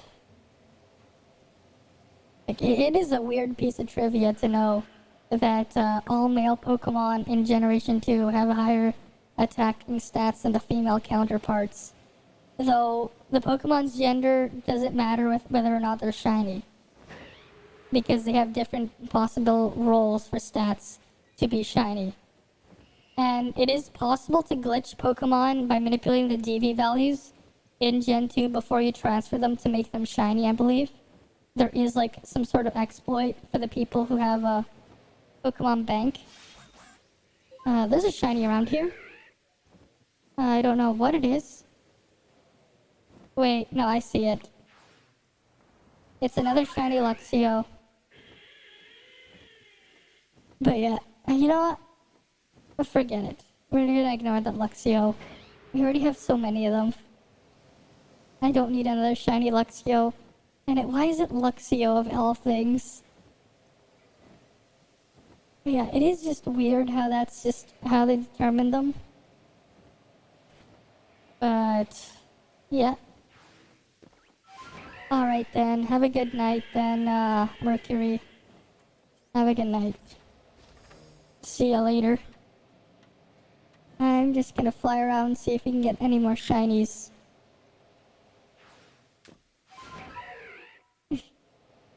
Like, it is a weird piece of trivia to know that all male Pokemon in Generation 2 have higher attacking stats than the female counterparts. Though the Pokemon's gender doesn't matter with whether or not they're shiny, because they have different possible roles for stats to be shiny. And it is possible to glitch Pokemon by manipulating the DV values in Gen 2 before you transfer them to make them shiny, I believe. There is like some sort of exploit for the people who have a Pokemon Bank. There's a shiny around here. I don't know what it is. Wait, no, I see it. It's another shiny Luxio. But yeah, you know what? Forget it. We're gonna ignore that Luxio. We already have so many of them. I don't need another shiny Luxio. And why is it Luxio of all things? But yeah, it is just weird how that's just how they determine them. But yeah. Alright then, have a good night then, Mercury. Have a good night. See ya later. I'm just gonna fly around and see if we can get any more shinies.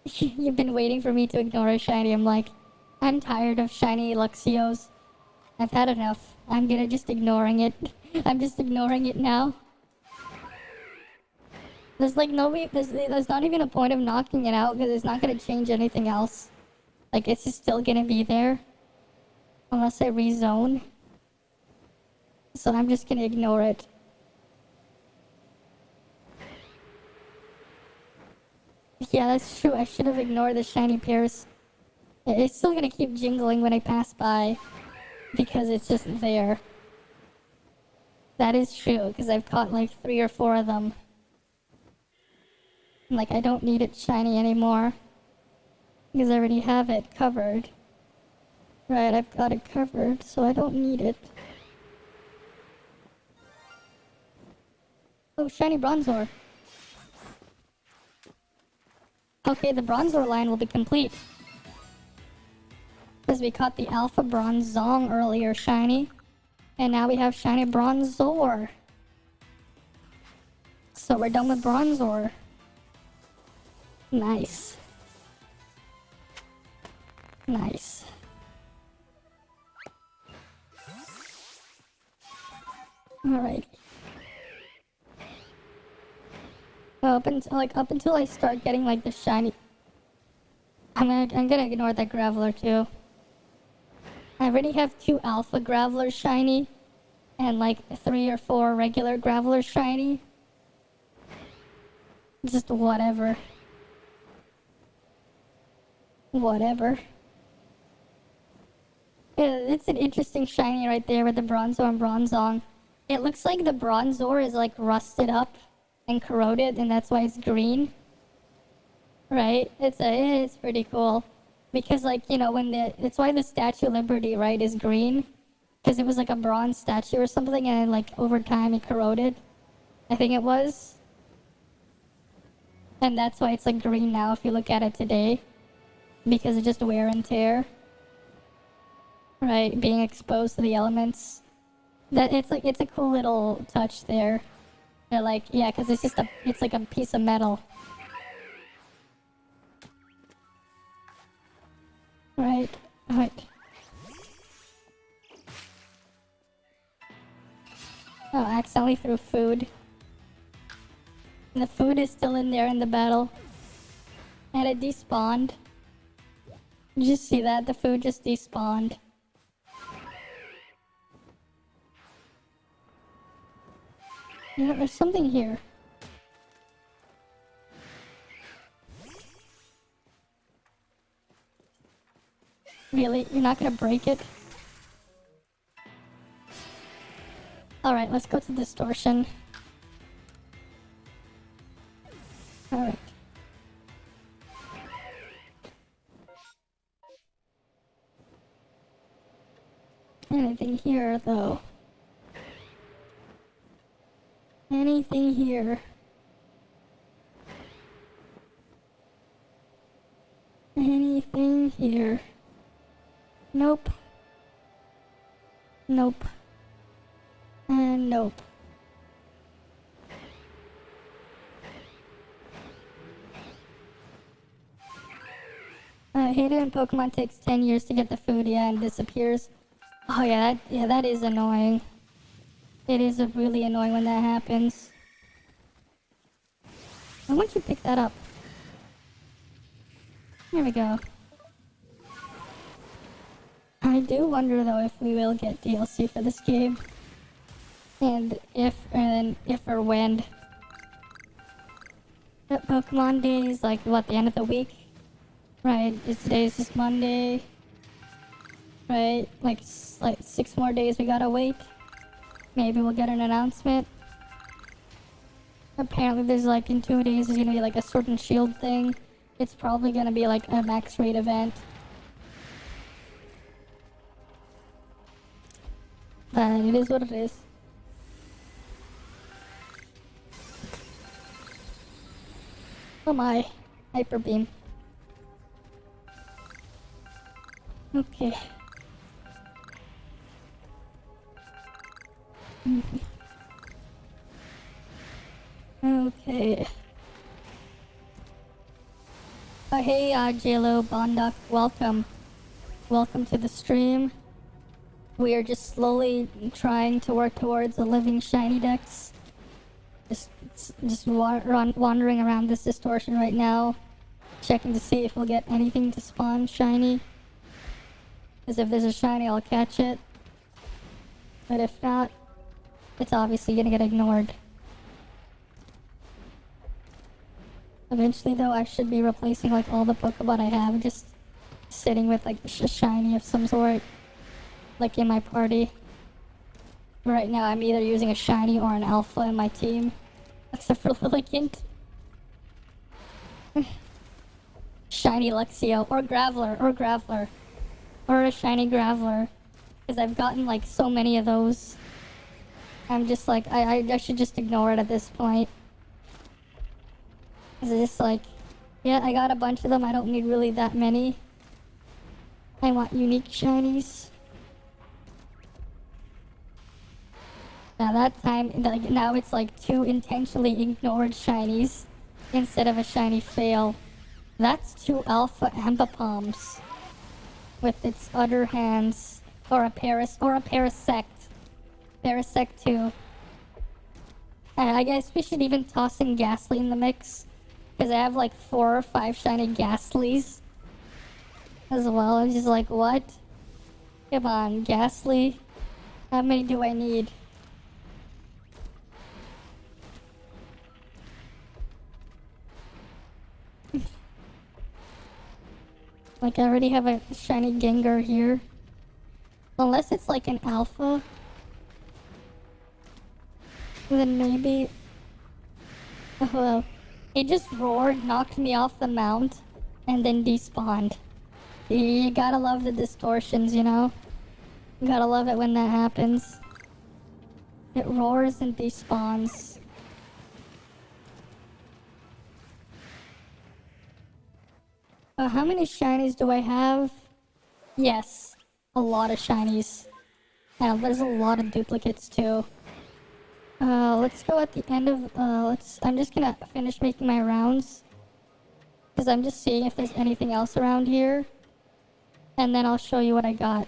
You've been waiting for me to ignore a shiny. I'm like, I'm tired of shiny Luxios. I've had enough. I'm gonna just ignoring it. I'm just ignoring it now. There's like there's not even a point of knocking it out because it's not gonna change anything else. Like it's just still gonna be there. Unless I rezone. So I'm just gonna ignore it. Yeah, that's true. I should have ignored the shiny pairs. It's still gonna keep jingling when I pass by. Because it's just there. That is true, because I've caught like 3 or 4 of them. Like, I don't need it shiny anymore. Because I already have it covered. Right, I've got it covered, so I don't need it. Oh, shiny Bronzor. Okay, the Bronzor line will be complete. Because we caught the Alpha Bronzong earlier, shiny. And now we have shiny Bronzor. So we're done with Bronzor. Nice. Nice. Alright. Up until I start getting like the shiny. I'm gonna ignore that Graveler too. I already have 2 Alpha Gravelers shiny, and like 3 or 4 regular Gravelers shiny. Just whatever. Whatever. Yeah, it's an interesting shiny right there with the Bronzor and Bronzong. It looks like the Bronzor is like rusted up and corroded, and that's why it's green. Right? It's pretty cool. Because like, you know, it's why the Statue of Liberty, right, is green. Because it was like a bronze statue or something, and like over time it corroded. I think it was. And that's why it's like green now if you look at it today. Because of just wear and tear. Right, being exposed to the elements. It's a cool little touch there. They're like, yeah, because it's like a piece of metal. Right. Oh, I accidentally threw food. And the food is still in there in the battle. And it despawned. Did you see that? The food just despawned. You know, there's something here. Really? You're not gonna break it? Alright, let's go to distortion. Alright. Anything here, though? Anything here? Anything here? Nope. Nope. And nope. I hate it when Pokemon takes 10 years to get the food, yeah, and disappears. Oh yeah, that is annoying. It is really annoying when that happens. Why won't you pick that up? There we go. I do wonder though if we will get DLC for this game. And if or when. Pokemon days, like what, the end of the week? Right, today's just Monday. Right, like 6 more days we gotta wait. Maybe we'll get an announcement. Apparently there's like in 2 days there's gonna be like a Sword and Shield thing. It's probably gonna be like a max rate event. But it is what it is. Oh my, Hyper Beam. Okay. Okay. Hey, JLo Bonduck, welcome. Welcome to the stream. We are just slowly trying to work towards a living shiny dex. Just wandering around this distortion right now, checking to see if we'll get anything to spawn shiny. Because if there's a shiny, I'll catch it. But if not, it's obviously gonna get ignored. Eventually though, I should be replacing like all the Pokemon I have, just sitting with like a shiny of some sort, like in my party. Right now I'm either using a shiny or an alpha in my team, except for Lilligant. Shiny Luxio, or Graveler, or a shiny Graveler, because I've gotten like so many of those. I'm just like, I should just ignore it at this point. It's just like, yeah, I got a bunch of them, I don't need really that many. I want unique shinies. Now that time, like, now it's like 2 intentionally ignored shinies instead of a shiny fail. That's 2 alpha Ambipalms with its other hands, or a Parasect. Parasect 2. I guess we should even toss in Ghastly in the mix, because I have like 4 or 5 shiny Ghastlies as well. I'm just like, what? Come on, Ghastly. How many do I need? Like, I already have a shiny Gengar here. Unless it's like an alpha. Then maybe... Oh well. It just roared, knocked me off the mount, and then despawned. You gotta love the distortions, you know? You gotta love it when that happens. It roars and despawns. How many shinies do I have? Yes, a lot of shinies. And there's a lot of duplicates too. Let's go at the end of, I'm just gonna finish making my rounds. Because I'm just seeing if there's anything else around here. And then I'll show you what I got.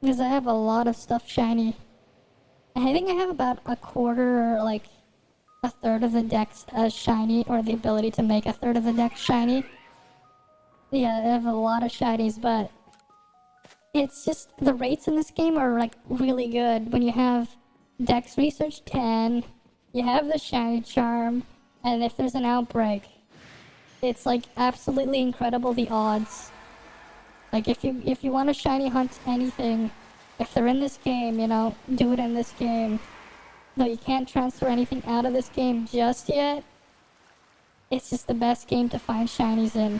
Because I have a lot of stuff shiny. I think I have about a quarter or like a third of the decks as shiny, or the ability to make a third of the deck shiny. Yeah, I have a lot of shinies, but it's just the rates in this game are like really good. When you have Dex Research 10, you have the shiny charm, and if there's an outbreak, it's like absolutely incredible, the odds. Like if you want to shiny hunt anything, if they're in this game, you know, do it in this game. Though you can't transfer anything out of this game just yet, it's just the best game to find shinies in.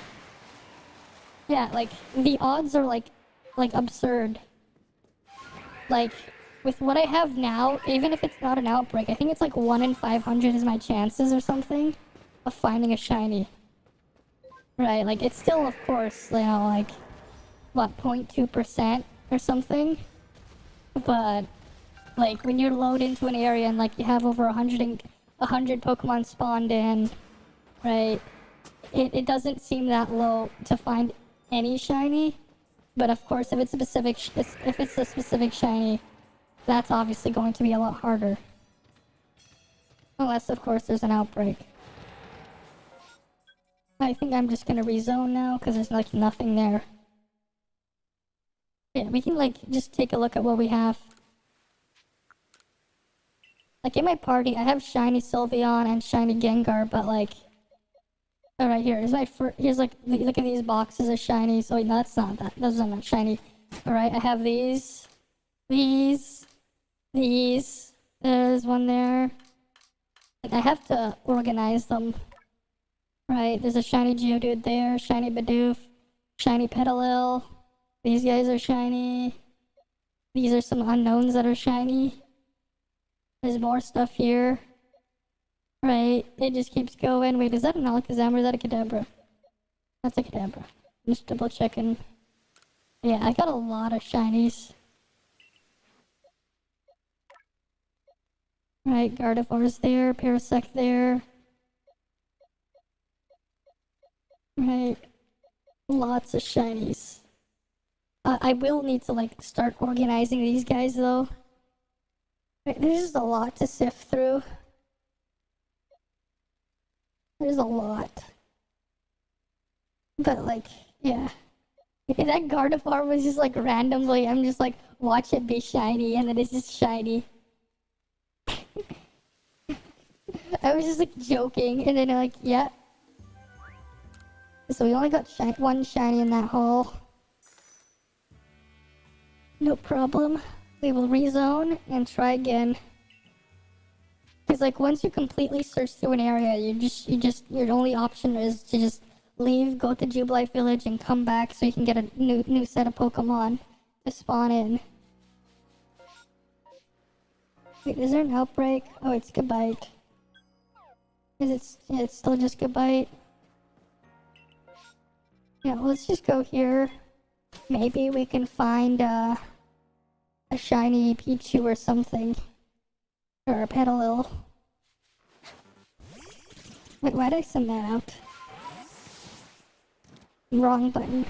Yeah, like, the odds are, like absurd. Like, with what I have now, even if it's not an outbreak, I think it's like 1 in 500 is my chances or something of finding a shiny. Right, like, it's still, of course, you know, like, what, 0.2% or something? But, like, when you're loaded into an area and, like, you have over 100 Pokemon spawned in, right, it doesn't seem that low to find any shiny, but of course if it's a specific shiny, that's obviously going to be a lot harder. Unless of course there's an outbreak. I think I'm just gonna rezone now because there's like nothing there. Yeah, we can like just take a look at what we have. Like in my party I have shiny Sylveon and shiny Gengar, but like Oh, right here. Here's like, look at these boxes of shiny. So no, that's not that. Those are not shiny. All right, I have these. These. There's one there. Like, I have to organize them. Right, there's a shiny Geodude there, shiny Bidoof, shiny Petalil. These guys are shiny. These are some unknowns that are shiny. There's more stuff here. Right, it just keeps going. Wait, is that an Alakazam or is that a Kadabra? That's a Kadabra. I'm just double checking. Yeah, I got a lot of shinies. Right, Gardevoir's there, Parasect there. Right, lots of shinies. I will need to like start organizing these guys though. Right, there's just a lot to sift through. There's a lot. But like, yeah. If that Gardevoir was just like randomly, I'm just like, watch it be shiny, and then it's just shiny. I was just like joking, and then like, yeah. So we only got one shiny in that hole. No problem. We will rezone and try again. Because like once you completely search through an area, your only option is to just leave, go to Jubilife Village, and come back so you can get a new set of Pokemon to spawn in. Wait, is there an outbreak? Oh, it's Gabite. Is it? Yeah, it's still just Gabite. Yeah, let's just go here. Maybe we can find a shiny Pichu or something. Or a Petalil. Wait, why did I send that out? Wrong button.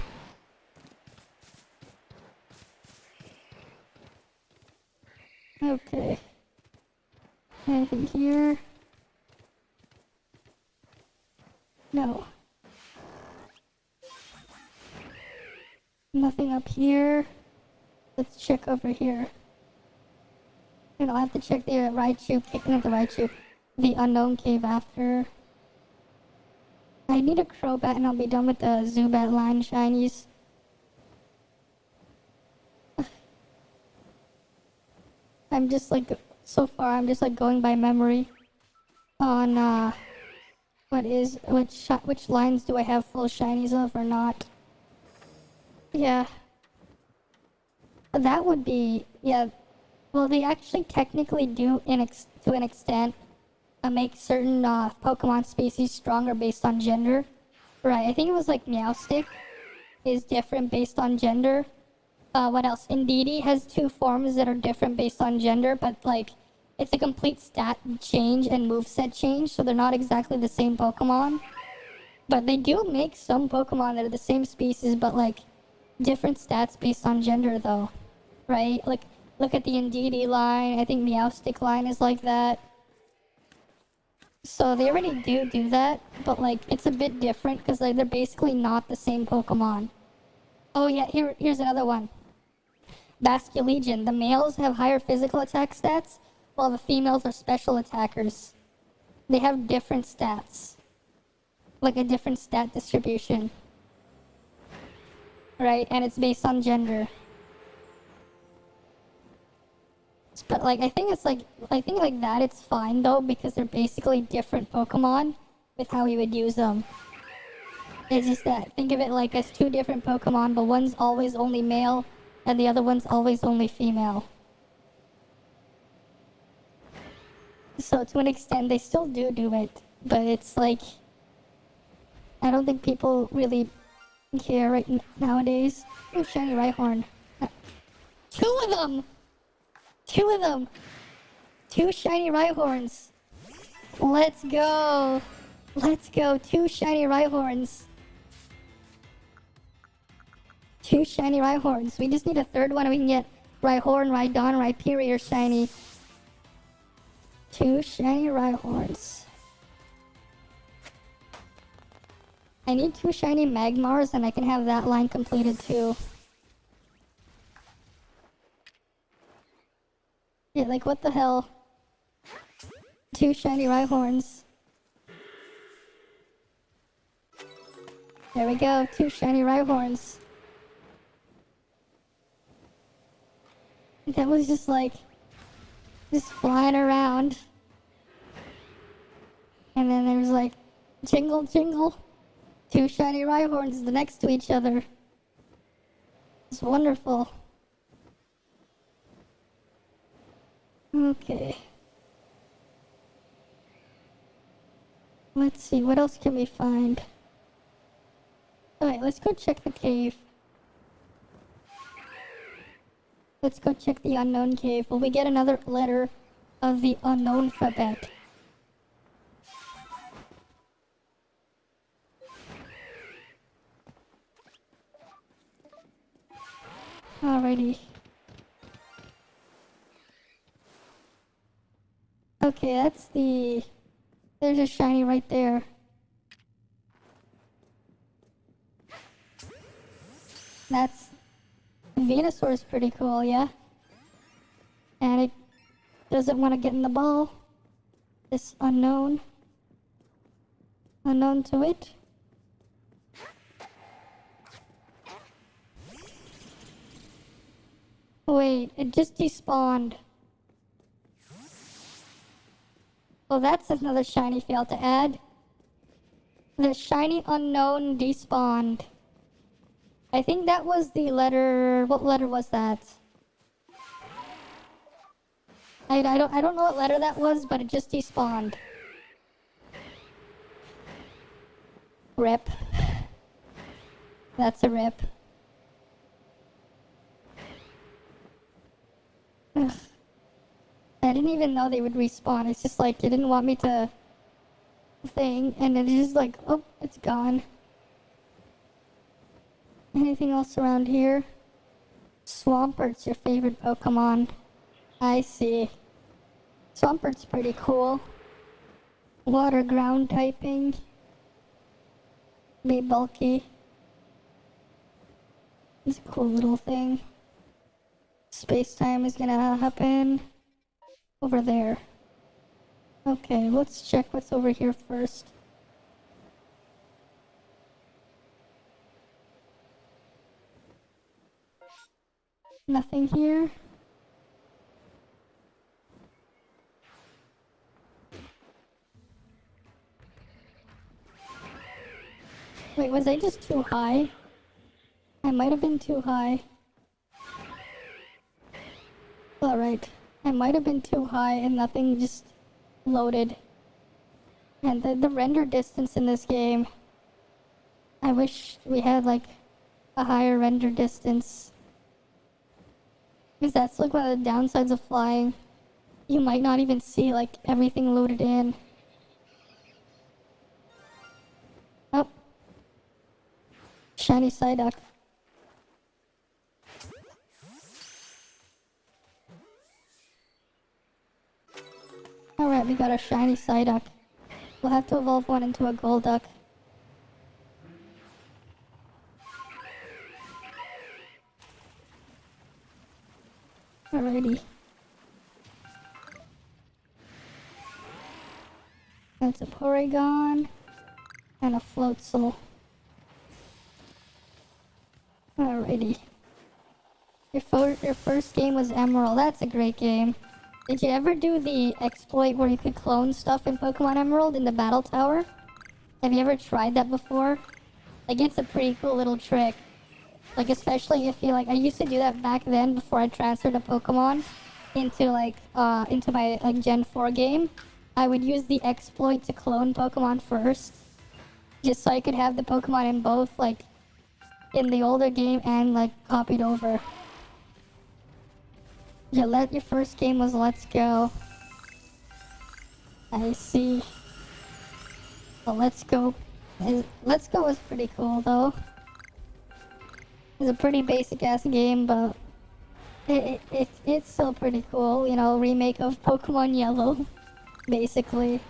Okay. Anything here? No. Nothing up here. Let's check over here. And I'll have to check the Raichu, not the Raichu, the unknown cave after. I need a Crobat and I'll be done with the Zubat line shinies. I'm just like, so far I'm just like going by memory on which lines do I have full shinies of or not. Yeah. That would be, yeah. Well, they actually technically do, to an extent, make certain Pokemon species stronger based on gender. Right, I think it was like Meowstic is different based on gender. What else? Indeedee has two forms that are different based on gender, but like, it's a complete stat change and moveset change, so they're not exactly the same Pokemon. But they do make some Pokemon that are the same species, but like, different stats based on gender though. Right? Like, look at the Indeedee line. I think Meowstic line is like that. So they already do that, but like it's a bit different because like, they're basically not the same Pokemon. Oh yeah, here's another one. Basculegion. The males have higher physical attack stats, while the females are special attackers. They have different stats. Like a different stat distribution. Right? And it's based on gender. But like I think like that it's fine though because they're basically different Pokemon with how you would use them. It's just that think of it like as two different Pokemon, but one's always only male and the other one's always only female. So to an extent they still do it, but it's like I don't think people really care nowadays. Oh, shiny Rhyhorn. Two of them! Two shiny Rhyhorns. Let's go. Two shiny Rhyhorns. We just need a third one and we can get Rhyhorn, Rhydon, Rhyperior shiny. Two shiny Rhyhorns. I need two shiny Magmars and I can have that line completed too. Yeah, like what the hell? Two shiny Rhyhorns. There we go, 2 shiny Rhyhorns. That was just like, just flying around. And then there's like, jingle jingle. 2 shiny Rhyhorns next to each other. It's wonderful. Okay. Let's see, what else can we find? Alright, let's go check the cave. Let's go check the unknown cave. Will we get another letter of the unknown alphabet? Alrighty. Okay, that's the... There's a shiny right there. That's... Venusaur is pretty cool, yeah? And it doesn't want to get in the ball. This unknown. Unknown to it. Wait, it just despawned. Well, that's another shiny fail to add. The shiny unknown despawned. I think that was the letter... What letter was that? I don't know what letter that was, but it just despawned. Rip. That's a rip. Ugh. I didn't even know they would respawn. It's just like, it didn't want me to... thing, and it's just like, oh, it's gone. Anything else around here? Swampert's your favorite Pokemon. I see. Swampert's pretty cool. Water ground typing. Be bulky. It's a cool little thing. Space-time is gonna happen over there. Okay, let's check what's over here first. Nothing here. Wait, was I just too high? I might have been too high. Alright, I might have been too high and nothing just loaded. And the render distance in this game, I wish we had like a higher render distance. Because that's like one of the downsides of flying. You might not even see like everything loaded in. Oh. Shiny Psyduck. Alright, we got a shiny Psyduck. We'll have to evolve one into a Golduck. Alrighty. That's a Porygon and a Floatzel. Alrighty. Your first game was Emerald. That's a great game. Did you ever do the exploit where you could clone stuff in Pokemon Emerald in the Battle Tower? Have you ever tried that before? Like, it's a pretty cool little trick. Like, especially if you, like, I used to do that back then before I transferred a Pokemon into, like, into my, like, Gen 4 game. I would use the exploit to clone Pokemon first. Just so I could have the Pokemon in both, like, in the older game and, like, copied over. Your first game was Let's Go. I see. Well, Let's Go was pretty cool, though. It's a pretty basic-ass game, but it's still pretty cool. You know, remake of Pokemon Yellow, basically.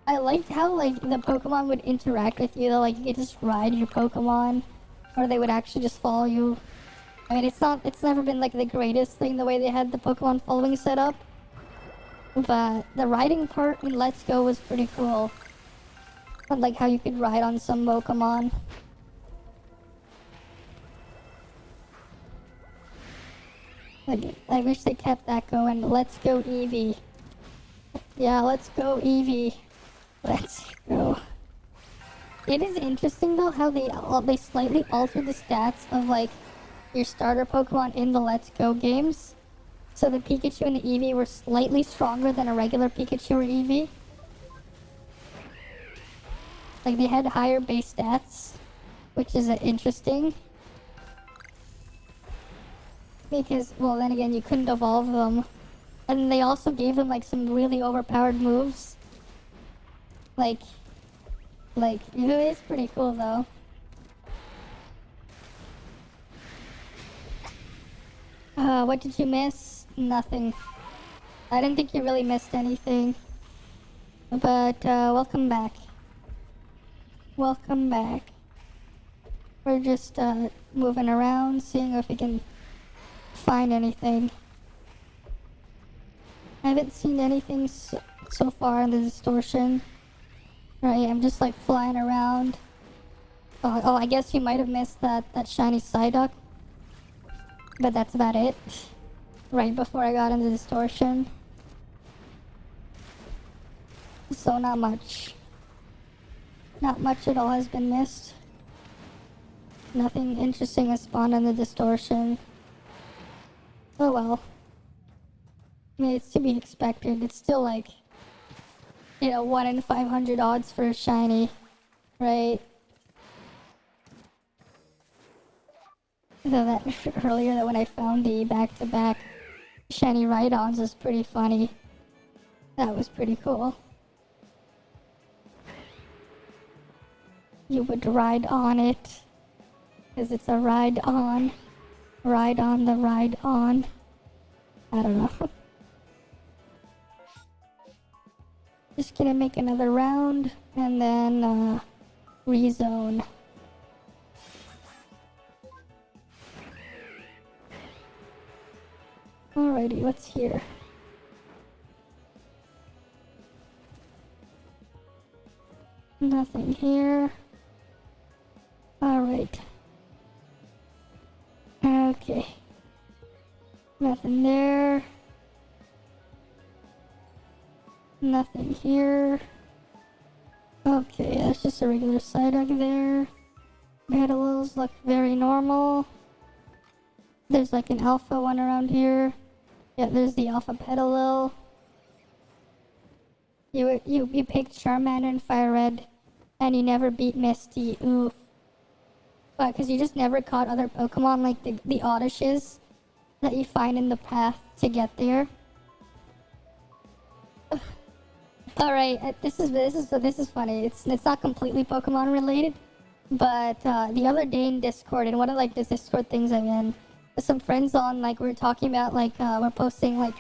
I liked how, like, the Pokemon would interact with you, though. Like, you could just ride your Pokemon, or they would actually just follow you. I mean, it's never been, like, the greatest thing, the way they had the Pokemon following set up. But the riding part in Let's Go was pretty cool. Like how you could ride on some Pokemon. Like, I wish they kept that going. Let's go Eevee. Yeah, let's go Eevee. Let's go. It is interesting though how they slightly altered the stats of like your starter Pokemon in the Let's Go games. So the Pikachu and the Eevee were slightly stronger than a regular Pikachu or Eevee. Like they had higher base stats, which is interesting. Because, well, then again, you couldn't evolve them. And they also gave them, like, some really overpowered moves. Like, it is pretty cool, though. What did you miss? Nothing. I didn't think you really missed anything. But, welcome back. Welcome back. We're just, moving around, seeing if we can find anything. I haven't seen anything so far in the distortion. Right, I'm just like flying around. Oh, I guess you might have missed that shiny Psyduck. But that's about it. Right before I got into distortion. So not much. Not much at all has been missed. Nothing interesting has spawned in the distortion. Oh well. I mean, it's to be expected. It's still like, 1 in 500 odds for a shiny, right? Though that earlier that when I found the back-to-back shiny Rhydons was pretty funny. That was pretty cool. You would ride on it. Because it's a ride on. Ride on the ride on. I don't know. Just gonna make another round and then rezone. Alrighty, what's here? Nothing here. Alright. Okay. Nothing there. Nothing here. Okay, that's just a regular Psyduck there. Petals look very normal. There's like an alpha one around here. Yeah, there's the alpha Petalil. You picked Charmander and Fire Red, and you never beat Misty. Oof. But because you just never caught other Pokemon like the Oddishes that you find in the path to get there. All right, this is funny. It's not completely Pokemon related, but the other day in Discord, and one of like the Discord things I'm in, with some friends on, like we were talking about like we're posting like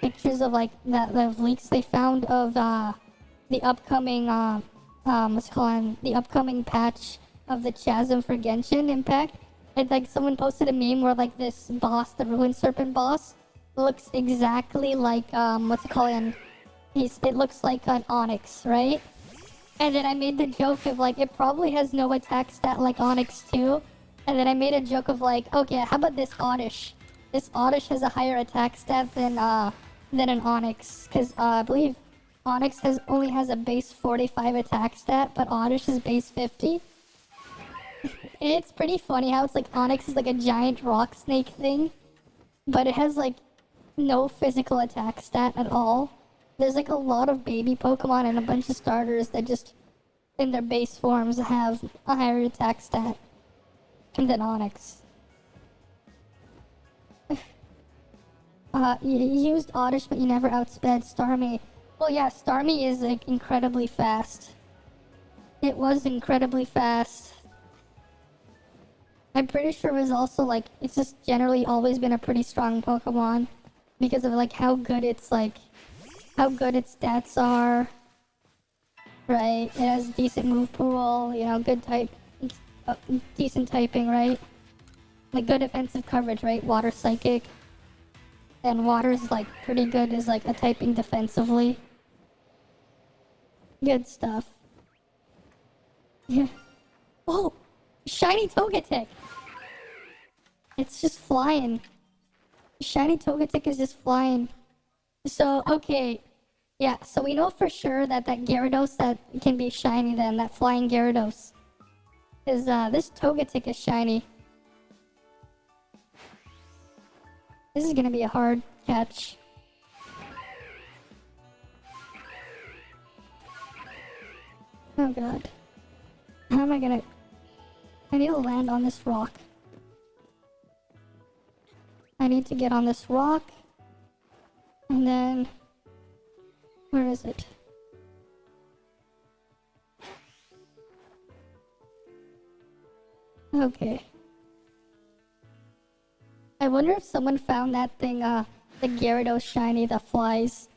pictures of like the leaks they found of the upcoming the upcoming patch of the Chasm for Genshin Impact, and like someone posted a meme where like this boss, the Ruined Serpent boss, looks exactly like it looks like an Onyx, right? And then I made the joke of like, it probably has no attack stat like Onyx too. And then I made a joke of like, okay, how about this Oddish? This Oddish has a higher attack stat than an Onyx. Cause I believe Onyx only has a base 45 attack stat, but Oddish is base 50. It's pretty funny how it's like Onyx is like a giant rock snake thing, but it has like no physical attack stat at all. There's like a lot of baby Pokemon and a bunch of starters that just, in their base forms, have a higher attack stat than Onyx. You used Oddish, but you never outsped Starmie. Well, yeah, Starmie is like incredibly fast. It was incredibly fast. I'm pretty sure it was also like, it's just generally always been a pretty strong Pokemon because of like how good its stats are, right? It has decent move pool, good type, decent typing, right? Like good defensive coverage, right? Water Psychic, and Water's like pretty good as like a typing defensively. Good stuff. Yeah. Oh! Shiny Togetic! It's just flying. Shiny Togetic is just flying. So, okay. Yeah, so we know for sure that Gyarados that can be shiny then, that flying Gyarados. Because this Togetic is shiny. This is gonna be a hard catch. Oh god. How am I gonna... I need to land on this rock. I need to get on this rock. And then... Where is it? Okay. I wonder if someone found that thing, the Gyarados shiny that flies.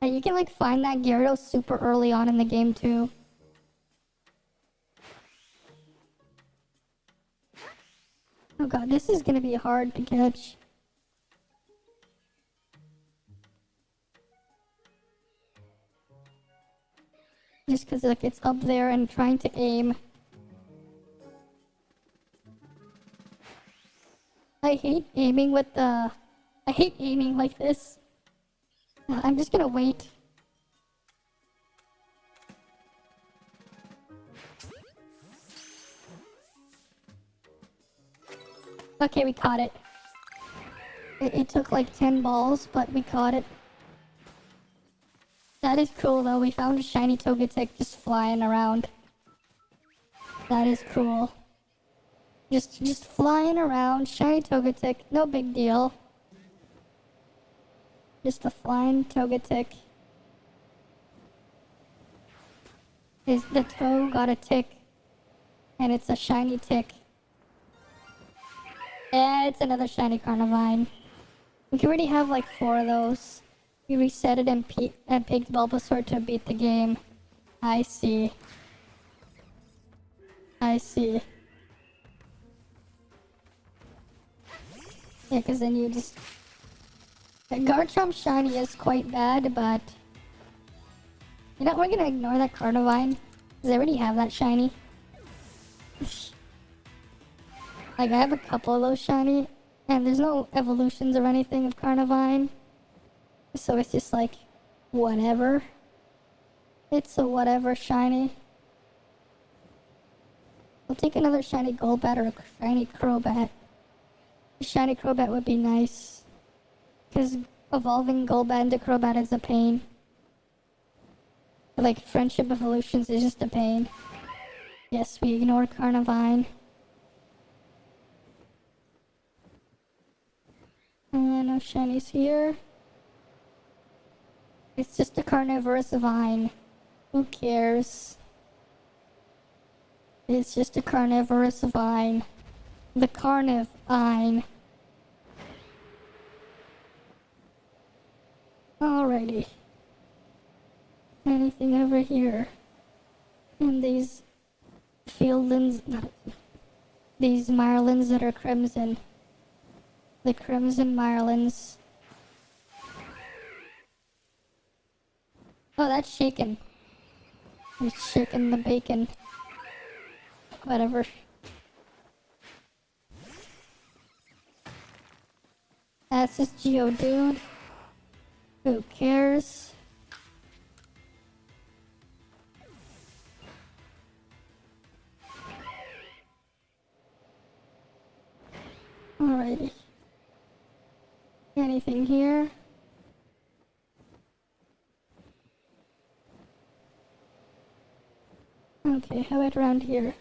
And you can like find that Gyarados super early on in the game too. Oh god, this is gonna be hard to catch. Just cause like it's up there and trying to aim. I hate aiming with the... I hate aiming like this. I'm just gonna wait. Okay, we caught it. It took like 10 balls, but we caught it. That is cool though, we found a shiny Togetic just flying around. That is cool. Just flying around, shiny Togetic, no big deal. Just a flying Togetic. The toe got a tick. And it's a shiny tick. Yeah, it's another shiny Carnivine. We can already have like 4 of those. We reset it and picked Bulbasaur to beat the game. I see. I see. Yeah, because then you just... Garchomp shiny is quite bad, but... You know, we're gonna ignore that Carnivine. Because I already have that shiny. Like, I have a couple of those shiny. And there's no evolutions or anything of Carnivine. So it's just like, whatever. It's a whatever shiny. I'll take another shiny Golbat or a shiny Crobat. A shiny Crobat would be nice. Because evolving Golbat into Crobat is a pain. Like, Friendship Evolutions is just a pain. Yes, we ignored Carnivine. No shinies here. It's just a carnivorous vine. Who cares? It's just a carnivorous vine. The Carnivine. Alrighty. Anything over here? And these Fieldlands, these Marlins that are crimson. The Crimson Marlins. Oh, that's shaken. It's shaking the bacon. Whatever. That's just Geodude. Who cares? Alrighty. Anything here? Okay, how about around here?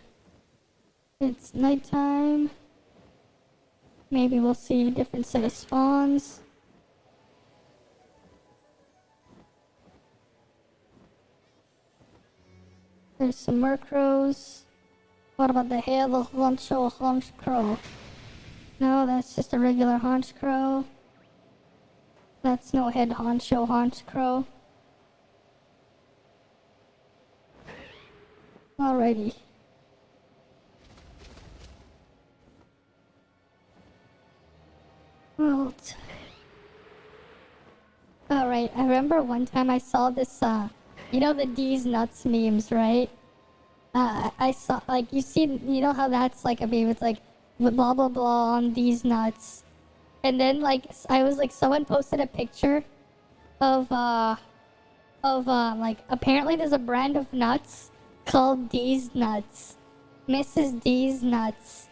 It's nighttime. Maybe we'll see a different set of spawns. There's some Murkrows. What about the hail of Haunch Crow? No, that's just a regular Haunch Crow. That's no head Haunch Crow. Alrighty. Well, alright, I remember one time I saw this, you know the D's Nuts memes, right? I saw, like, you know how that's like a meme. It's like blah blah blah on these nuts, and then like I was like, someone posted a picture of like, apparently there's a brand of nuts called D's nuts, Mrs. D's nuts.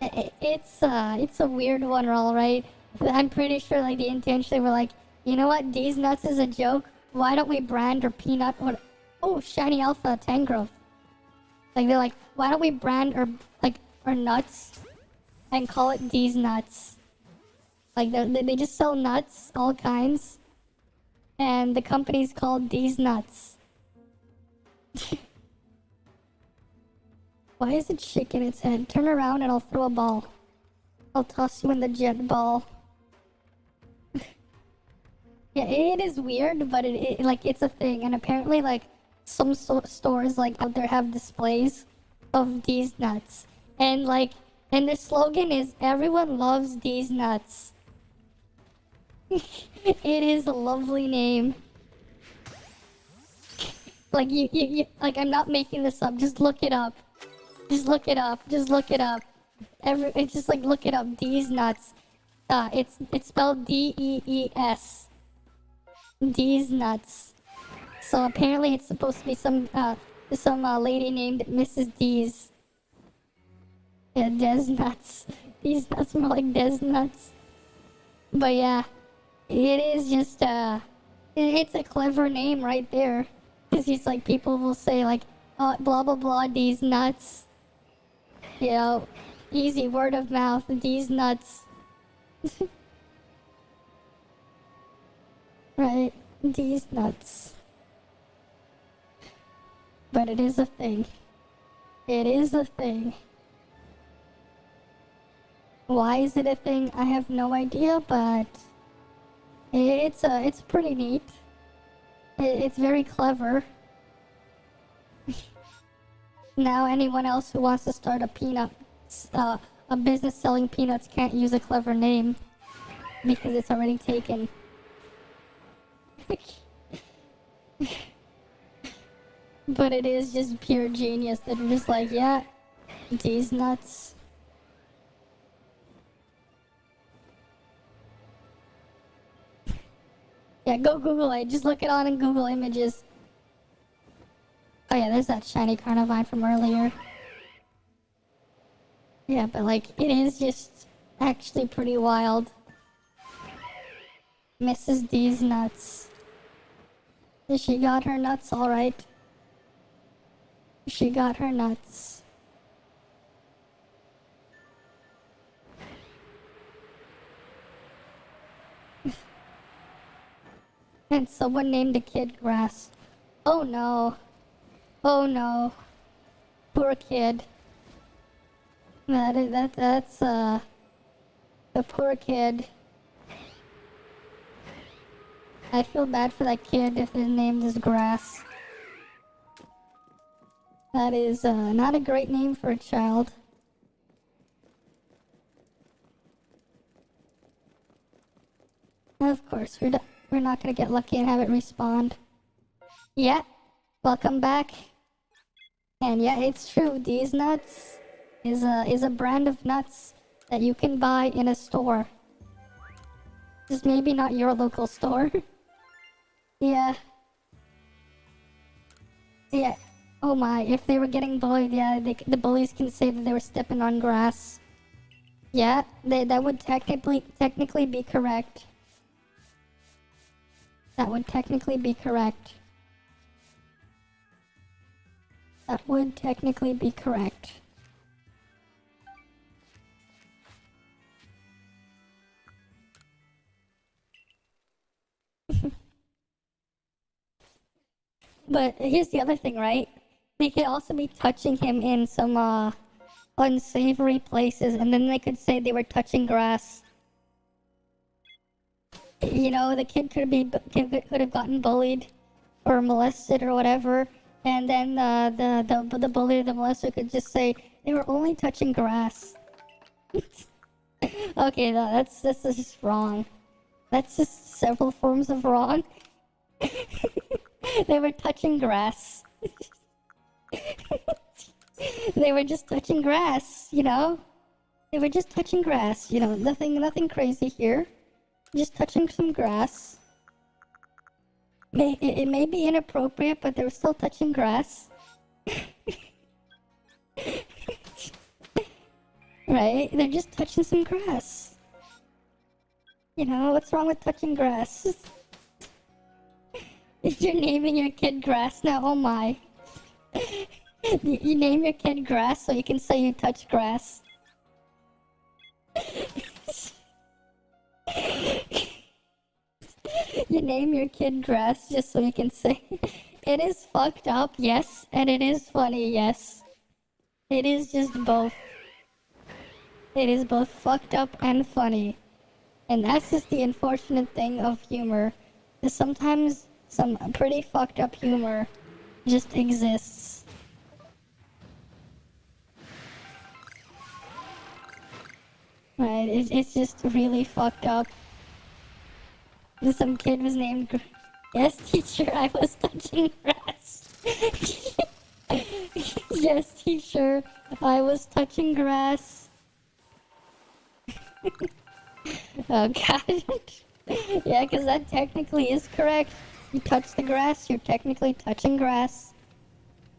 It's a weird one, all right. But I'm pretty sure like the intention were like, you know what, D's nuts is a joke. Why don't we brand our peanut or oh, shiny alpha Tangrowth? Like they're like, why don't we brand our nuts and call it D's nuts? Like they just sell nuts, all kinds, and the company's called D's nuts. Why is it shaking its head? Turn around and I'll throw a ball. I'll toss you in the jet ball. Yeah, it is weird, but it like it's a thing, and apparently like some stores like out there have displays of these nuts, and their slogan is everyone loves these nuts. It is a lovely name. Like you like, I'm not making this up. Just look it up. Just look it up. Just look it up. It's just like, look it up. These nuts. It's spelled Dees. These nuts. So apparently it's supposed to be some lady named Mrs. D's. Yeah, Des nuts. These nuts more like Des nuts. But yeah, it is just it's a clever name right there. Cause it's like people will say like, blah blah blah, these nuts. You know, easy word of mouth. These nuts. Right, these nuts. But it is a thing. It is a thing. Why is it a thing? I have no idea, but it's pretty neat. It's very clever. Now anyone else who wants to start a business selling peanuts can't use a clever name because it's already taken. But it is just pure genius that we're just like, yeah, these nuts. Yeah, go Google it. Just look it on in Google Images. Oh yeah, there's that shiny Carnivine from earlier. Yeah, but like, it is just actually pretty wild. Mrs. D's nuts. She got her nuts alright. She got her nuts. And someone named the kid Grass. Oh no. Oh no. Poor kid. That's a poor kid. I feel bad for that kid if his name is Grass. That is not a great name for a child. Of course, we're not gonna get lucky and have it respawn. Yeah, welcome back. And yeah, it's true. These nuts is a brand of nuts that you can buy in a store. Just maybe not your local store. Yeah. Yeah. Oh my, if they were getting bullied, yeah, the bullies can say that they were stepping on grass. Yeah, that would technically be correct. That would technically be correct. That would technically be correct. But here's the other thing, right? They could also be touching him in some unsavory places, and then they could say they were touching grass. You know, the kid could have gotten bullied or molested or whatever, and then the bully or the molester could just say they were only touching grass. Okay, no, that's just wrong. That's just several forms of wrong. They were touching grass. They were just touching grass, you know? They were just touching grass, you know, nothing crazy here. Just touching some grass. It may be inappropriate, but they were still touching grass. Right? They're just touching some grass. You know, what's wrong with touching grass? If you're naming your kid Grass now, oh my. You name your kid Grass so you can say you touch grass. You name your kid Grass just so you can say it is fucked up, yes, and it is funny, yes. It is just both. It is both fucked up and funny. And that's just the unfortunate thing of humor. Is sometimes some pretty fucked up humor just exists. Right, it's just really fucked up. Some kid was named... Yes, teacher, I was touching grass. Yes, teacher, I was touching grass. Oh, God. Yeah, because that technically is correct. You touch the grass, you're technically touching grass.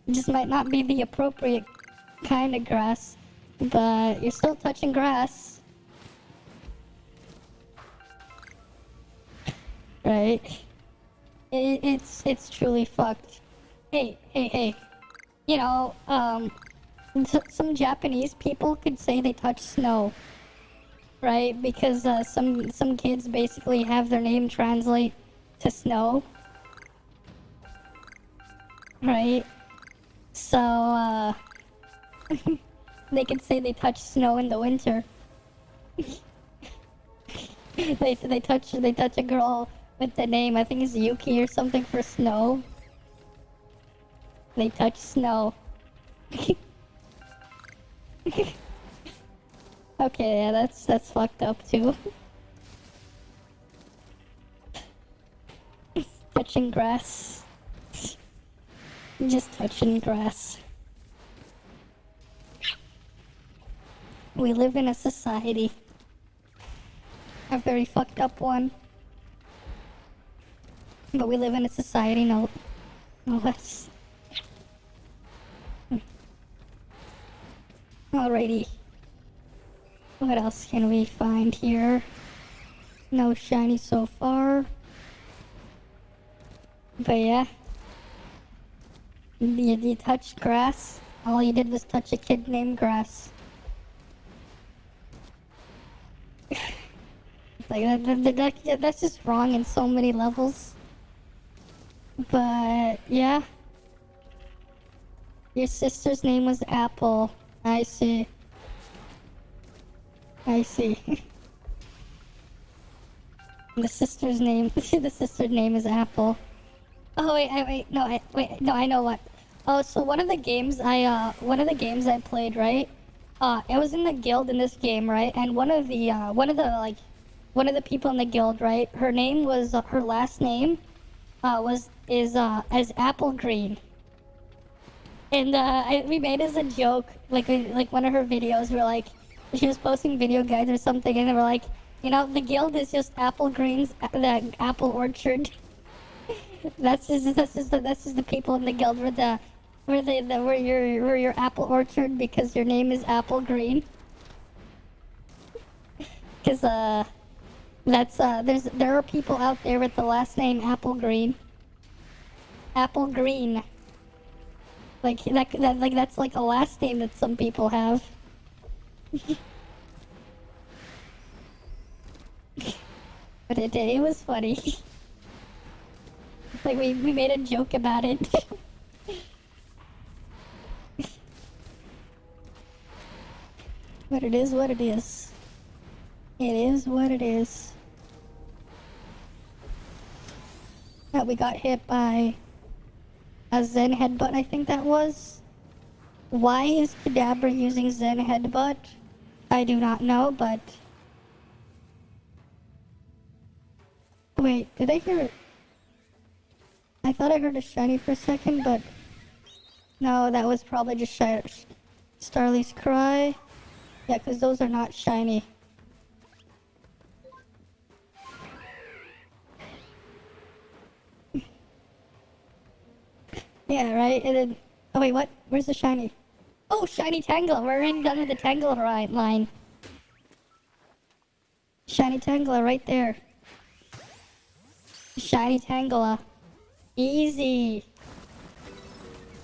It just might not be the appropriate kind of grass, but you're still touching grass. Right? It's truly fucked. Hey. You know, some Japanese people could say they touch snow. Right? Because some kids basically have their name translate to snow. Right? So, they could say they touch snow in the winter. they touch a girl with the name, I think it's Yuki or something for snow. They touch snow. Okay, yeah, that's fucked up too. Touching grass. Just touching grass. We live in a society. A very fucked up one. But we live in a society, no less. Alrighty. What else can we find here? No shiny so far. But yeah. You touched grass. All you did was touch a kid named Grass. Like that's just wrong in so many levels. But yeah. Your sister's name was Apple. I see. The sister's name is Apple. Oh wait, no, I know what. Oh, so one of the games I played, right? It was in the guild in this game, right? And one of the people in the guild, right? Her name was her last name is as Apple Green. And we made as a joke, like one of her videos, we're like, she was posting video guides or something, and we're like, you know, the guild is just Apple Green's, the apple orchard. That's just the people in the guild. We're your apple orchard because your name is Apple Green. Because there are people out there with the last name Apple Green. Apple Green. Like that's like a last name that some people have. But it was funny. Like we made a joke about it. But it is what it is. It is what it is. That we got hit by a Zen Headbutt, I think that was. Why is Kadabra using Zen Headbutt? I do not know, but... Wait, did I hear it? I thought I heard a shiny for a second, but... No, that was probably just Starly's Cry. Yeah, because those are not shiny. Yeah, right? And then... Oh, wait, what? Where's the shiny? Oh, shiny Tangela! We're already done with the Tangela line. Shiny Tangela right there. Shiny Tangela. Easy.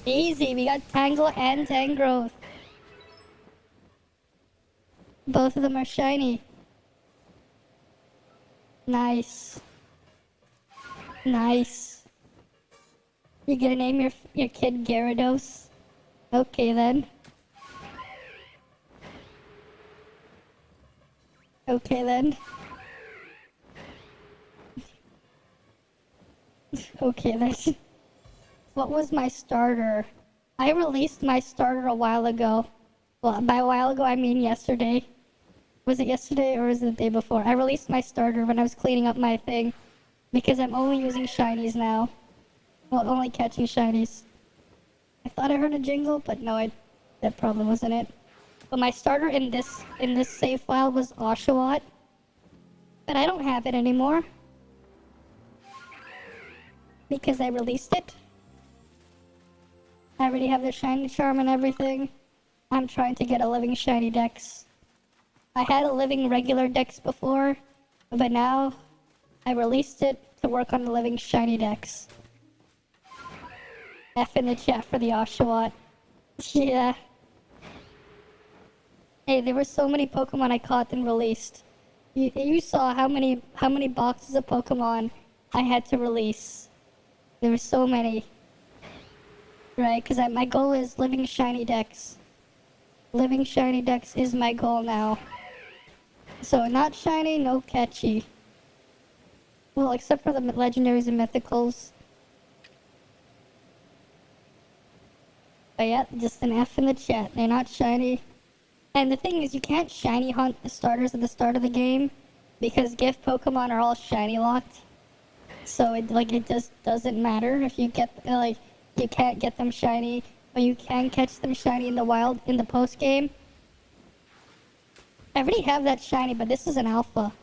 Easy, we got Tangela and Tangrowth. Both of them are shiny. Nice. Nice. You gonna name your kid Gyarados? Okay then. Okay then. Okay then. What was my starter? I released my starter a while ago. Well, by a while ago I mean yesterday. Was it yesterday or was it the day before? I released my starter when I was cleaning up my thing. Because I'm only using shinies now. Well, only catching shinies. I thought I heard a jingle, but no, that probably wasn't it. But my starter in this save file was Oshawott. But I don't have it anymore. Because I released it. I already have the shiny charm and everything. I'm trying to get a living shiny dex. I had a living regular dex before, but now I released it to work on the living shiny dex. F in the chat for the Oshawott. Yeah. Hey, there were so many Pokemon I caught and released. You saw how many boxes of Pokemon I had to release. There were so many. Right, because my goal is living shiny dex. Living shiny dex is my goal now. So not shiny, no catchy. Well, except for the legendaries and mythicals. But yeah, just an F in the chat. They're not shiny. And the thing is, you can't shiny hunt the starters at the start of the game because gift Pokemon are all shiny locked. So it just doesn't matter if you get you can't get them shiny, but you can catch them shiny in the wild in the post game. I already have that shiny, but this is an alpha.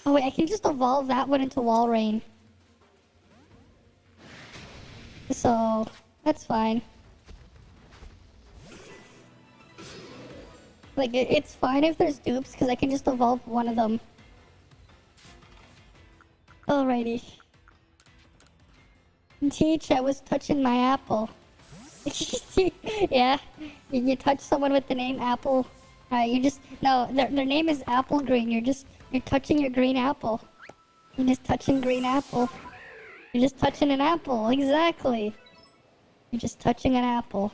Oh wait, I can just evolve that one into Walrein. So that's fine. Like it's fine if there's dupes because I can just evolve one of them. Alrighty. Teach, I was touching my apple. Yeah, you touch someone with the name Apple. You just no, their name is Apple Green. You're touching your green apple. You're just touching green apple. You're just touching an apple. Exactly. You're just touching an apple.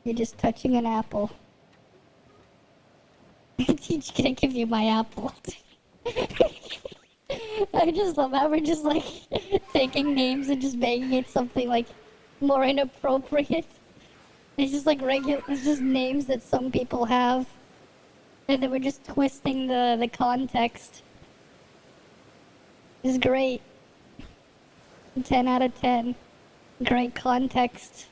You're just touching an apple. Teach, can I give you my apple? I just love how we're just like taking names and just making it something like more inappropriate. It's just like it's just names that some people have. And then we're just twisting the context. It's great. 10 out of 10. Great context.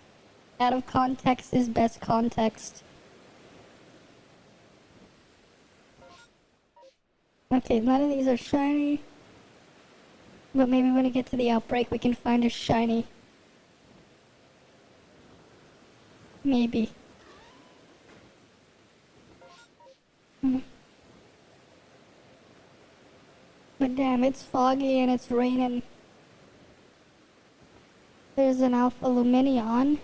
Out of context is best context. Okay, none of these are shiny. But maybe when we get to the outbreak we can find a shiny. Maybe. But damn, it's foggy and it's raining. There's an Alpha Luminion.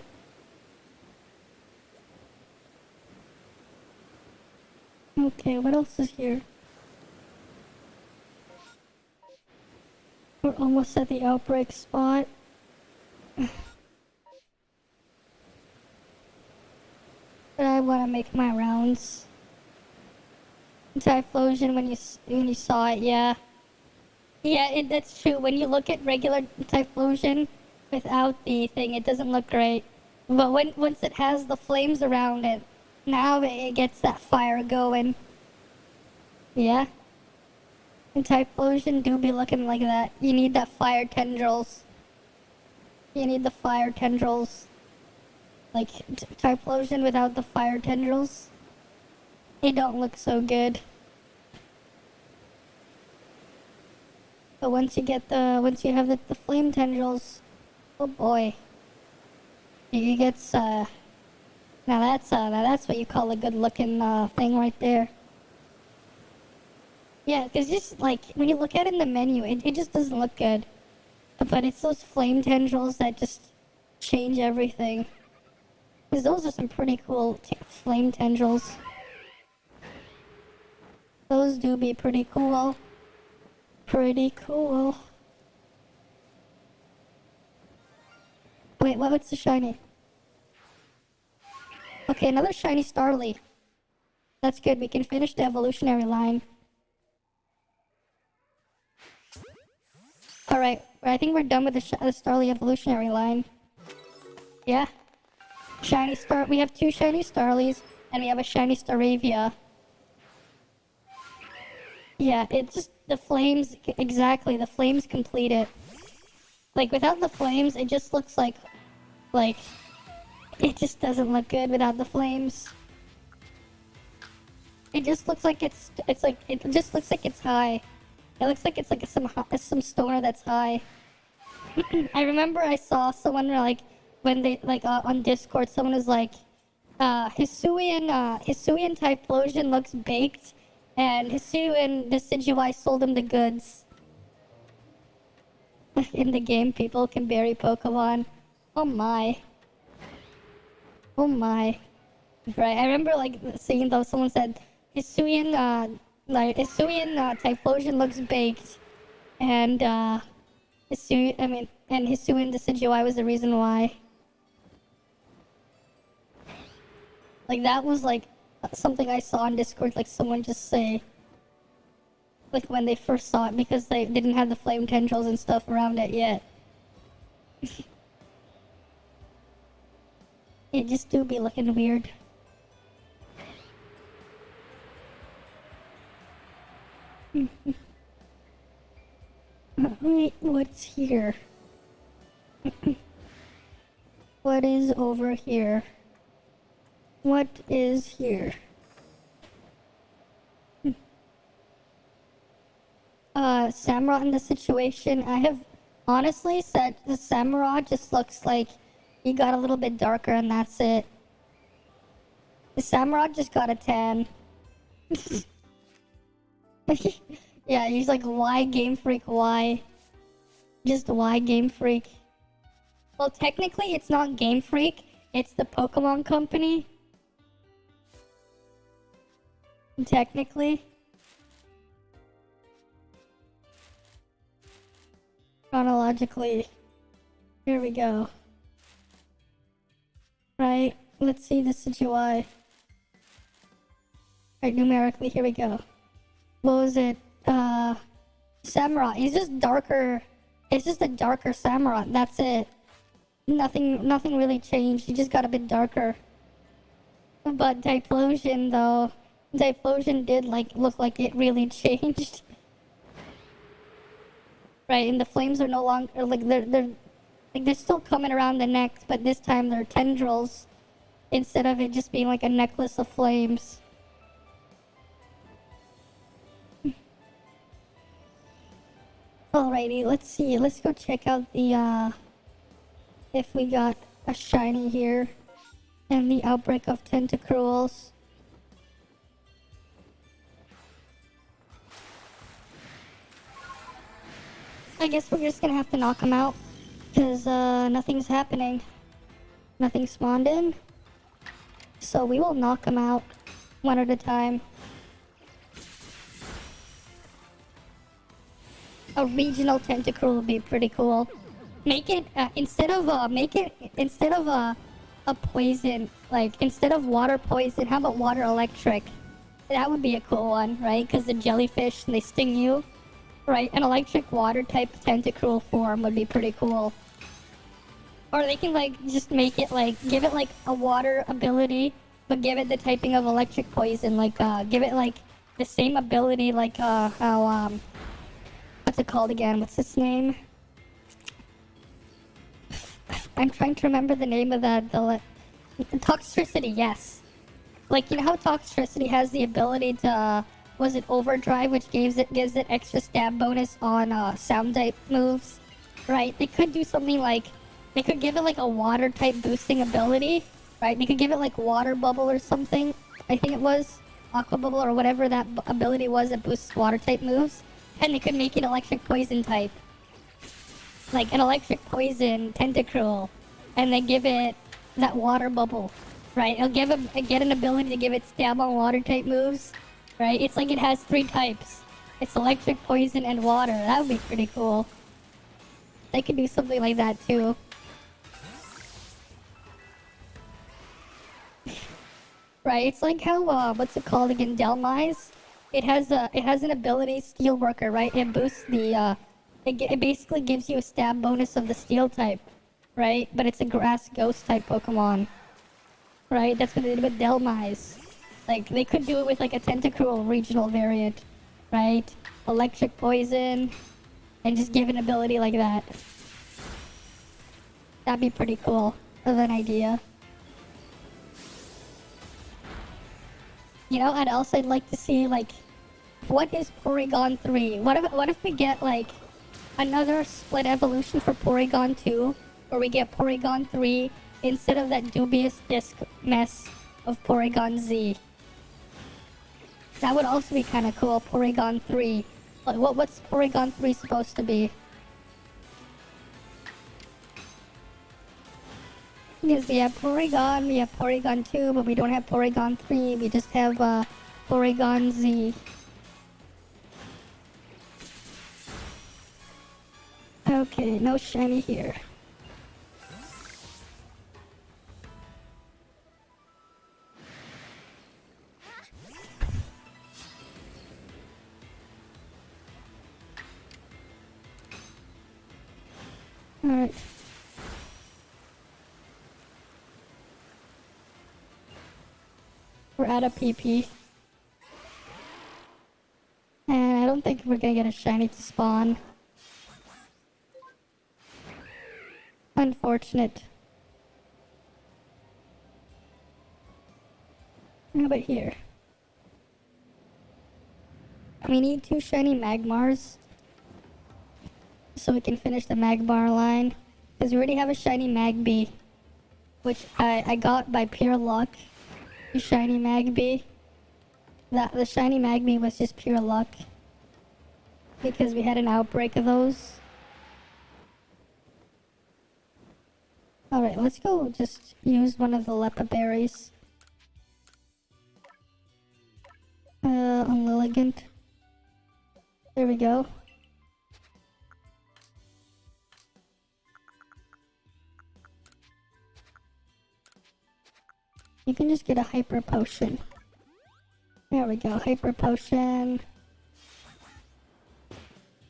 Okay, what else is here? We're almost at the outbreak spot. But I want to make my rounds. Typhlosion, when you saw it, yeah. Yeah, that's true. When you look at regular Typhlosion without the thing, it doesn't look great. But once it has the flames around it, now it gets that fire going. Yeah. And Typhlosion do be looking like that. You need that fire tendrils. You need the fire tendrils. Like, Typhlosion without the fire tendrils, it don't look so good. But once you have the flame tendrils, oh boy. You get, now that's what you call a good looking, thing right there. Yeah, because just, like, when you look at it in the menu, it just doesn't look good. But it's those flame tendrils that just change everything. Because those are some pretty cool flame tendrils. Those do be pretty cool. Pretty cool. Wait, what's the shiny? Okay, another shiny Starly. That's good, we can finish the evolutionary line. Alright, I think we're done with the Starly evolutionary line. Yeah. Shiny Star. We have 2 shiny Starlies, and we have a shiny Staravia. Yeah, it's just the flames. Exactly, the flames complete it. Like, without the flames, it just looks like it just doesn't look good without the flames. It just looks like it just looks like it's high. It looks like it's like some stoner that's high. I remember I saw someone like when they on Discord, someone was like, Hisuian Typhlosion looks baked, and Hisuian Decidueye sold him the goods. In the game, people can bury Pokemon. Oh my. Oh my. Right, I remember like seeing though someone said Hisuian Typhlosion looks baked, and Hisuian Decidueye was the reason why. Like, that was like something I saw on Discord, like someone just say, like when they first saw it, because they didn't have the flame tendrils and stuff around it yet. It just do be looking weird. Wait, what's here? What is over here? What is here? Samurott in the situation, I have honestly said the Samurott just looks like he got a little bit darker and that's it. The Samurott just got a tan. Yeah, he's like, why Game Freak, why? Just why Game Freak? Well, technically it's not Game Freak, it's the Pokemon Company. Technically. Chronologically. Here we go. Right, let's see the Decidueye. Right, numerically, here we go. What was it? Samurott. He's just darker. It's just a darker Samurott, that's it. Nothing really changed, he just got a bit darker. But Typhlosion though, Typhlosion did look like it really changed. Right, and the flames are no longer they're still coming around the neck, but this time they're tendrils instead of it just being like a necklace of flames. Alrighty, let's see. Let's go check out the if we got a shiny here and the outbreak of Tentacruels. I guess we're just gonna have to knock them out because nothing's happening. Nothing spawned in. So we will knock them out one at a time. A regional Tentacruel would be pretty cool. Make it instead of a poison, like instead of water poison, how about water electric? That would be a cool one, right? Because the jellyfish, they sting you, right? An electric water type Tentacruel form would be pretty cool. Or they can just make it give it a water ability, but give it the typing of electric poison, give it the same ability like how what's it called again? What's its name? I'm trying to remember the name of that. The Toxtricity, yes. Like, you know how Toxtricity has the ability to, was it Overdrive, which gives it extra stab bonus on sound type moves, right? They could do something like, they could give it like a water type boosting ability, right? They could give it like Water Bubble or something. I think it was Aqua Bubble or whatever that ability was that boosts water type moves, and they could make it Electric Poison type, like an Electric Poison Tentacruel, and then give it that Water Bubble. Right, it'll get an ability to give it stab on water type moves. Right, it's like it has 3 types. It's electric, poison, and water. That would be pretty cool. They could do something like that too. Right, it's like how what's it called again? Delmise. It has an ability, Steelworker. Right, it boosts the it basically gives you a stab bonus of the Steel type. Right, but it's a Grass Ghost type Pokemon. Right, that's what they did with Delmise. Like, they could do it with like a Tentacruel regional variant, right? Electric Poison, and just give an ability like that. That'd be pretty cool of an idea. You know what else I'd like to see? Like, what is Porygon 3? What if we get like another split evolution for Porygon 2, where we get Porygon 3 instead of that dubious disc mess of Porygon Z? That would also be kind of cool. Porygon 3. Like, what's Porygon 3 supposed to be? Because we have Porygon 2, but we don't have Porygon 3. We just have Porygon Z. Okay, no shiny here. Alright. We're out of PP. And I don't think we're gonna get a shiny to spawn. Unfortunate. How about here? We need 2 shiny Magmars, so we can finish the Magmar line. Because we already have a shiny Magby, which I got by pure luck. The shiny Magby. The shiny Magby was just pure luck. Because we had an outbreak of those. Alright, let's go just use one of the Lepa berries. On Lilligant. There we go. You can just get a Hyper Potion. There we go, Hyper Potion.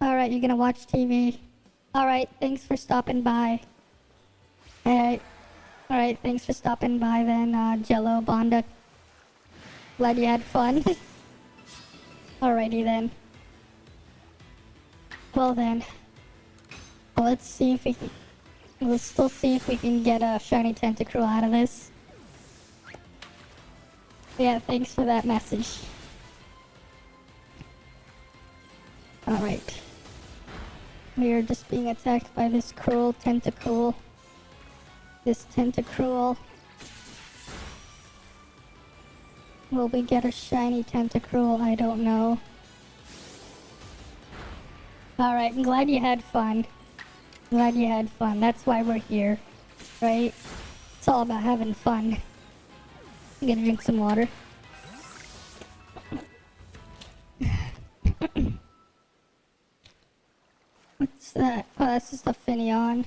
Alright, you're gonna watch TV. Alright, thanks for stopping by. Alright, thanks for stopping by then, Jello Bonda. Glad you had fun. Alrighty then. Well then. Let's see if we can... We'll still see if we can get a shiny Tentacruel out of this. Yeah, thanks for that message. Alright. We are just being attacked by this cruel Tentacruel. This Tentacruel. Will we get a shiny Tentacruel? I don't know. Alright, I'm glad you had fun. Glad you had fun. That's why we're here. Right? It's all about having fun. I'm gonna drink some water. What's that? Oh, that's just a Finneon.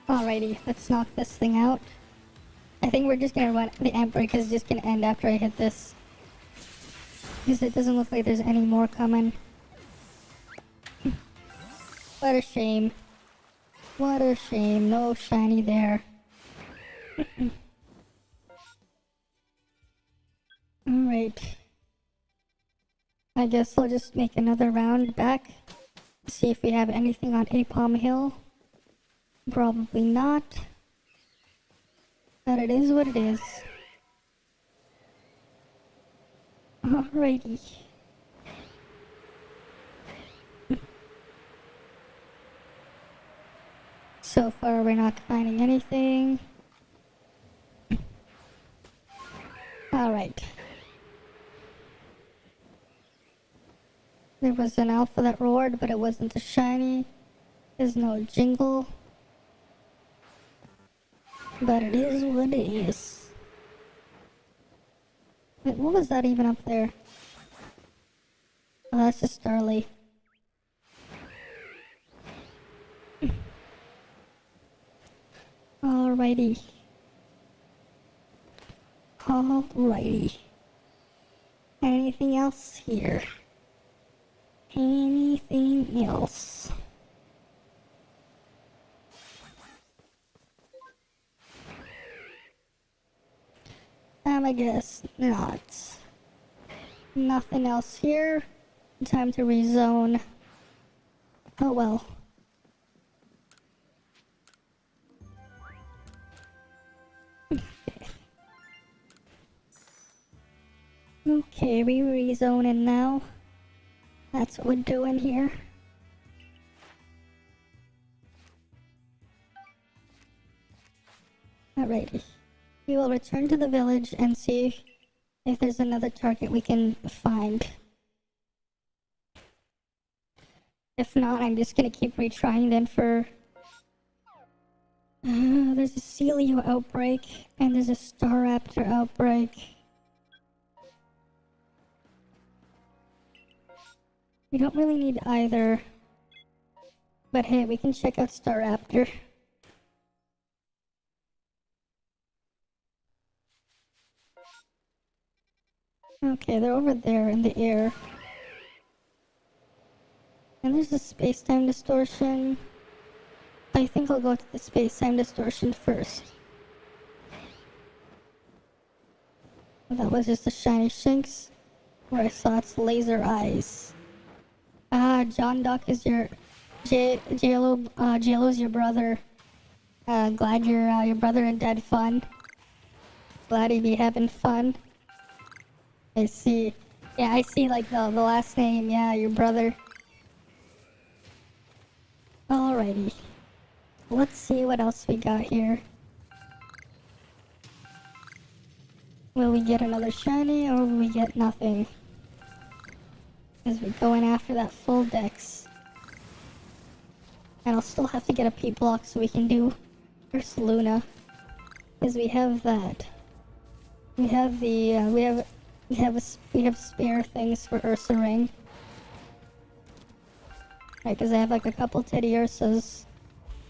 Alrighty, let's knock this thing out. I think we're just gonna run. The amp break is just gonna end after I hit this. Because it doesn't look like there's any more coming. What a shame. What a shame. No shiny there. Alright. I guess I'll just make another round back. See if we have anything on Apom Hill. Probably not. But it is what it is. Alrighty. So far we're not finding anything. Alright. There was an alpha that roared, but it wasn't a shiny. There's no jingle. But it is what it is. Wait, what was that even up there? Oh, that's just Starly. Alrighty. Alrighty. Anything else here? Anything else? I guess not. Nothing else here. Time to rezone. Oh well. Okay, we rezoning now. That's what we're doing here. Alrighty. We will return to the village and see if there's another target we can find. If not, I'm just gonna keep retrying then for... there's a Celio outbreak, and there's a Staraptor outbreak. We don't really need either. But hey, we can check out Staraptor. Okay, they're over there in the air. And there's a space-time distortion. I think I'll go to the space-time distortion first. That was just a shiny Shinx, where I saw its laser eyes. John Duck is your... JLo's your brother. Glad your brother and dad fun. Glad he be having fun. I see. Yeah, I see like the last name. Yeah, your brother. Alrighty. Let's see what else we got here. Will we get another shiny or will we get nothing? Because we're going after that full dex. And I'll still have to get a P-block so we can do Ursaluna. Because we have that. We have the, we have spare things for Ursa Ring. Right, because I have like a couple Teddy Ursas.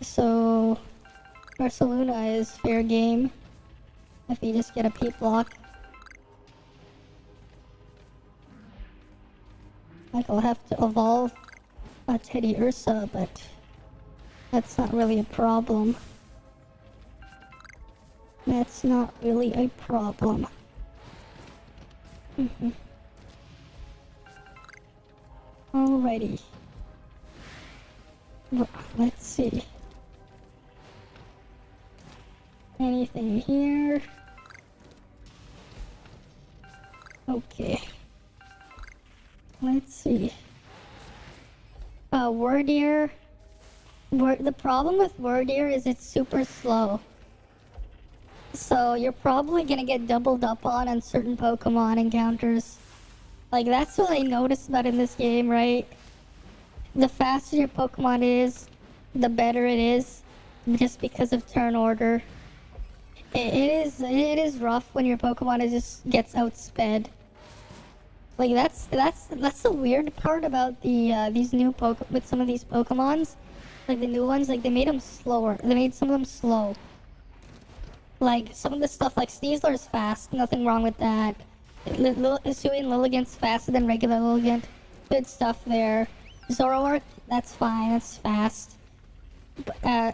So Ursaluna is fair game. If you just get a P-block. Like I'll have to evolve a Teddy Ursa, but that's not really a problem. That's not really a problem. Alrighty. Let's see. Anything here? Okay. Let's see. Wardeer. The problem with Wardeer is it's super slow. So you're probably gonna get doubled up on certain Pokemon encounters. Like that's what I noticed about in this game, right? The faster your Pokemon is, the better it is, just because of turn order. It is rough when your Pokemon just gets outsped. Like that's the weird part about these new with some of these Pokemons, like the new ones. Like they made them slower. They made some of them slow. Like some of the stuff like Sneasler's fast, nothing wrong with that. Hisuian Lilligant's faster than regular Lilligant. Good stuff there. Zoroark, that's fine, that's fast.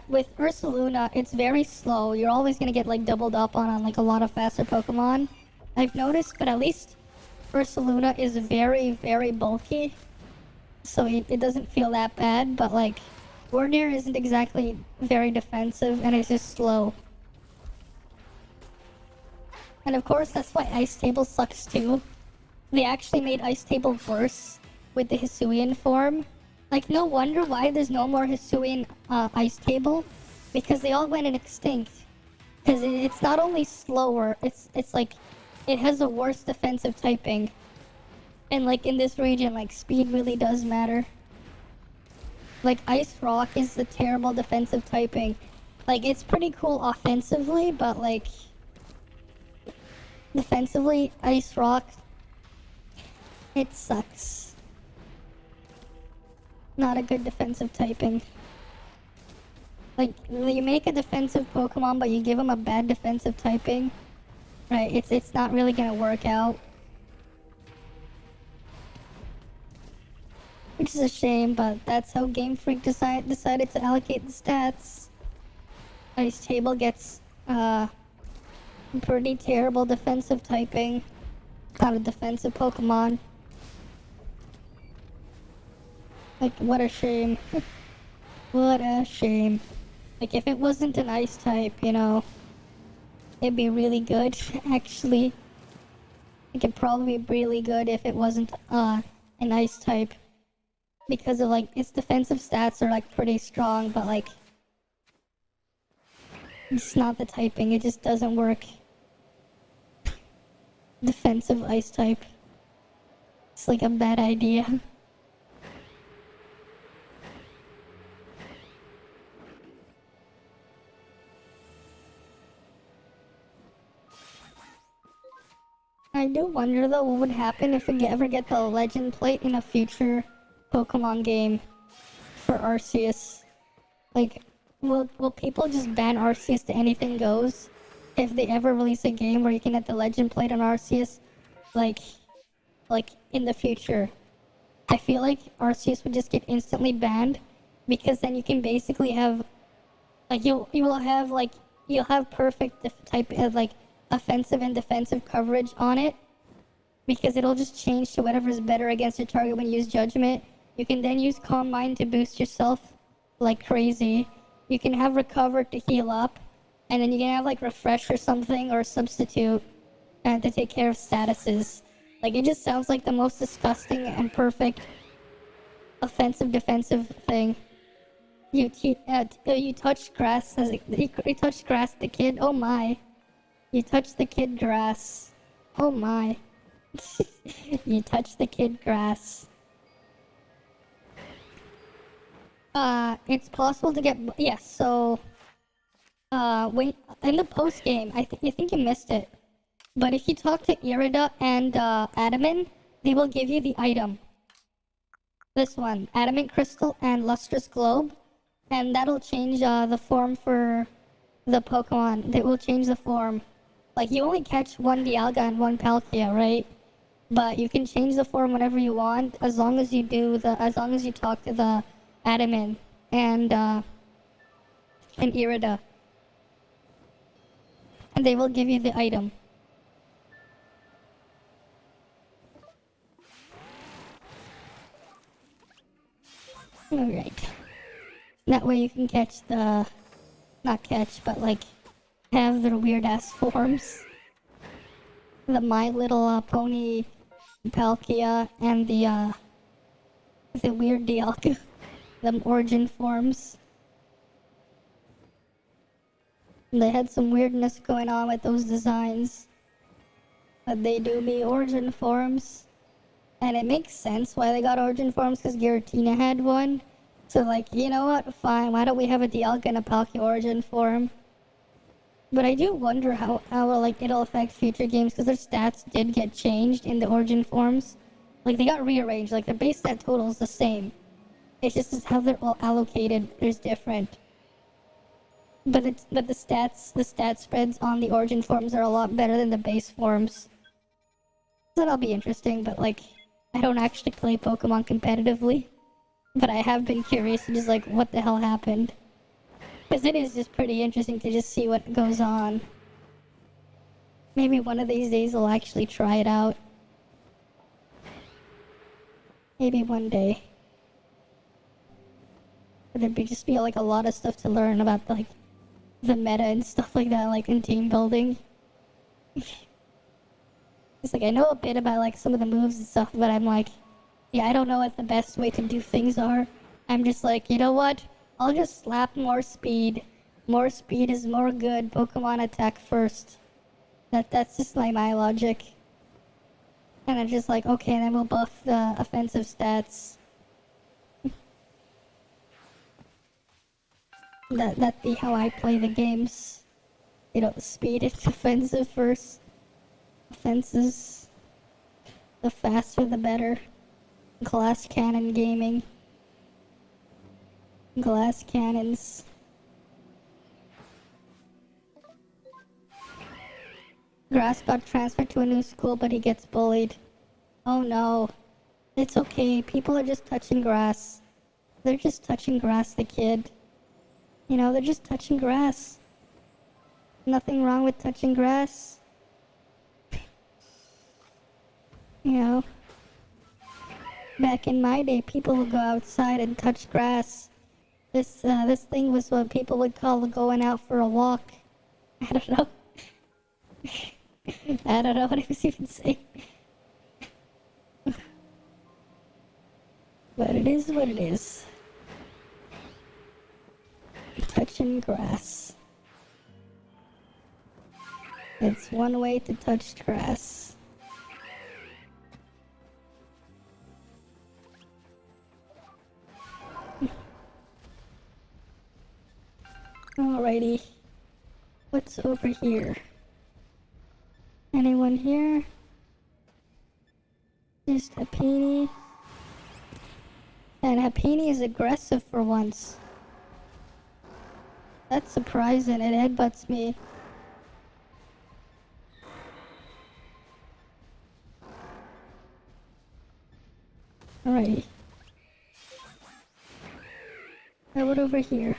With Ursaluna, it's very slow. You're always gonna get like doubled up on like a lot of faster Pokemon. I've noticed, but at least Ursaluna is very, very bulky. So it doesn't feel that bad, but like, Warrior isn't exactly very defensive and it's just slow. And of course, that's why Ice Table sucks too. They actually made Ice Table worse with the Hisuian form. Like, no wonder why there's no more Hisuian Ice Table, because they all went extinct. Because it's not only slower, it's like, it has a worse defensive typing. And like in this region, like speed really does matter. Like Ice Rock is the terrible defensive typing. Like it's pretty cool offensively, but like defensively, Ice Rock, it sucks. Not a good defensive typing. Like you make a defensive Pokemon, but you give him a bad defensive typing, right? It's not really gonna work out. Which is a shame, but that's how Game Freak decided to allocate the stats. Ice Table gets pretty terrible defensive typing. Not a defensive Pokemon. Like, what a shame. What a shame. Like, if it wasn't an Ice type, you know, it'd be really good, actually. It could probably be really good if it wasn't an Ice type. Because of like its defensive stats are like pretty strong, but like it's not the typing, it just doesn't work. Defensive Ice type. It's like a bad idea. I do wonder though what would happen if we ever get the legend plate in a future Pokemon game for Arceus. Like, will people just ban Arceus to anything goes if they ever release a game where you can get the legend plate on Arceus? Like in the future, I feel like Arceus would just get instantly banned, because then you can basically have like you'll have perfect type of like offensive and defensive coverage on it, because it'll just change to whatever's better against your target when you use Judgment. You can then use Calm Mind to boost yourself like crazy. You can have Recover to heal up. And then you can have like Refresh or something, or Substitute, and to take care of statuses. Like, it just sounds like the most disgusting and perfect offensive defensive thing. You touch grass you touch grass the kid, oh my. You touch the kid grass, oh my. You touch the kid grass. It's possible to get, yes, so, wait, in the post game, I think you missed it, but if you talk to Irida and, Adaman, they will give you the item. This one, Adamant Crystal and Lustrous Globe, and that'll change, the form for the Pokemon. It will change the form. Like, you only catch one Dialga and one Palkia, right? But you can change the form whenever you want, as long as you talk to the Adaman and Irida, and they will give you the item. Alright. That way you can catch the, not catch, but like have their weird ass forms. The My Little Pony Palkia and the weird Dialga. Them origin forms. They had some weirdness going on with those designs, but they do be origin forms, and it makes sense why they got origin forms, because Giratina had one. So like, you know what, fine, why don't we have a Dialga and a Palkia origin form? But I do wonder how like it'll affect future games, because their stats did get changed in the origin forms. Like, they got rearranged, like their base stat total is the same. It's just how they're all allocated is different. But the stat spreads on the origin forms are a lot better than the base forms. So that'll be interesting, but like, I don't actually play Pokemon competitively. But I have been curious, just like, what the hell happened? Because it is just pretty interesting to just see what goes on. Maybe one of these days I'll actually try it out. Maybe one day. But there'd just be like a lot of stuff to learn about like the meta and stuff like that, like in team building. It's like I know a bit about like some of the moves and stuff, but I'm like, yeah, I don't know what the best way to do things are. I'm just like, you know what? I'll just slap more speed. More speed is more good. Pokemon attack first. That's just like my logic. And I'm just like, okay, then we'll buff the offensive stats. That'd be how I play the games. You know, speed is offensive first. Offenses. The faster the better. Glass cannon gaming. Glass cannons. Grass got transferred to a new school, but he gets bullied. Oh no. It's okay. People are just touching grass. They're just touching grass, the kid. You know, they're just touching grass. Nothing wrong with touching grass. You know, back in my day, people would go outside and touch grass. This thing was what people would call going out for a walk. I don't know. I don't know what I was even saying. But it is what it is. Touching grass. It's one way to touch grass. Alrighty. What's over here? Anyone here? Just Happiny. And Happiny is aggressive for once. That's surprising. It headbutts me. Alrighty. Now what over here?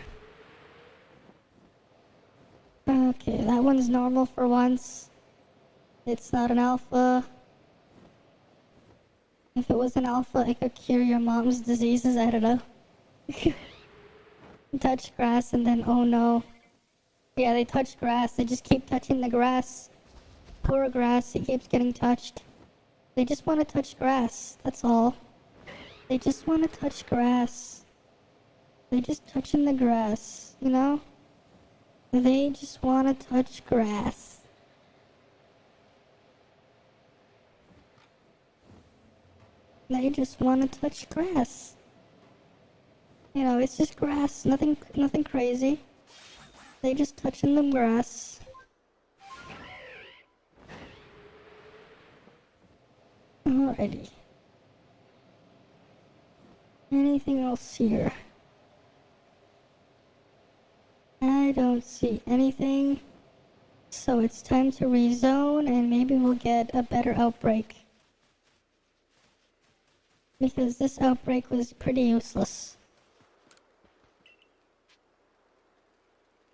Okay, that one's normal for once. It's not an alpha. If it was an alpha, it could cure your mom's diseases. I don't know. Touch grass and then, oh no. Yeah, they touch grass. They just keep touching the grass. Poor grass, it keeps getting touched. They just want to touch grass. That's all. They just want to touch grass. They just touching the grass, you know? They just want to touch grass. They just want to touch grass. You know, it's just grass, nothing crazy. They just touching the grass. Alrighty. Anything else here? I don't see anything. So it's time to rezone and maybe we'll get a better outbreak. Because this outbreak was pretty useless.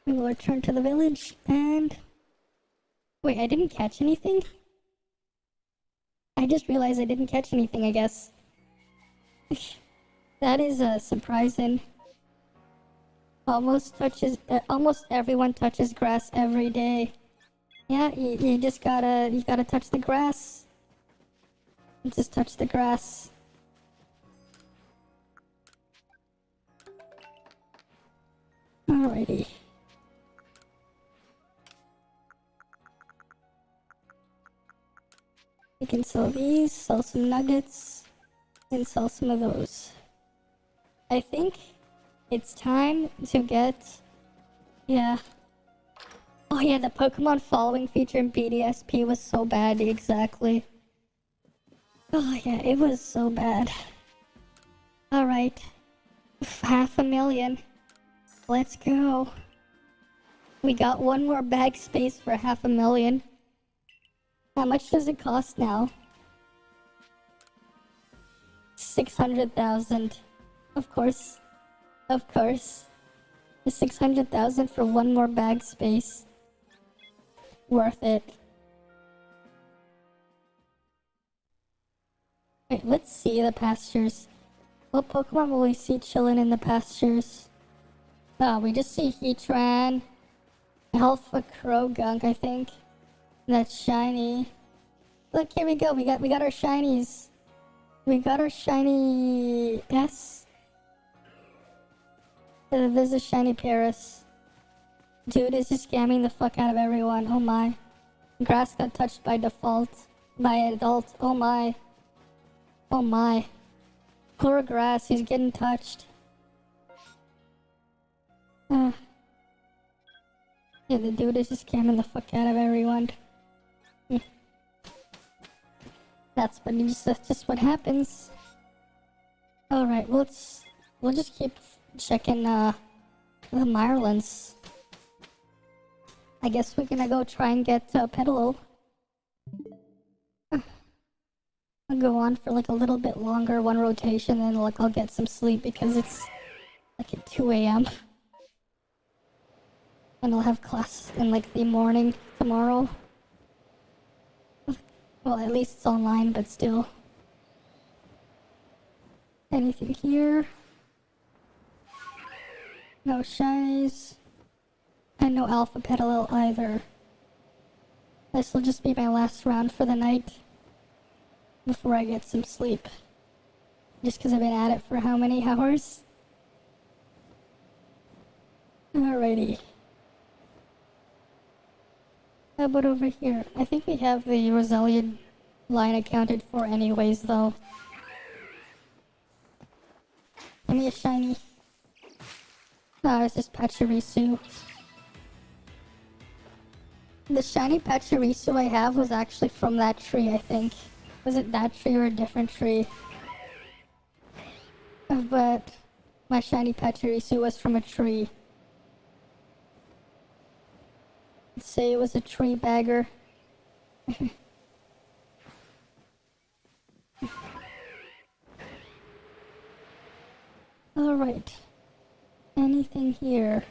We will return to the village and... Wait, I didn't catch anything? I just realized I didn't catch anything, I guess. That is surprising. Almost everyone touches grass every day. Yeah, you just gotta touch the grass. Just touch the grass. Alrighty. We can sell these, sell some nuggets, and sell some of those. I think it's time to get... Yeah. Oh yeah, the Pokemon following feature in BDSP was so bad, exactly. Oh yeah, it was so bad. Alright. 500,000. Let's go. We got one more bag space for 500,000. How much does it cost now? 600,000. Of course. Of course. The 600,000 for one more bag space. Worth it. Wait, let's see the pastures. What Pokemon will we see chilling in the pastures? Oh, we just see Heatran, Alpha Croagunk, I think. That's shiny. Look, here we go. We got our shinies. We got our shiny S. There's a shiny Paris. Dude is just scamming the fuck out of everyone. Oh my. Grass got touched by default. By adult. Oh my. Oh my. Poor grass, he's getting touched. Yeah, the dude is just scamming the fuck out of everyone. That's just what happens. Alright, we'll just keep checking the Marlins. I guess we're gonna go try and get Petalil. I'll go on for like a little bit longer, one rotation, then like I'll get some sleep because it's like at 2 a.m. And I'll have class in like the morning tomorrow. Well, at least it's online, but still. Anything here? No shinies. And no Alpha Petalil either. This will just be my last round for the night. Before I get some sleep. Just because I've been at it for how many hours? Alrighty. How about over here? I think we have the Roselia line accounted for anyways, though. Give me a shiny. Oh, it's just Pachirisu. The shiny Pachirisu I have was actually from that tree, I think. Was it that tree or a different tree? But my shiny Pachirisu was from a tree. Let's say it was a tree bagger. Alright. Anything here?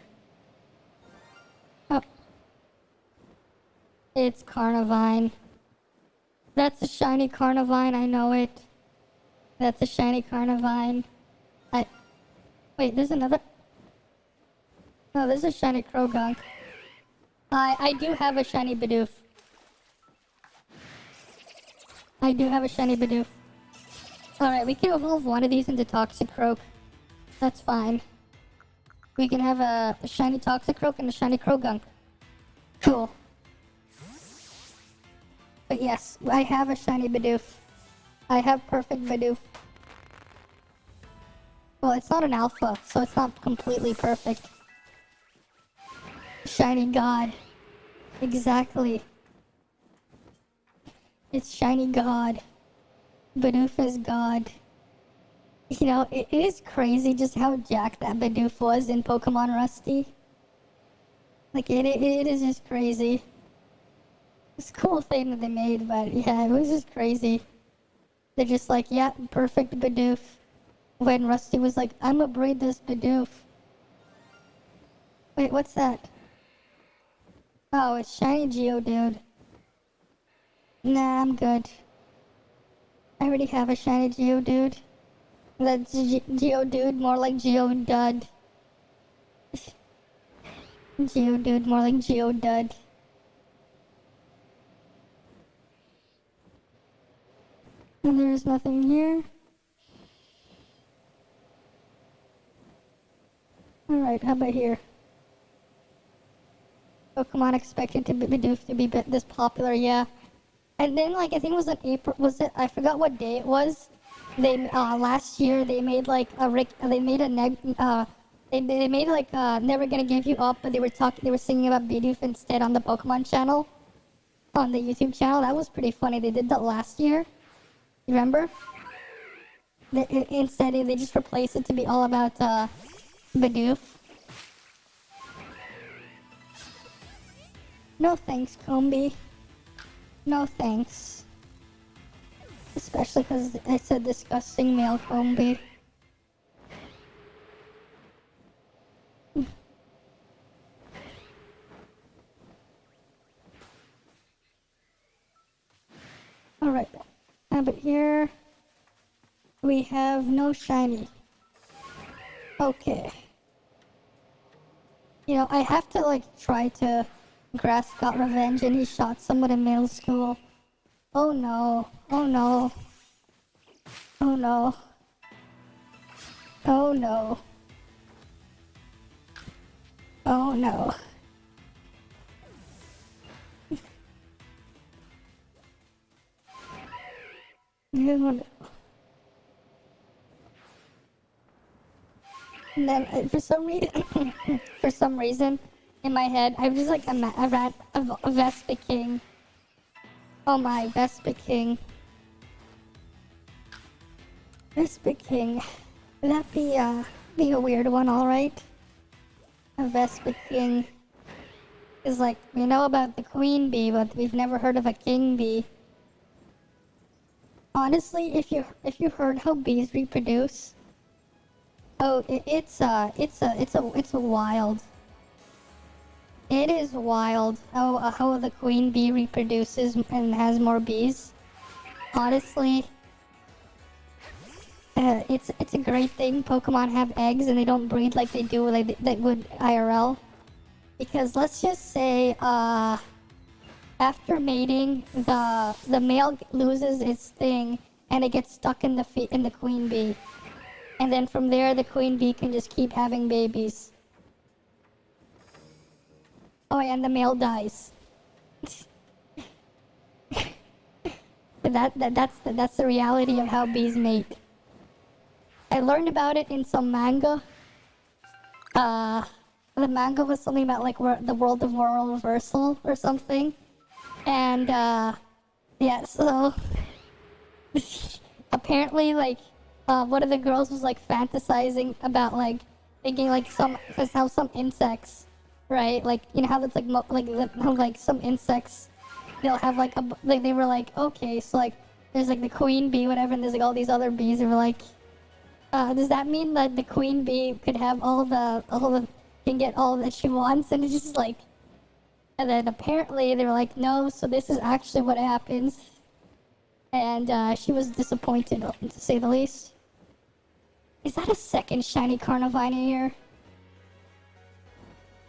Oh. It's Carnivine. That's a shiny Carnivine, I know it. That's a shiny Carnivine. Wait, there's another... No, there's a shiny Croagunk. I do have a shiny Bidoof. I do have a shiny Bidoof. Alright, we can evolve one of these into Toxicroak. That's fine. We can have a shiny Toxicroak and a shiny Croagunk. Cool. But yes, I have a shiny Bidoof. I have perfect Bidoof. Well, it's not an alpha, so it's not completely perfect. Shiny God. Exactly. It's shiny God. Bidoof is God. You know, it is crazy just how jacked that Bidoof was in Pokemon Rusty. Like, it is just crazy. It's a cool thing that they made, but yeah, it was just crazy. They're just like, yeah, perfect Bidoof. When Rusty was like, I'ma breed this Bidoof. Wait, what's that? Oh, it's shiny Geodude. Nah, I'm good. I already have a shiny Geodude. That's Geodude, more like Geodud. Geodude, more like Geodud. And there's nothing here. Alright, how about here? Pokemon expected to be Bidoof to be this popular, yeah. And then, like, I think it was in April, was it? I forgot what day it was. They, last year, they made, like, they made like, Never Gonna Give You Up, but they were singing about Bidoof instead on the Pokemon channel. On the YouTube channel. That was pretty funny. They did that last year. You remember? Instead, they just replaced it to be all about, Bidoof. No thanks, Combi. No thanks. Especially because it's a disgusting male Combi. Alright. How about here? We have no shiny. Okay. You know, I have to like try to Grass got revenge and he shot someone in middle school. Oh no. Oh no. Oh no. Oh no. Oh no. Oh no. And then for some reason, for some reason, in my head, I was just like a Vespa King. Oh my, Vespa King. Vespa King. Would that be a weird one, alright? A Vespa King. Is like, we know about the queen bee, but we've never heard of a king bee. Honestly, if you heard how bees reproduce, oh, it's wild. It is wild how the queen bee reproduces and has more bees. Honestly, it's a great thing. Pokemon have eggs and they don't breed like they do like they would IRL. Because let's just say, after mating, the male loses its thing and it gets stuck in the queen bee, and then from there the queen bee can just keep having babies. Oh, and the male dies. That's the reality of how bees mate. I learned about it in some manga. The manga was something about like the world of World Reversal or something, and yeah. So apparently, like one of the girls was like fantasizing about like thinking like because how some insects, right? Like you know how that's how like some insects, they'll have like like they were like, okay, so like there's like the queen bee, whatever, and there's like all these other bees. They were like, does that mean that the queen bee could have all the can get all that she wants? And it's just like, and then apparently they were like, no, so this is actually what happens. And she was disappointed, to say the least. Is that a second shiny Carnivine in here?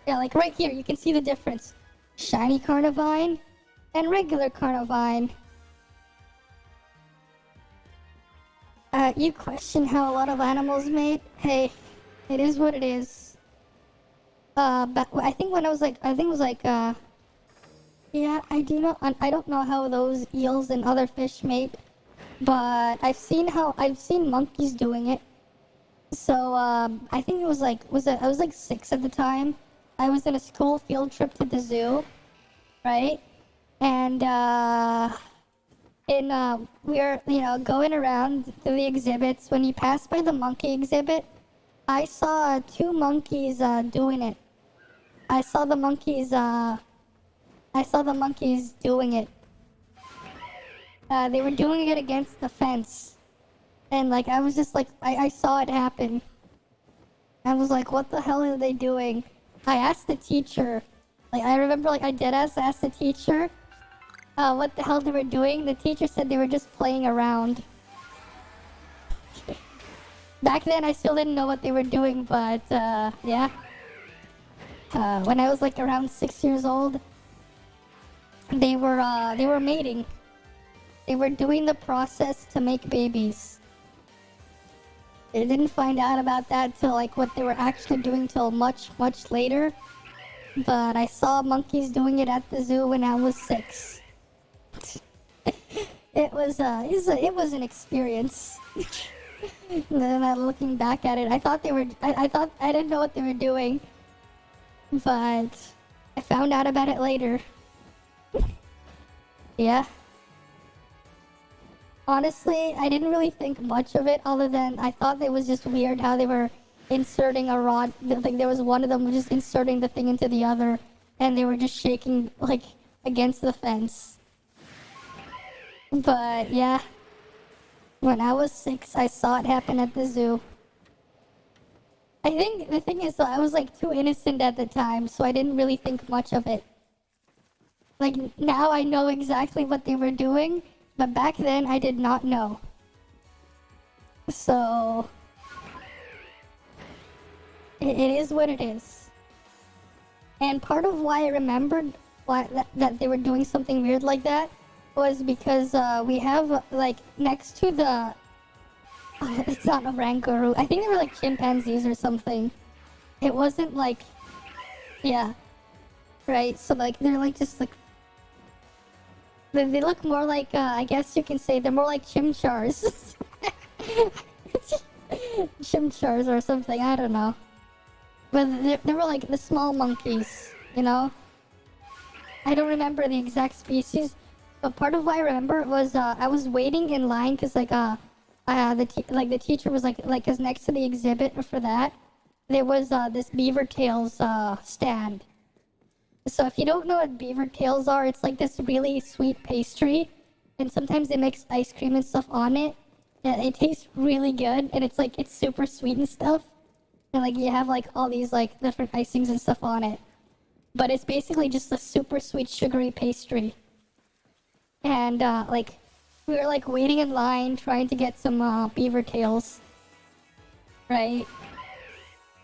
Yeah, like right here, you can see the difference. Shiny Carnivine and regular Carnivine. You question how a lot of animals mate? Hey, it is what it is. But I think when yeah, I don't know how those eels and other fish mate, but I've seen monkeys doing it. So, I think it was like, I was like 6 at the time. I was in a school field trip to the zoo, right? And, we were, going around through the exhibits. When you pass by the monkey exhibit, I saw 2 monkeys, doing it. I saw the monkeys doing it. They were doing it against the fence. And like, I was just like, I saw it happen. I was like, what the hell are they doing? I asked the teacher. Like, I remember like I deadass asked the teacher, what the hell they were doing. The teacher said they were just playing around. Back then I still didn't know what they were doing, but yeah. When I was like around 6 years old, they were mating. They were doing the process to make babies. They didn't find out about that till like what they were actually doing till much later. But I saw monkeys doing it at the zoo when I was 6. It was an experience. And then looking back at it, I thought I didn't know what they were doing. But I found out about it later. Yeah. Honestly, I didn't really think much of it other than I thought it was just weird how they were inserting a rod. Like there was one of them just inserting the thing into the other, and they were just shaking like against the fence. But yeah, when I was 6, I saw it happen at the zoo. I think the thing is, I was like too innocent at the time, so I didn't really think much of it. Like now I know exactly what they were doing, but back then I did not know. So it is what it is. And part of why I remembered that they were doing something weird like that was because we have like next to the it's not a Ranguru. I think they were like chimpanzees or something. It wasn't like, yeah, right. So like they're like just like they look more like I guess you can say they're more like chimchars, chimchars or something. I don't know. But they were like the small monkeys, you know. I don't remember the exact species, but part of what I remember was I was waiting in line because the teacher was like cause next to the exhibit for that there was this beaver tails stand. So if you don't know what beaver tails are, it's like this really sweet pastry, and sometimes they mix ice cream and stuff on it, and it tastes really good, and it's like it's super sweet and stuff, and like you have like all these like different icings and stuff on it, but it's basically just a super sweet sugary pastry. And like we were like waiting in line trying to get some beaver tails, right?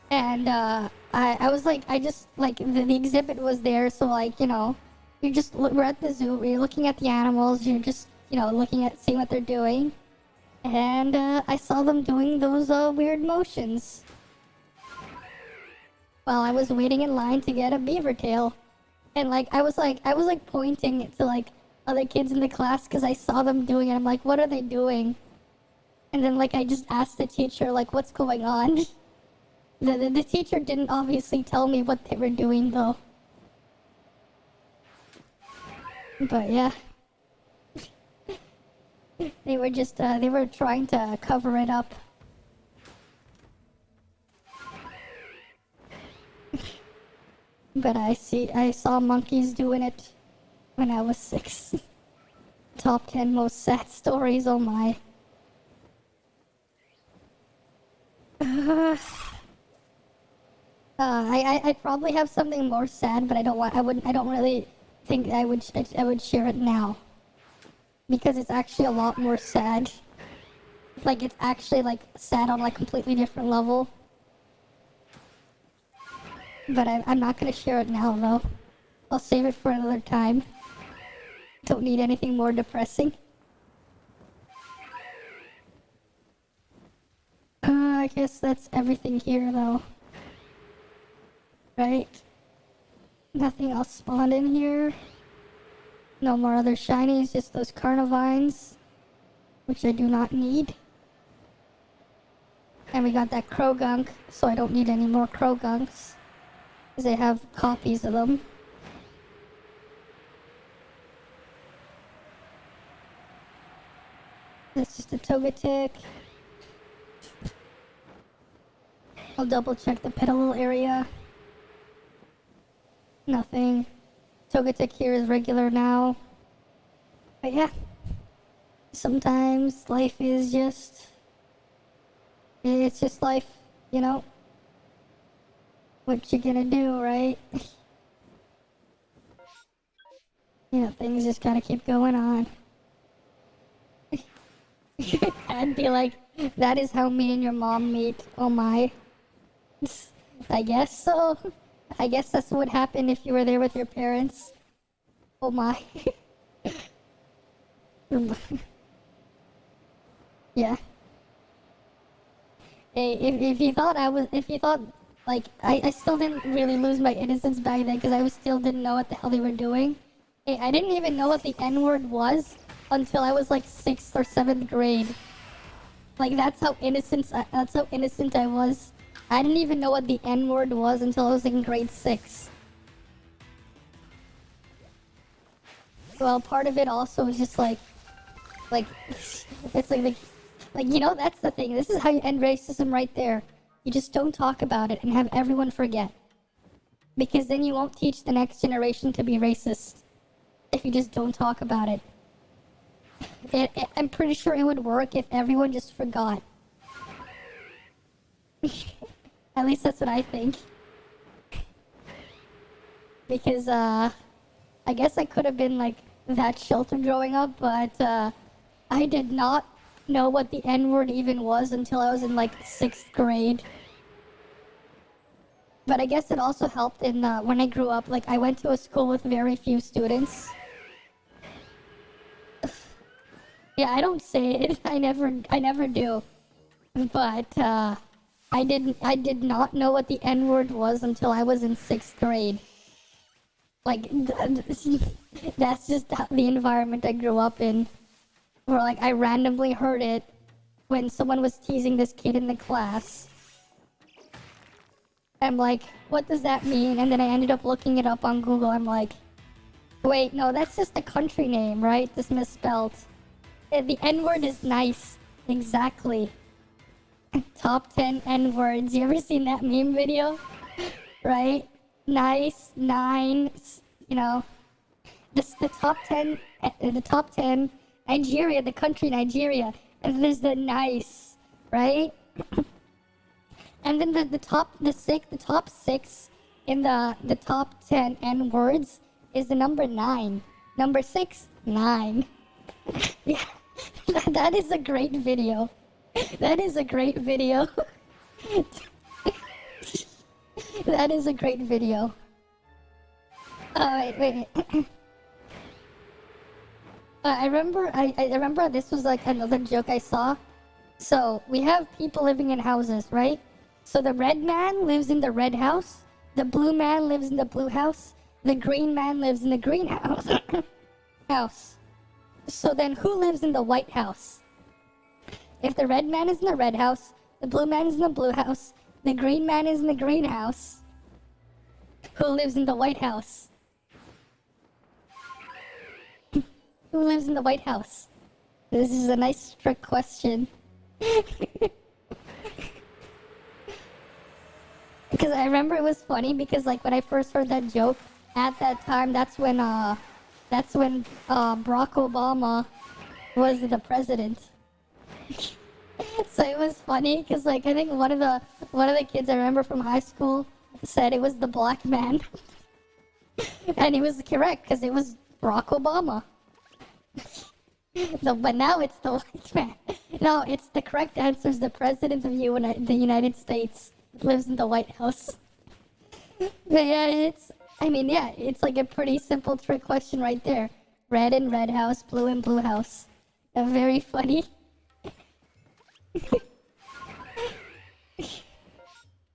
And I was like, I just like the exhibit was there, so like, you know, we're at the zoo, you're looking at the animals, you're just, you know, looking at seeing what they're doing, and I saw them doing those weird motions while I was waiting in line to get a beaver tail. And like I was like pointing to like other kids in the class because I saw them doing it. I'm like, what are they doing? And then like I just asked the teacher like, what's going on? The teacher didn't obviously tell me what they were doing though. But yeah. They were just they were trying to cover it up. But I saw monkeys doing it when I was 6. Top 10 most sad stories, oh my. I'd probably have something more sad, but I don't really think I would share it now. Because it's actually a lot more sad. Like, it's actually, like, sad on, like, a completely different level. But I'm not gonna share it now, though. I'll save it for another time. Don't need anything more depressing. I guess that's everything here, though. Right? Nothing else spawned in here. No more other shinies, just those Carnivines, which I do not need. And we got that Krogunk, so I don't need any more Krogunks, because I have copies of them. That's just a Togetic. I'll double check the petal area. Nothing. Togetic here is regular now. But yeah. Sometimes life is just... It's just life, you know? What you gonna do, right? You know, things just gotta keep going on. I'd be like, that is how me and your mom meet. Oh my. I guess so. I guess that's what would happen if you were there with your parents. Oh my. Yeah. Hey, if you thought like, I still didn't really lose my innocence back then because I still didn't know what the hell they were doing. Hey, I didn't even know what the N-word was until I was like 6th or 7th grade. Like, that's how innocent I was. I didn't even know what the N-word was until I was in grade 6. Well, part of it also is just like, it's like, you know, that's the thing. This is how you end racism right there. You just don't talk about it and have everyone forget. Because then you won't teach the next generation to be racist. If you just don't talk about it. I'm pretty sure it would work if everyone just forgot. At least that's what I think. Because, I guess I could have been, like, that sheltered growing up, but, I did not know what the N-word even was until I was in like 6th grade. But I guess it also helped in when I grew up. Like, I went to a school with very few students. Yeah, I don't say it. I never do. But I did not know what the N-word was until I was in 6th grade. Like, that's just the environment I grew up in. Where, like, I randomly heard it when someone was teasing this kid in the class. I'm like, what does that mean? And then I ended up looking it up on Google. I'm like, wait, no, that's just a country name, right? This misspelled. The N-word is nice. Exactly. Top 10 N-words. You ever seen that meme video? Right? Nice, 9, you know. The top 10, Nigeria, the country Nigeria. And there's the nice, right? And then the top 6 in the top 10 N words is the number 9. Number 6, 9. Yeah, that is a great video. That is a great video. That is a great video. Oh, wait. I remember this was like another joke I saw. So we have people living in houses, right? So the red man lives in the red house, the blue man lives in the blue house, the green man lives in the green house. So then who lives in the white house? If the red man is in the red house, the blue man is in the blue house, the green man is in the green house, who lives in the white house? Who lives in the White House? This is a nice trick question. Because I remember it was funny because like when I first heard that joke, at that time that's when Barack Obama was the president. So it was funny because like I think one of the kids I remember from high school said it was the black man. And he was correct because it was Barack Obama. But now it's the white man. No, it's the correct answer is the president of the United States lives in the White House. But yeah, it's like a pretty simple trick question right there. Red and red house, blue and blue house. Very funny.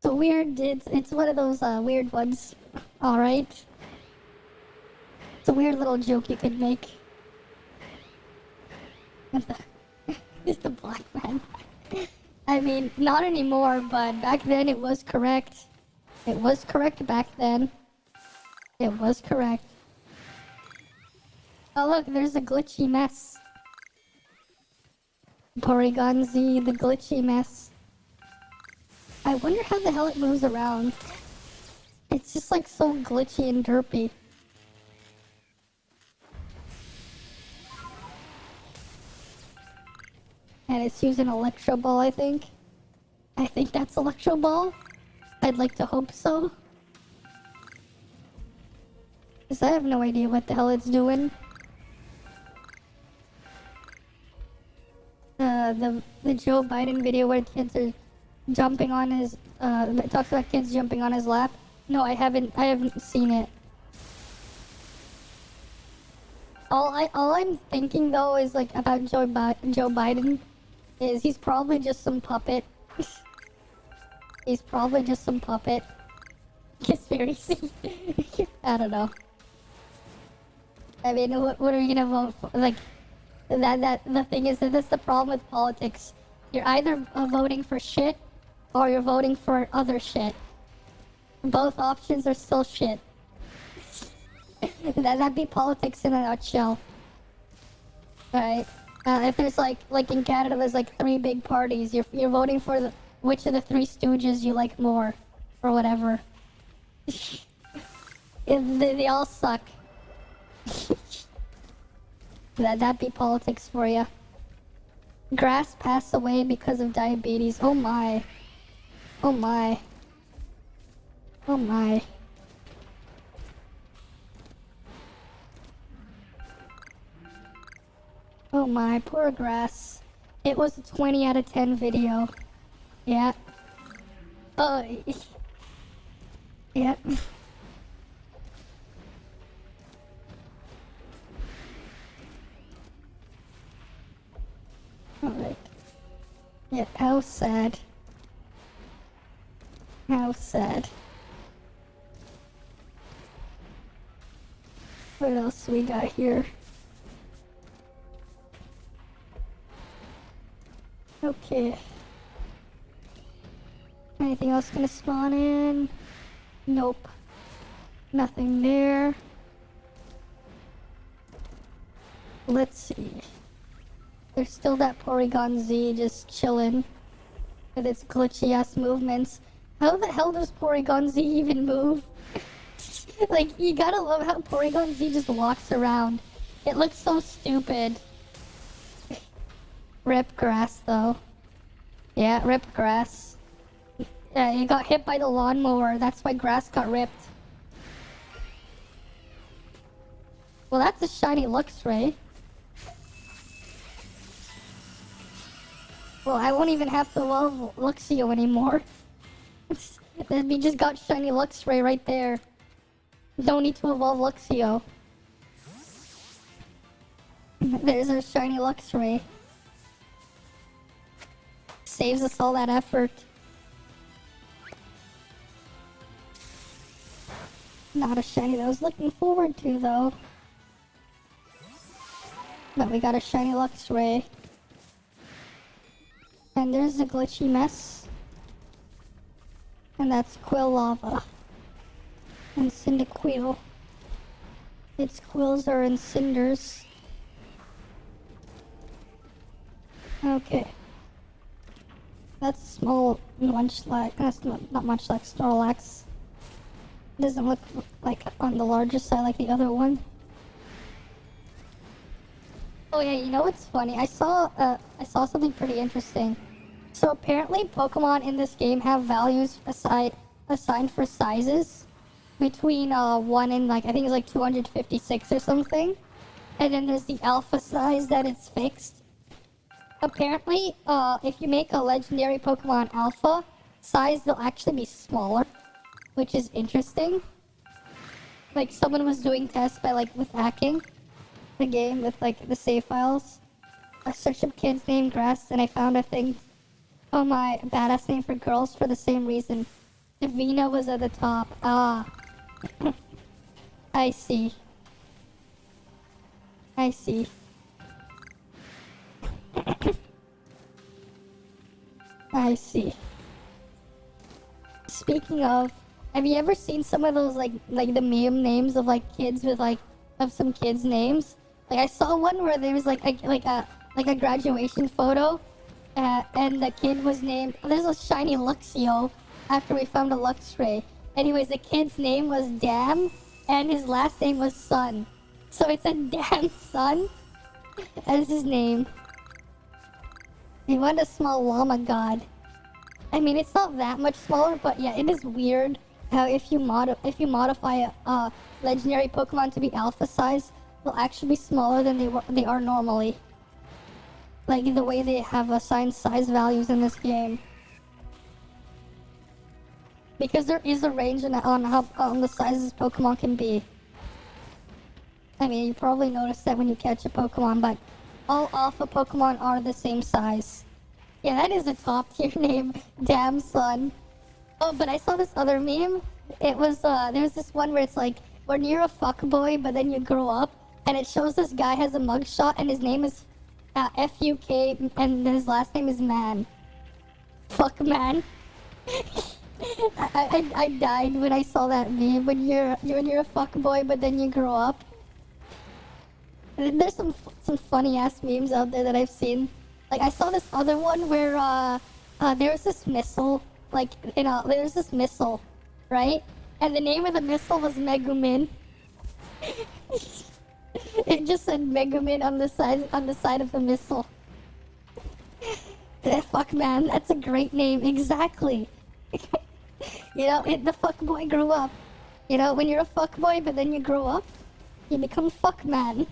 So weird. It's one of those weird ones. All right. It's a weird little joke you could make. It's the black man. I mean, not anymore, but back then it was correct. It was correct back then. It was correct. Oh look, there's a glitchy mess. Porygon Z, the glitchy mess. I wonder how the hell it moves around. It's just like so glitchy and derpy. And it's using Electro Ball, I think. I think that's Electro Ball. I'd like to hope so. Because I have no idea what the hell it's doing. The Joe Biden video where kids are jumping on his, it talks about kids jumping on his lap. No, I haven't seen it. All I'm thinking though is like about Joe Biden is he's probably just some puppet. He's probably just some puppet. Conspiracy. I don't know. I mean, what are you gonna vote for? Like, the thing is that that's the problem with politics. You're either voting for shit or you're voting for other shit. Both options are still shit. That'd be politics in a nutshell. Right? If there's like in Canada, there's like 3 big parties. You're voting for which of the 3 stooges you like more, or whatever. They all suck. That'd be politics for you. Grass passed away because of diabetes. Oh my. Oh my. Oh my. Oh my, poor grass. It was a 20 out of 10 video. Yeah. Yeah. Alright. Yeah, how sad. How sad. What else we got here? Okay. Anything else gonna spawn in? Nope. Nothing there. Let's see. There's still that Porygon Z just chilling with its glitchy ass movements. How the hell does Porygon Z even move? Like, you gotta love how Porygon Z just walks around. It looks so stupid. Rip grass though. Yeah, rip grass. Yeah, it got hit by the lawnmower. That's why grass got ripped. Well, that's a shiny Luxray. Well, I won't even have to evolve Luxio anymore. We just got shiny Luxray right there. Don't need to evolve Luxio. There's our shiny Luxray. Saves us all that effort. Not a shiny that I was looking forward to, though. But we got a shiny Luxray. And there's a glitchy mess. And that's Quilava. And Cyndaquil. Its quills are in cinders. Okay. That's a small Munchlax. That's not Munchlax, Snorlax. Doesn't look like on the larger side like the other one. Oh yeah, you know what's funny? I saw something pretty interesting. So apparently Pokemon in this game have values assigned for sizes between 1 and like I think it's like 256 or something. And then there's the alpha size that it's fixed. Apparently, if you make a legendary Pokemon alpha size, they'll actually be smaller, which is interesting. Like someone was doing tests by with hacking the game with the save files. I searched up kids named Grass and I found a thing. Oh my, badass name for girls for the same reason. Davina was at the top. Ah. I see. I see. I see. Speaking of, have you ever seen some of those like the meme names of kids with of some kids' names? Like I saw one where there was like a graduation photo, and the kid was named. There's a shiny Luxio after we found a Luxray. Anyways, the kid's name was Dam, and his last name was Sun. So it's a Dam Sun as his name. He wanted a small llama god. I mean, it's not that much smaller, but yeah, it is weird how if you modify a legendary Pokemon to be alpha size, they'll actually be smaller than they are normally. Like the way they have assigned size values in this game. Because there is a range on the sizes Pokemon can be. I mean, you probably noticed that when you catch a Pokemon, but all alpha Pokemon are the same size. Yeah, that is a top tier name. Damn son. Oh, but I saw this other meme. It was there was this one where it's like when you're a fuckboy, but then you grow up, and it shows this guy has a mugshot, and his name is F-U-K, and his last name is Man. Fuck man. I died when I saw that meme. When you're a fuckboy, but then you grow up. There's some funny ass memes out there that I've seen. Like I saw this other one where there was this missile, there's this missile, right? And the name of the missile was Megumin. It just said Megumin on the side of the missile. Fuck man, that's a great name. Exactly. You know, the fuckboy grew up. You know, when you're a fuckboy, but then you grow up, you become fuck man.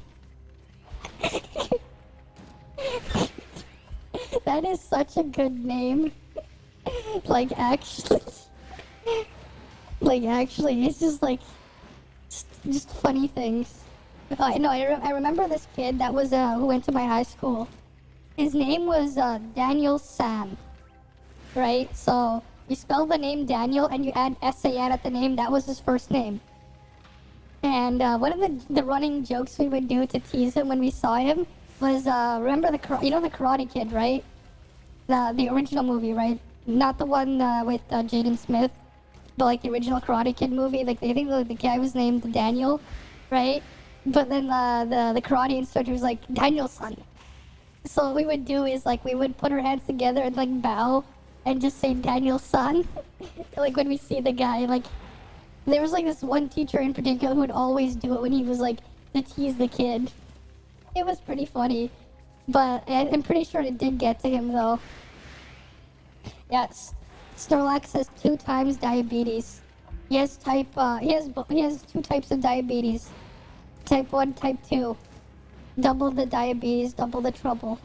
that is such a good name. Like, actually. Like, actually, it's just like, just funny things. I remember this kid that was, who went to my high school. His name was, Daniel Sam. Right? So, you spell the name Daniel and you add S-A-N at the name, that was his first name. And, one of the running jokes we would do to tease him when we saw him was, remember the Karate Kid, right? The original movie, right? Not the one, with, Jaden Smith. But like the original Karate Kid movie, like I think the guy was named Daniel, right? But then the karate instructor was like, Daniel-san. So what we would do is like we would put our hands together and like bow and just say Daniel-san. Like when we see the guy, like there was like this one teacher in particular who would always do it when he was like to tease the kid. It was pretty funny, but I'm pretty sure it did get to him though. Yes. Snorlax has 2 times diabetes. He has he has 2 types of diabetes. Type 1, type 2. Double the diabetes, double the trouble.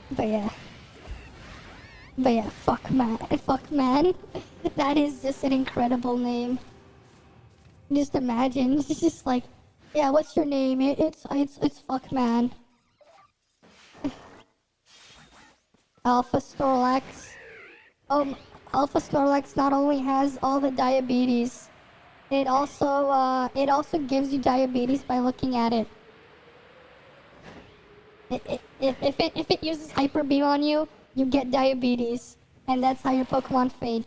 But yeah, fuck man. That is just an incredible name. Just imagine, it's just like, yeah, what's your name? It's fuck man. Alpha Snorlax. Alpha Snorlax not only has all the diabetes, it also gives you diabetes by looking at it. If it uses Hyper Beam on you, you get diabetes, and that's how your Pokemon fade.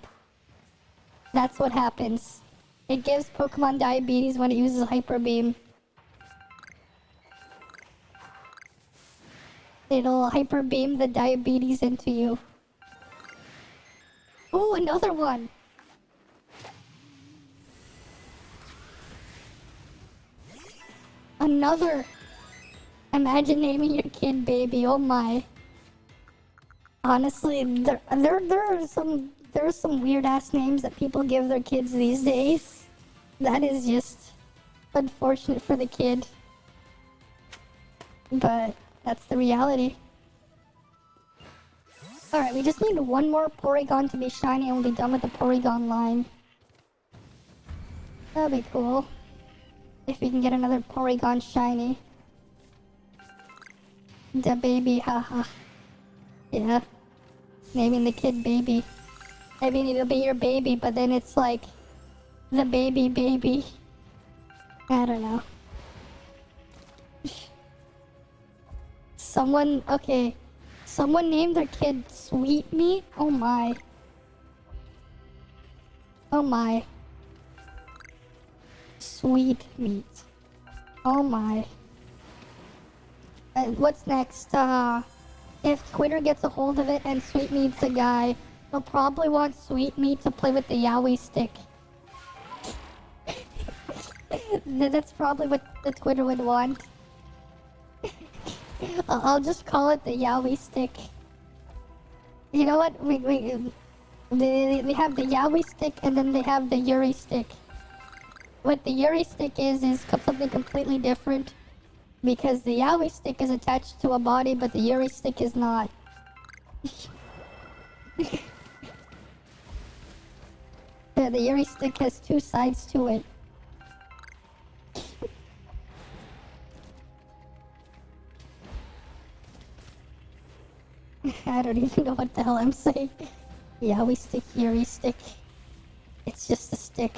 That's what happens. It gives Pokemon diabetes when it uses Hyper Beam. It'll Hyper Beam the diabetes into you. Ooh, another one! Another! Imagine naming your kid baby, oh my. Honestly, there are some weird ass names that people give their kids these days. That is just unfortunate for the kid. But that's the reality. Alright, we just need one more Porygon to be shiny and we'll be done with the Porygon line. That'd be cool. If we can get another Porygon shiny. The baby, haha. Yeah. Naming the kid baby. I mean, it'll be your baby, but then it's like... the baby. I don't know. Someone named their kid Sweet Meat? Oh my. Sweet Meat. Oh my. What's next? If Twitter gets a hold of it and Sweet Meat's a guy, they'll probably want Sweet Meat to play with the Yowie stick. That's probably what the Twitter would want. I'll just call it the Yowie stick. You know what? They have the Yowie stick and then they have the Yuri stick. What the Yuri stick is something completely different. Because the Yowie stick is attached to a body, but the Yuri stick is not. Yeah, the Yuri stick has 2 sides to it. I don't even know what the hell I'm saying. Yowie stick, Yuri stick. It's just a stick.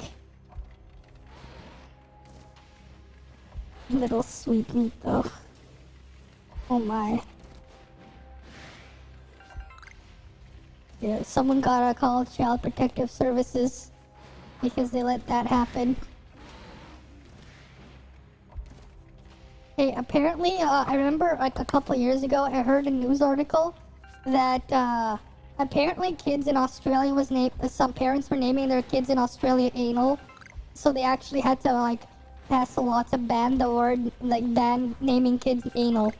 Little Sweet Meat though. Oh my. Yeah, someone gotta call Child Protective Services because they let that happen. Hey, apparently, I remember like a couple years ago I heard a news article that apparently kids in Australia some parents were naming their kids in Australia anal, so they actually had to like pass a law to ban the word, like ban naming kids anal.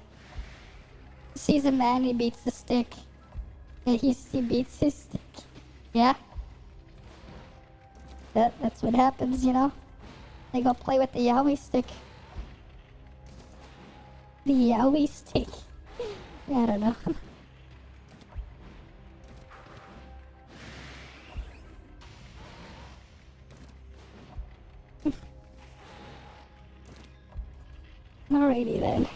Sees a man, he beats the stick. Yeah, he beats his stick. Yeah. That's what happens, you know? They go play with the Yowie stick. The Yowie stick. I don't know. Alrighty then.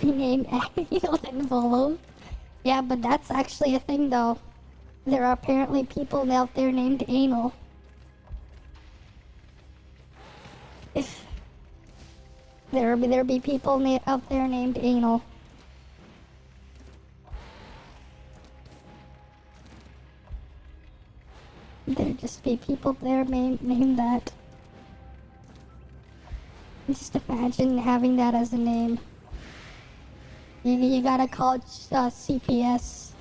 Rename Abigail and Volo. Yeah, but that's actually a thing though. There are apparently people out there named Anal. There be people out there named Anal. There just be people there named that. Just imagine having that as a name. You gotta call CPS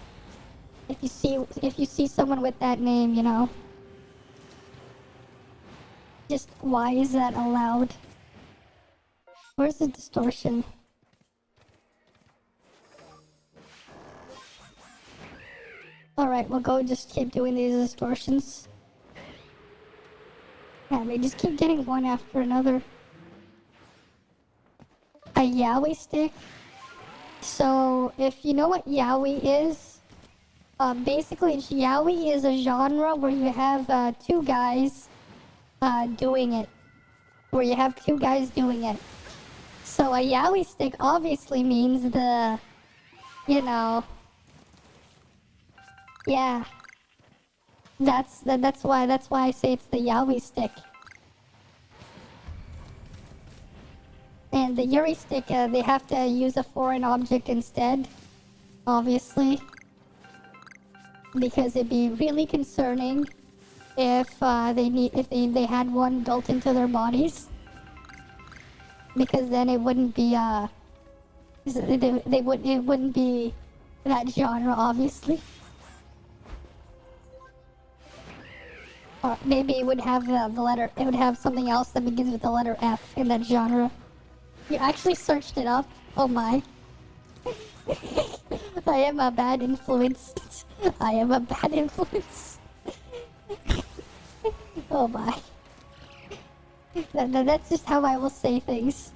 if you see someone with that name, you know. Just why is that allowed? Where's the distortion? Alright, we'll go just keep doing these distortions. Yeah, we just keep getting one after another. A Yowie stick? So, if you know what Yowie is, basically Yowie is a genre where you have two guys doing it. Where you have two guys doing it. So a Yowie stick obviously means the, you know, yeah. That's why I say it's the Yowie stick. And the Yuri stick, they have to use a foreign object instead, obviously, because it'd be really concerning if they had one built into their bodies, because then it wouldn't be it wouldn't be that genre, obviously. Or maybe it would have the letter. It would have something else that begins with the letter F in that genre. You actually searched it up? Oh my. I am a bad influence. I am a bad influence. Oh my. That's just how I will say things.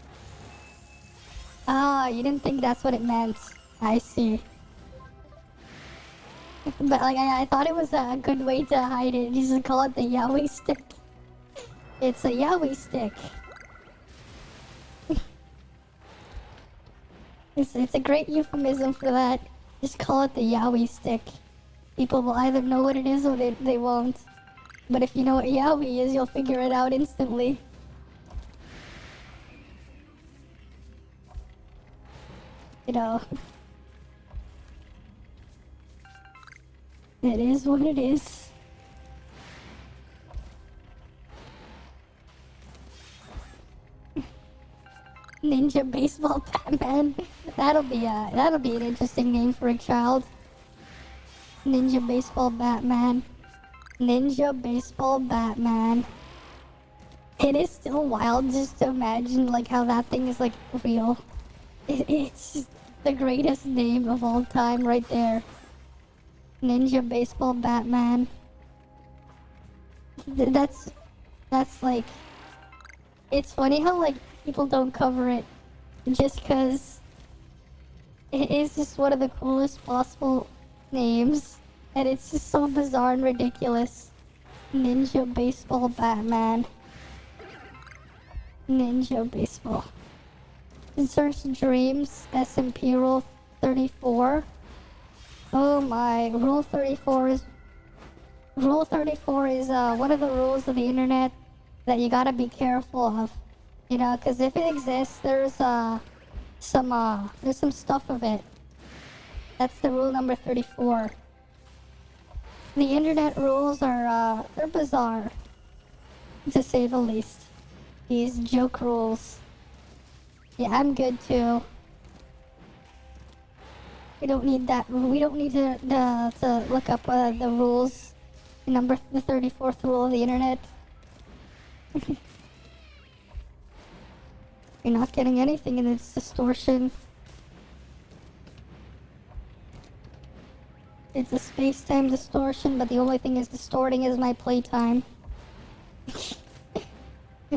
Ah, you didn't think that's what it meant. I see. But like, I thought it was a good way to hide it. You just call it the Yowie stick. It's a Yowie stick. It's a great euphemism for that. Just call it the Yowie stick. People will either know what it is or they won't. But if you know what Yowie is, you'll figure it out instantly. You know. It is what it is. Ninja Baseball Batman. That'll be an interesting name for a child. Ninja Baseball Batman. Ninja Baseball Batman. It is still wild just to imagine like how that thing is like real. It's just the greatest name of all time right there. Ninja Baseball Batman. That's like, it's funny how like people don't cover it just cause it is just one of the coolest possible names and it's just so bizarre and ridiculous. Ninja Baseball Batman. Ninja Baseball. Search Dreams SMP Rule 34. Oh my, Rule 34 is one of the rules of the internet that you gotta be careful of. You know, because if it exists, there's some stuff of it. That's the rule number 34. The internet rules are they're bizarre, to say the least. These joke rules. Yeah, I'm good too. We don't need that. We don't need to look up the rules. The 34th rule of the internet. You're not getting anything in this distortion. It's a space-time distortion, but the only thing is distorting is my playtime.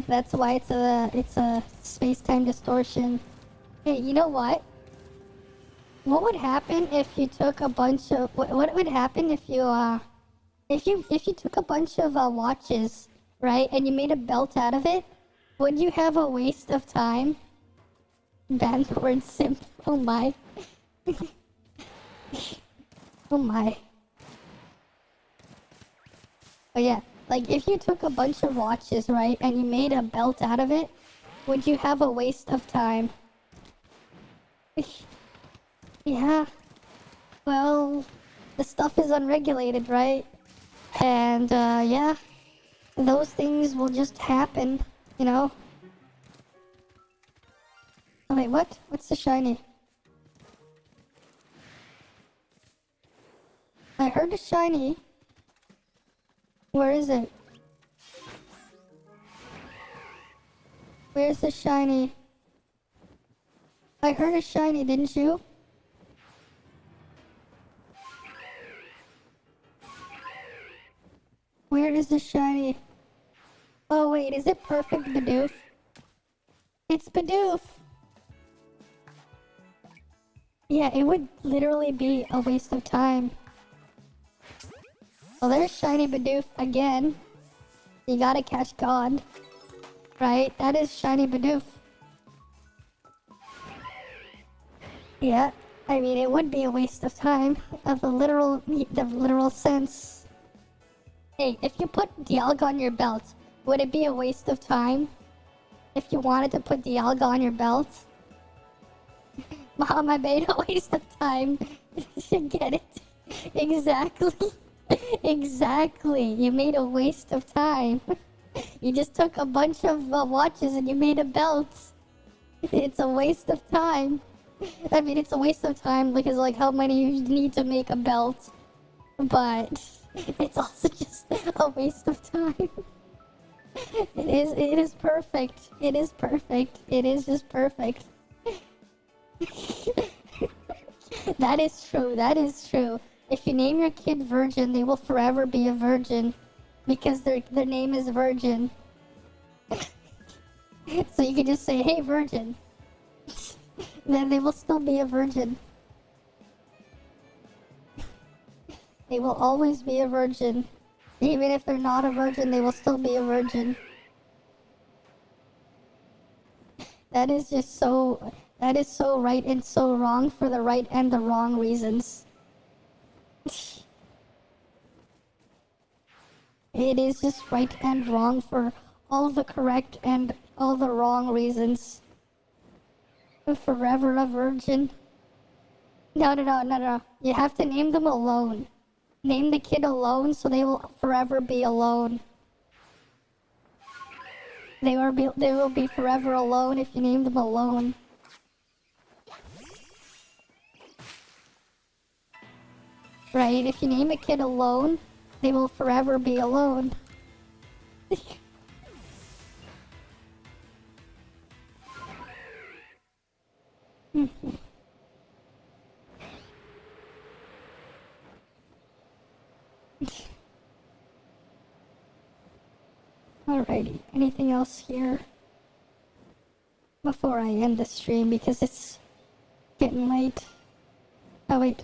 That's why it's a space-time distortion. Hey, you know what? What would happen if you took a bunch of... What would happen if you, if you took a bunch of, watches, right? And you made a belt out of it? Would you have a waste of time? Ban the word simp. Oh my. Oh my. Oh yeah. Like, if you took a bunch of watches, right? And you made a belt out of it? Would you have a waste of time? Yeah. Well, the stuff is unregulated, right? And, yeah. Those things will just happen, you know? Oh, wait, what? What's the shiny? I heard a shiny. Where is it? Where's the shiny? I heard a shiny, didn't you? Where is the shiny? Oh wait, is it perfect Bidoof? It's Bidoof! Yeah, it would literally be a waste of time. Well, there's shiny Bidoof again. You gotta catch God. Right? That is shiny Bidoof. Yeah, I mean, it would be a waste of time of the literal sense. Hey, if you put Dialga on your belt, would it be a waste of time? If you wanted to put Dialga on your belt? Mom, I made a waste of time. You get it? Exactly. Exactly. You made a waste of time. You just took a bunch of watches and you made a belt. It's a waste of time. I mean, it's a waste of time because, like, how many you need to make a belt? But it's also just a waste of time. It is perfect. It is perfect. It is just perfect. That is true. That is true. If you name your kid Virgin, they will forever be a virgin. Because their name is Virgin. So you can just say, hey, Virgin. Then they will still be a virgin. They will always be a virgin. Even if they're not a virgin, they will still be a virgin. That is just so... That is so right and so wrong for the right and the wrong reasons. It is just right and wrong for all the correct and all the wrong reasons. Forever a virgin. No. You have to name them alone. Name the kid alone so they will forever be alone. They will be forever alone if you name them alone. Right? If you name a kid alone, they will forever be alone. Alrighty, anything else here? Before I end the stream because it's getting late. Oh wait.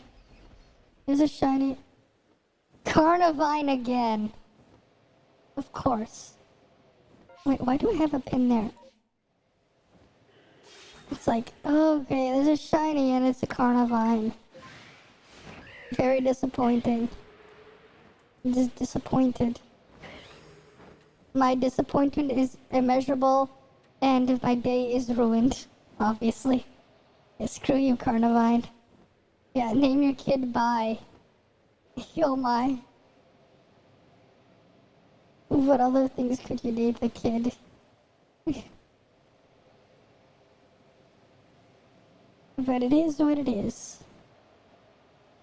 There's a shiny... Carnivine again! Of course. Wait, why do I have a pin there? It's like, okay, there's a shiny and it's a Carnivine. Very disappointing. I'm just disappointed. My disappointment is immeasurable and my day is ruined, obviously. Yeah, screw you, Carnivine. Yeah, name your kid Bye. Oh my. What other things could you name the kid? But it is what it is.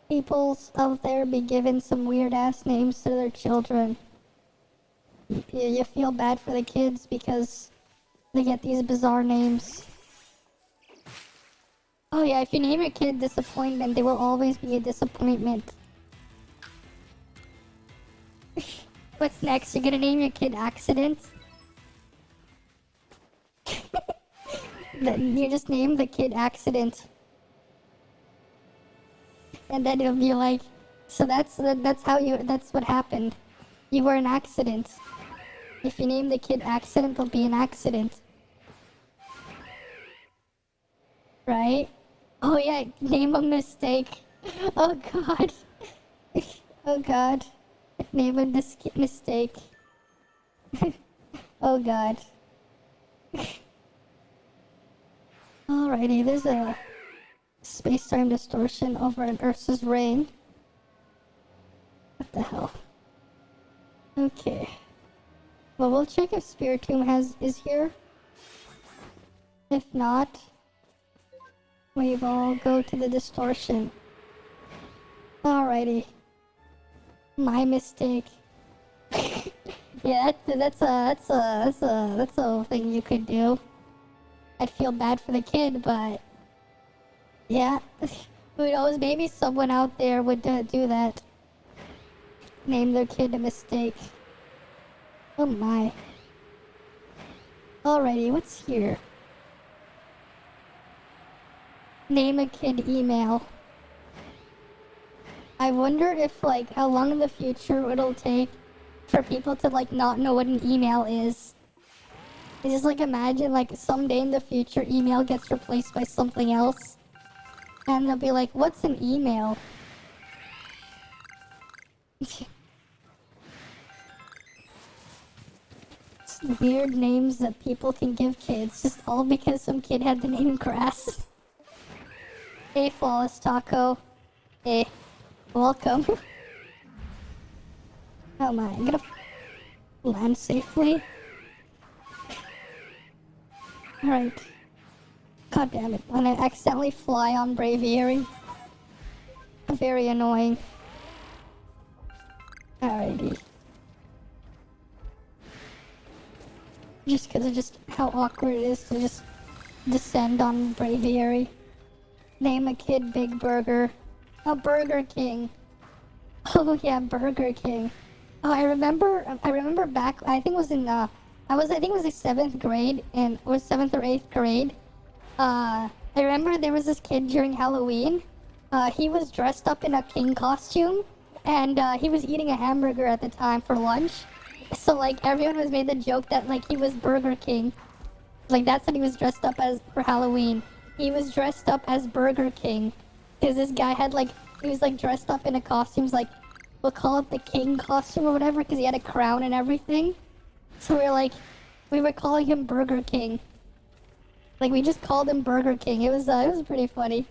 People out there be giving some weird ass names to their children. You feel bad for the kids because they get these bizarre names. Oh yeah, if you name your kid Disappointment, they will always be a disappointment. What's next? You're gonna name your kid Accident? You just name the kid Accident. And then it'll be like, so that's what happened. You were an accident. If you name the kid Accident, it'll be an accident. Right? Oh yeah, name a mistake. Oh god. Oh god. Name a mistake. Oh god. Alrighty, there's a space-time distortion over in Ursa's reign. What the hell? Okay. Well, we'll check if Spiritomb is here. If not, we will go to the distortion. Alrighty. My mistake. Yeah, that's a thing you could do. I'd feel bad for the kid, but yeah, who knows? Maybe someone out there would do that. Name their kid a mistake. Oh my. Alrighty, what's here? Name a kid email. I wonder if, like, how long in the future it'll take for people to, like, not know what an email is. I just, like, imagine, like, someday in the future, email gets replaced by something else. And they'll be like, what's an email? It's weird names that people can give kids, just all because some kid had the name Grass. Hey, Flawless Taco. Hey, welcome. Oh my, I'm gonna land safely. Alright. God damn it, when I accidentally fly on Braviary. Very annoying. Alrighty. Just because of just how awkward it is to just descend on Braviary. Name a kid Big Burger. Oh, Burger King. Oh yeah, Burger King. Oh, I remember back, I think it was in, I think it was the 7th grade, and, or 7th or 8th grade. I remember there was this kid during Halloween. He was dressed up in a king costume, and, he was eating a hamburger at the time for lunch. So, like, everyone was made the joke that, like, he was Burger King. Like, that's what he was dressed up as for Halloween. He was dressed up as Burger King. Because this guy had, like, he was, like, dressed up in a costume, like, we'll call it the king costume or whatever, because he had a crown and everything. So we were calling him Burger King. Like, we just called him Burger King. It was pretty funny.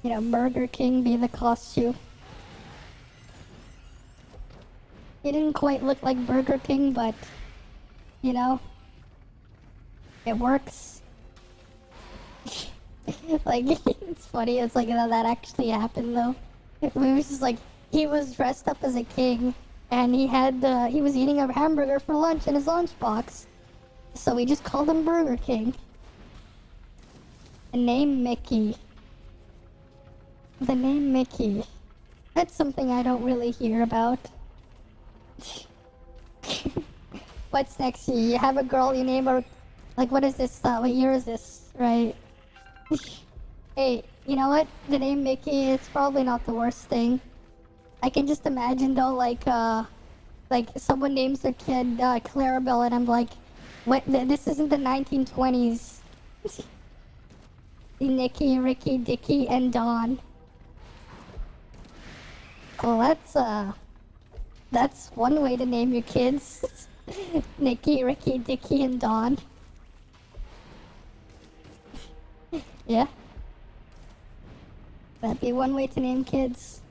You know, Burger King be the costume. He didn't quite look like Burger King, but, you know, it works. Like, it's funny, it's like that actually happened though. It was just like, he was dressed up as a king, and he was eating a hamburger for lunch in his lunchbox. So we just called him Burger King. The name Mickey. The name Mickey. That's something I don't really hear about. What's next? You have a girl, you name her, like, what is this, what year is this, right? Hey, you know what? The name Mickey, it's probably not the worst thing. I can just imagine though, like someone names their kid Clarabelle, and I'm like, what? This isn't the 1920s. Nicky, Ricky, Dicky, and Dawn. Well, that's one way to name your kids. Nicky, Ricky, Dicky, and Dawn. Yeah. That'd be one way to name kids.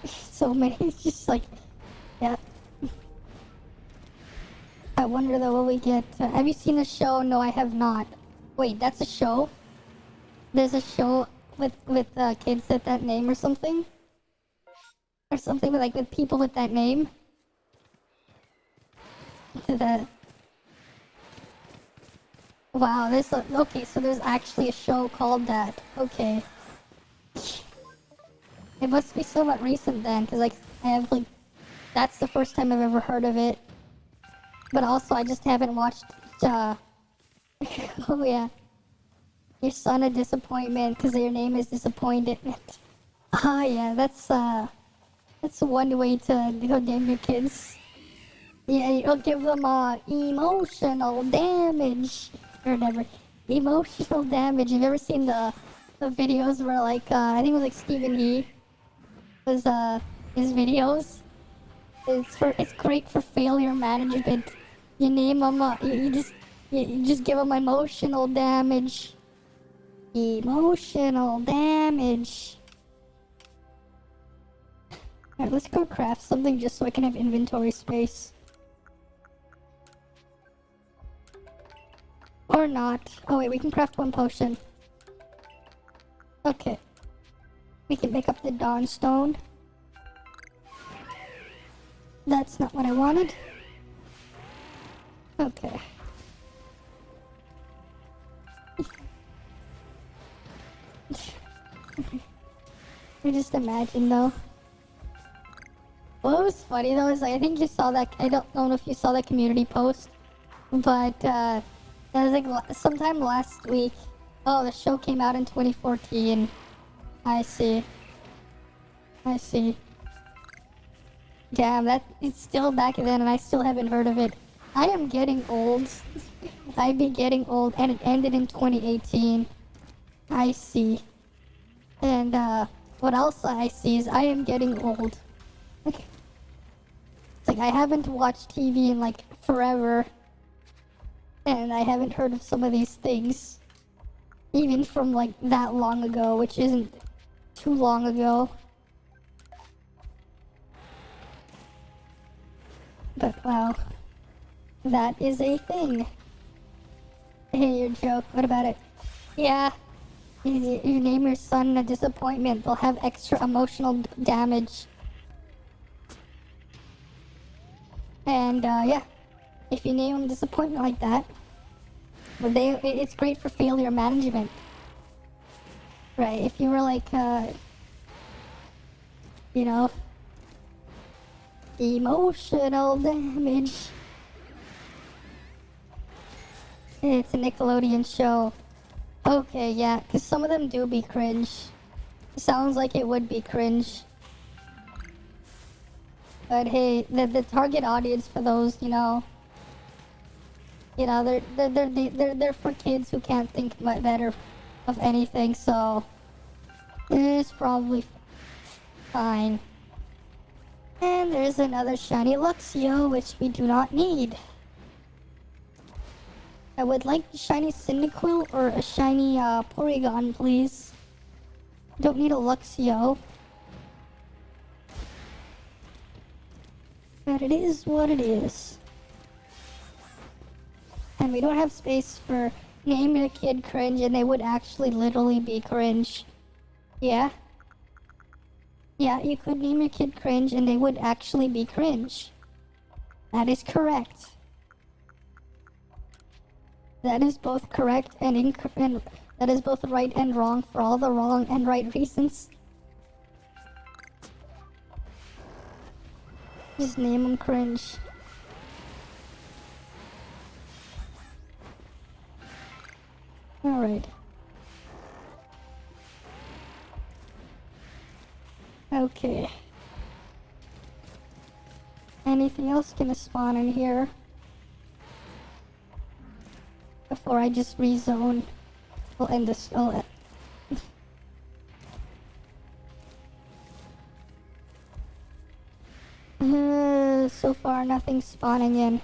So many, it's just like, yeah. I wonder though, will we get, have you seen the show? No, I have not. Wait, that's a show? There's a show with kids with that name or something? Or something with, like, with people with that name? Wow, okay, so there's actually a show called that. Okay. It must be somewhat recent then, because, like, I have, like, that's the first time I've ever heard of it. But also, I just haven't watched, oh yeah. Your son a disappointment because your name is Disappointment. Ah, yeah, that's one way to name your kids. Yeah, you'll give them emotional damage or whatever. Emotional damage. Have you ever seen the videos where like I think it was like Stephen E. was his videos? It's great for failure management. You name them you just give them emotional damage. Emotional damage. Alright, let's go craft something just so I can have inventory space. Or not. Oh wait, we can craft one potion. Okay. We can make up the Dawn Stone. That's not what I wanted. Okay. I just imagine though. What was funny though is like, I think you saw that, I don't know if you saw that community post, but that was like sometime last week. Oh, the show came out in 2014. I see. Damn, it's still back then and I still haven't heard of it. I am getting old. I've been getting old and it ended in 2018. I see. And what else I see is I am getting old. It's like I haven't watched TV in like forever. And I haven't heard of some of these things. Even from like that long ago, which isn't too long ago. But wow. That is a thing. Hey, your joke. What about it? Yeah. You name your son a disappointment. They'll have extra emotional damage. And yeah. If you name them disappointment like that, it's great for failure management. Right, if you were like, you know, emotional damage. It's a Nickelodeon show. Okay, yeah, because some of them do be cringe. Sounds like it would be cringe. But hey, the target audience for those, they're for kids who can't think better of anything, so it's probably fine. And there's another shiny Luxio, which we do not need. I would like a shiny Cyndaquil or a shiny Porygon, please. Don't need a Luxio. But it is what it is. And we don't have space for name a kid cringe, and they would actually literally be cringe. Yeah? Yeah, you could name your kid cringe, and they would actually be cringe. That is correct. That is both correct and that is both right and wrong for all the wrong and right reasons. Just name them cringe. Alright. Okay. Anything else gonna spawn in here? Before I just rezone. We'll end this. So far nothing's spawning in.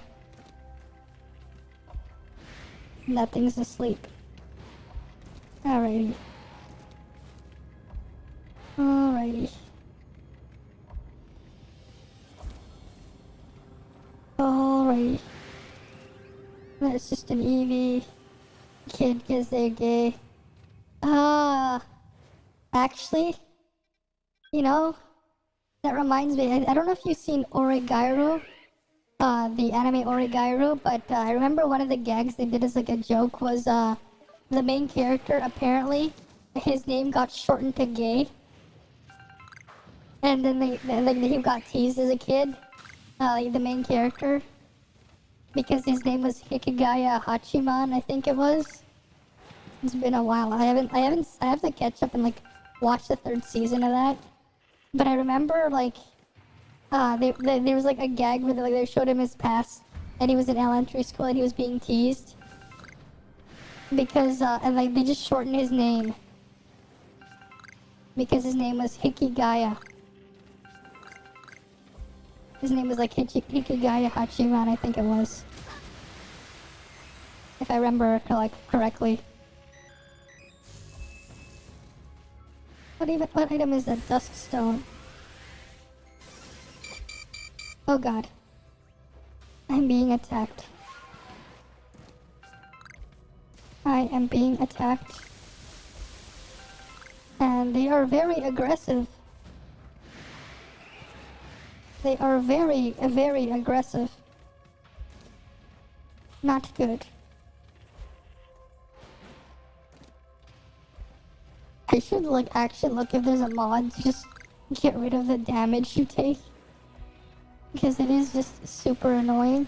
Nothing's asleep. Alrighty. Alrighty. Alrighty. That's just an Eevee kid because they're gay. Actually, that reminds me, I don't know if you've seen Origairu, the anime Origairu, but I remember one of the gags they did as like a joke was, the main character, apparently, his name got shortened to gay. And then he got teased as a kid. like the main character, because his name was Hikigaya Hachiman, I think it was. It's been a while. I have to catch up and like watch the 3rd season of that. But I remember like, there was like a gag where like they showed him his past, and he was in elementary school and he was being teased because and like they just shortened his name because his name was Hikigaya. His name was like Hikigaya Hachiman, I think it was, if I remember correctly. What item is that? Dusk Stone. Oh god. I'm being attacked. I am being attacked. And they are very aggressive. They are very, very aggressive. Not good. I should like actually look if there's a mod to just get rid of the damage you take, because it is just super annoying.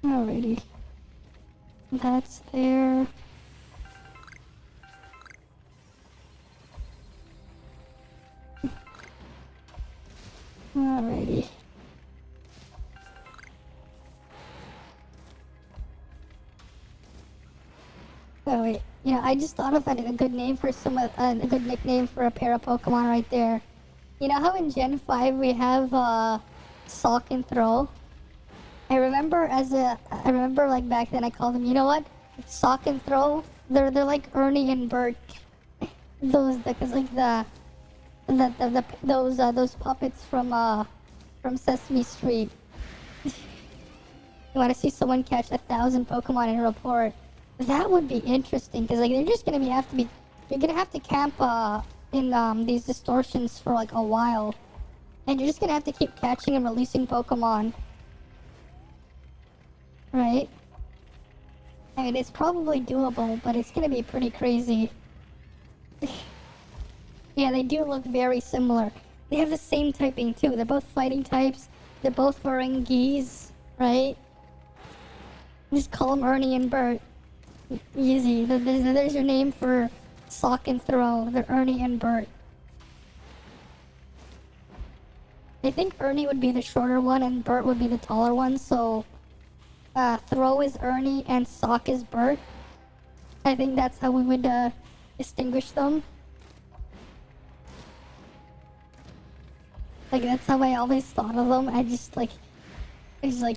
Alrighty. That's there. Alrighty. Oh wait, I just thought of a good name for a good nickname for a pair of Pokemon right there. You know how in Gen 5 we have Sock and Throw? I remember like back then I called them, you know what? Sock and Throw. They're like Ernie and Bert. Those puppets from Sesame Street. You want to see someone catch 1,000 Pokemon in a report? That would be interesting, because like they're just gonna you're gonna have to camp in these distortions for like a while, and you're just gonna have to keep catching and releasing Pokemon, right? I mean, it's probably doable, but it's gonna be pretty crazy. Yeah, they do look very similar. They have the same typing too. They're both fighting types. They're both wearing gis, right? Just call them Ernie and Bert. Easy. There's your name for Sock and Throw. They're Ernie and Bert. I think Ernie would be the shorter one and Bert would be the taller one, so Throw is Ernie and Sock is Bert. I think that's how we would distinguish them. Like that's how I always thought of them. It's like,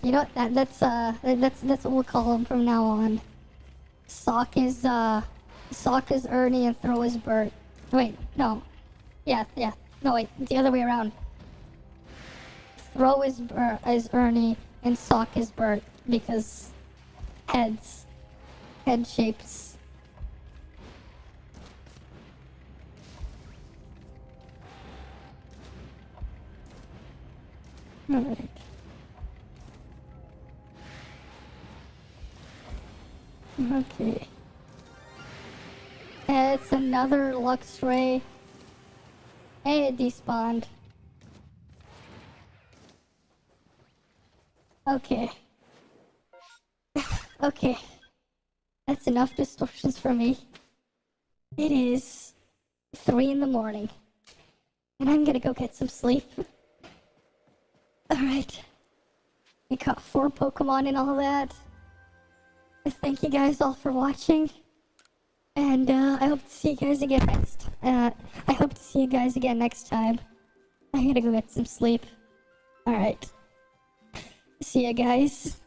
you know what, that's what we'll call them from now on. Sock is Ernie and Throw is Bert. Wait, no. Yeah. No, wait, the other way around. Throw is Ernie and Sock is Bert, because head shapes. Alright. Okay. It's another Luxray. And it despawned. Okay. Okay. That's enough distortions for me. It is 3 in the morning. And I'm gonna go get some sleep. Alright. We caught 4 Pokemon and all that. Thank you guys all for watching. And I hope to see you guys again next time. I'm gonna go get some sleep. Alright. See ya guys.